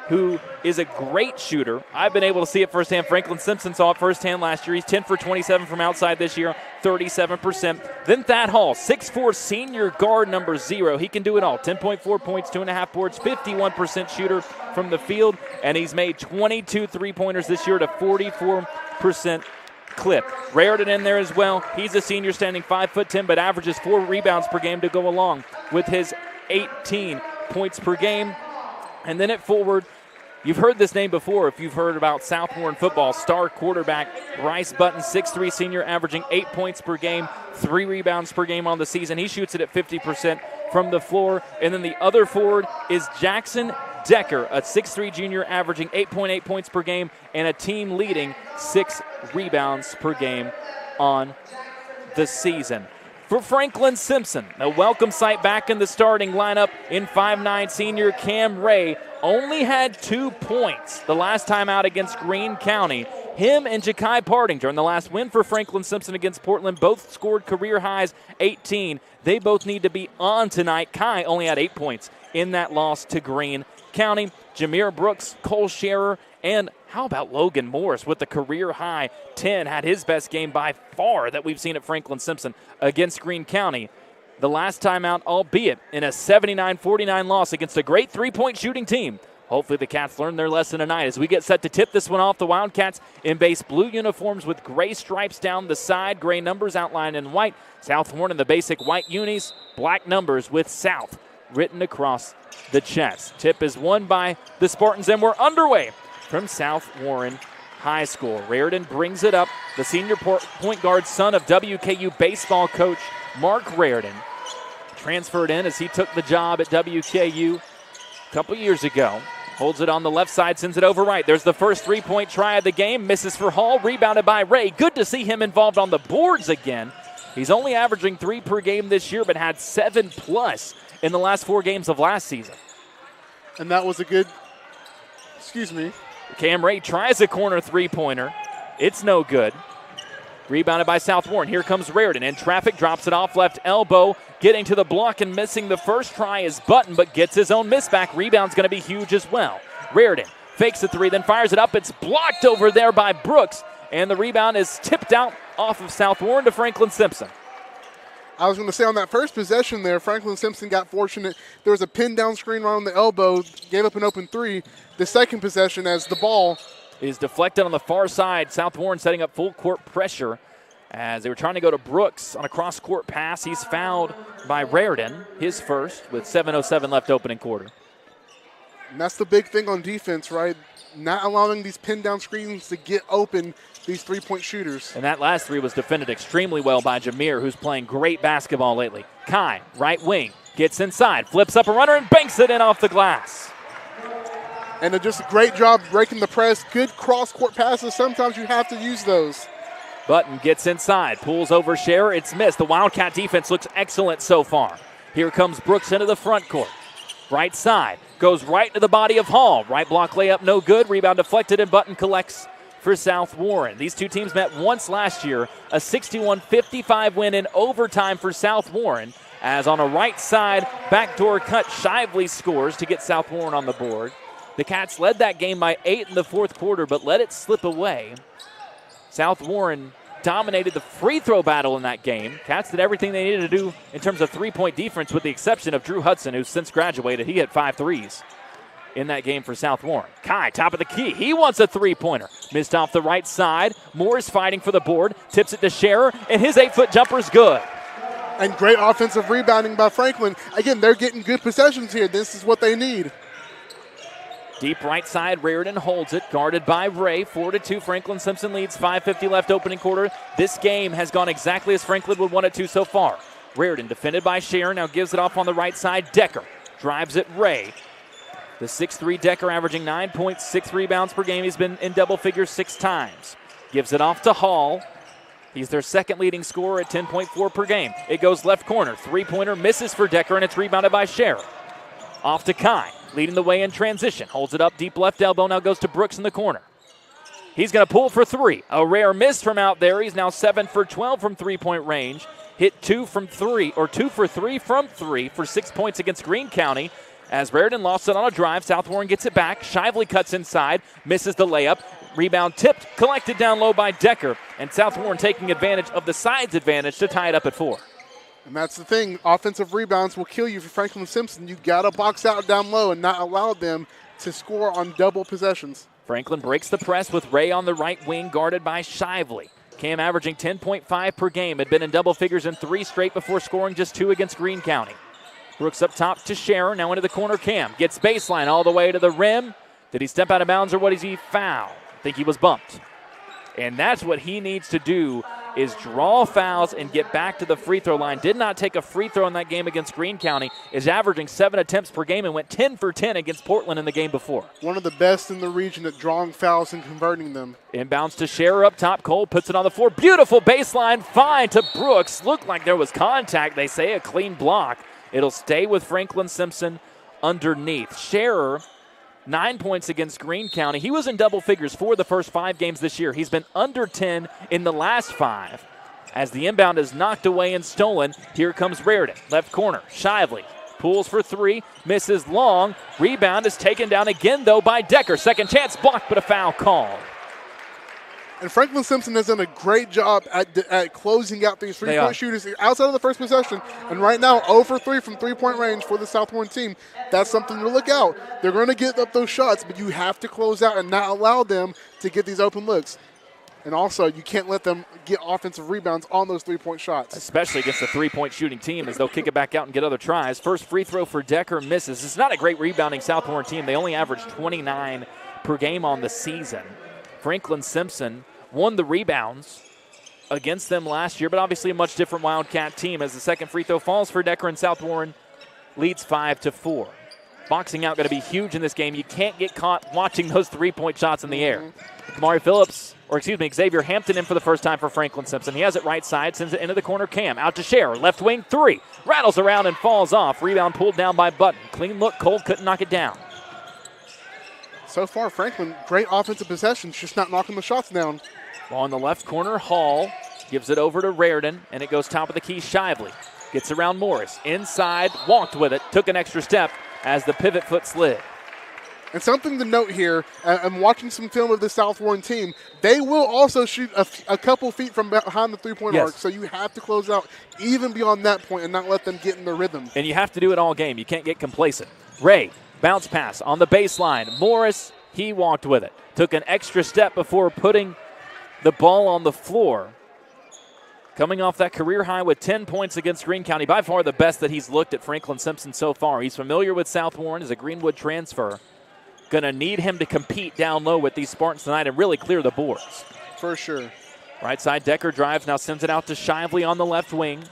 who is a great shooter. I've been able to see it firsthand. Franklin Simpson saw it firsthand last year. He's 10 for 27 from outside this year, 37%. Then Thad Hall, 6'4", senior guard number 0. He can do it all. 10.4 points, 2.5 boards, 51% shooter from the field, and he's made 22 three-pointers this year at a 44% clip. Raritan in there as well. He's a senior, standing 5'10", but averages 4 rebounds per game to go along with his 18 points per game. And then at forward, you've heard this name before if you've heard about South Warren football. Star quarterback Bryce Button, 6'3", senior, averaging 8 points per game, 3 rebounds per game on the season. He shoots it at 50% from the floor. And then the other forward is Jackson Decker, a 6'3" junior, averaging 8.8 points per game and a team leading 6 rebounds per game on the season. For Franklin Simpson, a welcome sight back in the starting lineup in 5'9" senior Cam Ray only had 2 points the last time out against Greene County. Him and Ja'Kai Parting during the last win for Franklin Simpson against Portland both scored career highs, 18. They both need to be on tonight. Kai only had 8 points in that loss to Greene County. Jameer Brooks, Cole Scherer, and how about Logan Morris with the career high 10, had his best game by far that we've seen at Franklin Simpson against Greene County. The last time out, albeit in a 79-49 loss against a great three-point shooting team. Hopefully the Cats learn their lesson tonight as we get set to tip this one off. The Wildcats in base blue uniforms with gray stripes down the side, gray numbers outlined in white. South Warren in the basic white unis, black numbers with South written across the chest. Tip is won by the Spartans, and we're underway from South Warren High School. Raritan brings it up. The senior point guard, son of WKU baseball coach Mark Raritan, transferred in as he took the job at WKU a couple years ago. Holds it on the left side, sends it over right. There's the first three-point try of the game. Misses for Hall, rebounded by Ray. Good to see him involved on the boards again. He's only averaging 3 per game this year, but had 7+ in the last 4 games of last season. And that was a good, Cam Ray tries a corner three-pointer. It's no good. Rebounded by South Warren. Here comes Raritan. In traffic, drops it off left elbow. Getting to the block and missing the first try is Button, but gets his own miss back. Rebound's going to be huge as well. Raritan fakes the 3, then fires it up. It's blocked over there by Brooks, and the rebound is tipped out off of South Warren to Franklin Simpson. I was going to say on that first possession there, Franklin Simpson got fortunate. There was a pin down screen right on the elbow, gave up an open 3. The second possession as the ball is deflected on the far side. South Warren setting up full court pressure as they were trying to go to Brooks on a cross-court pass. He's fouled by Raritan, his first, with 7:07 left opening quarter. And that's the big thing on defense, right? Not allowing these pin down screens to get open, these three-point shooters. And that last 3 was defended extremely well by Jameer, who's playing great basketball lately. Kai, right wing, gets inside, flips up a runner and banks it in off the glass. And just a great job breaking the press. Good cross-court passes. Sometimes you have to use those. Button gets inside, pulls over Scherer. It's missed. The Wildcat defense looks excellent so far. Here comes Brooks into the front court. Right side, goes right into the body of Hall. Right block layup, no good. Rebound deflected, and Button collects for South Warren. These two teams met once last year, a 61-55 win in overtime for South Warren, as on a right side backdoor cut, Shively scores to get South Warren on the board. The Cats led that game by 8 in the fourth quarter, but let it slip away. South Warren dominated the free throw battle in that game. Cats did everything they needed to do in terms of three-point defense, with the exception of Drew Hudson, who's since graduated. He hit 5 threes in that game for South Warren. Kai, top of the key. He wants a three-pointer. Missed off the right side. Morris fighting for the board. Tips it to Scherer, and his 8-foot jumper's good. And great offensive rebounding by Franklin. Again, they're getting good possessions here. This is what they need. Deep right side, Reardon holds it, guarded by Ray. 4-2, Franklin Simpson leads, 5:50 left opening quarter. This game has gone exactly as Franklin would want it to so far. Reardon defended by Scherer, now gives it off on the right side. Decker drives it, Ray. The 6'3 Decker averaging 9 points, 6 rebounds per game. He's been in double figures 6 times. Gives it off to Hall. He's their second leading scorer at 10.4 per game. It goes left corner. Three-pointer misses for Decker, and it's rebounded by Scherer. Off to Kai, leading the way in transition. Holds it up deep left elbow, now goes to Brooks in the corner. He's going to pull for 3. A rare miss from out there. He's now 7 for 12 from three-point range. Hit 2 for 3 from 3 for 6 points against Greene County. As Reardon lost it on a drive, South Warren gets it back. Shively cuts inside, misses the layup. Rebound tipped, collected down low by Decker. And South Warren taking advantage of the side's advantage to tie it up at 4. And that's the thing. Offensive rebounds will kill you for Franklin Simpson. You got to box out down low and not allow them to score on double possessions. Franklin breaks the press with Ray on the right wing, guarded by Shively. Cam averaging 10.5 per game. Had been in double figures in 3 straight before scoring just 2 against Greene County. Brooks up top to Scherer. Now into the corner. Cam gets baseline all the way to the rim. Did he step out of bounds or what is he fouled? I think he was bumped. And that's what he needs to do, is draw fouls and get back to the free throw line. Did not take a free throw in that game against Greene County. Is averaging 7 attempts per game and went 10 for 10 against Portland in the game before. One of the best in the region at drawing fouls and converting them. Inbounds to Scherer up top. Cole puts it on the floor. Beautiful baseline find to Brooks. Looked like there was contact. They say a clean block. It'll stay with Franklin Simpson underneath. Scherer, 9 points against Greene County. He was in double figures for the first 5 games this year. He's been under 10 in the last 5. As the inbound is knocked away and stolen, here comes Reardon. Left corner, Shively pulls for 3, misses long. Rebound is taken down again, though, by Decker. Second chance blocked, but a foul called. And Franklin Simpson has done a great job at closing out these three-point shooters outside of the first possession. And right now, 0 for 3 from three-point range for the South Warren team. That's something to look out. They're going to get up those shots, but you have to close out and not allow them to get these open looks. And also, you can't let them get offensive rebounds on those three-point shots. Especially against a three-point shooting team, as they'll kick it back out and get other tries. First free throw for Decker misses. It's not a great rebounding South Warren team. They only average 29 per game on the season. Franklin Simpson won the rebounds against them last year, but obviously a much different Wildcat team, as the second free throw falls for Decker, and South Warren leads 5-4. Boxing out going to be huge in this game. You can't get caught watching those three-point shots in the air. Xavier Hampton in for the first time for Franklin Simpson. He has it right side, sends it into the corner. Cam out to Scherer, left wing 3. Rattles around and falls off. Rebound pulled down by Button. Clean look, Cole couldn't knock it down. So far, Franklin, great offensive possessions, just not knocking the shots down. Ball in the left corner, Hall gives it over to Reardon, and it goes top of the key, Shively. Gets around Morris. Inside, walked with it, took an extra step as the pivot foot slid. And something to note here, I'm watching some film of the South Warren team. They will also shoot a couple feet from behind the three-point arc, so you have to close out even beyond that point and not let them get in the rhythm. And you have to do it all game. You can't get complacent. Ray, bounce pass on the baseline. Morris, he walked with it. Took an extra step before putting the ball on the floor. Coming off that career high with 10 points against Greene County, by far the best that he's looked at Franklin Simpson so far. He's familiar with South Warren as a Greenwood transfer. Going to need him to compete down low with these Spartans tonight and really clear the boards. For sure. Right side, Decker drives, now sends it out to Shively on the left wing.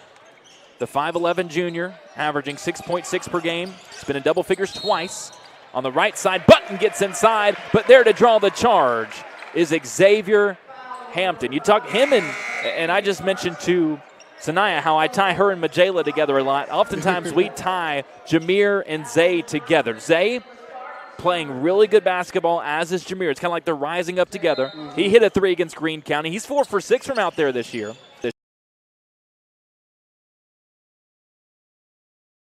The 5'11 junior, averaging 6.6 per game. He's been in double figures twice. On the right side, Button gets inside, but there to draw the charge is Xavier Hampton. You talk him and I just mentioned to Sanaya how I tie her and Majela together a lot. Oftentimes we tie Jameer and Zay together. Zay playing really good basketball, as is Jameer. It's kind of like they're rising up together. He hit a 3 against Greene County. He's 4 for 6 from out there this year.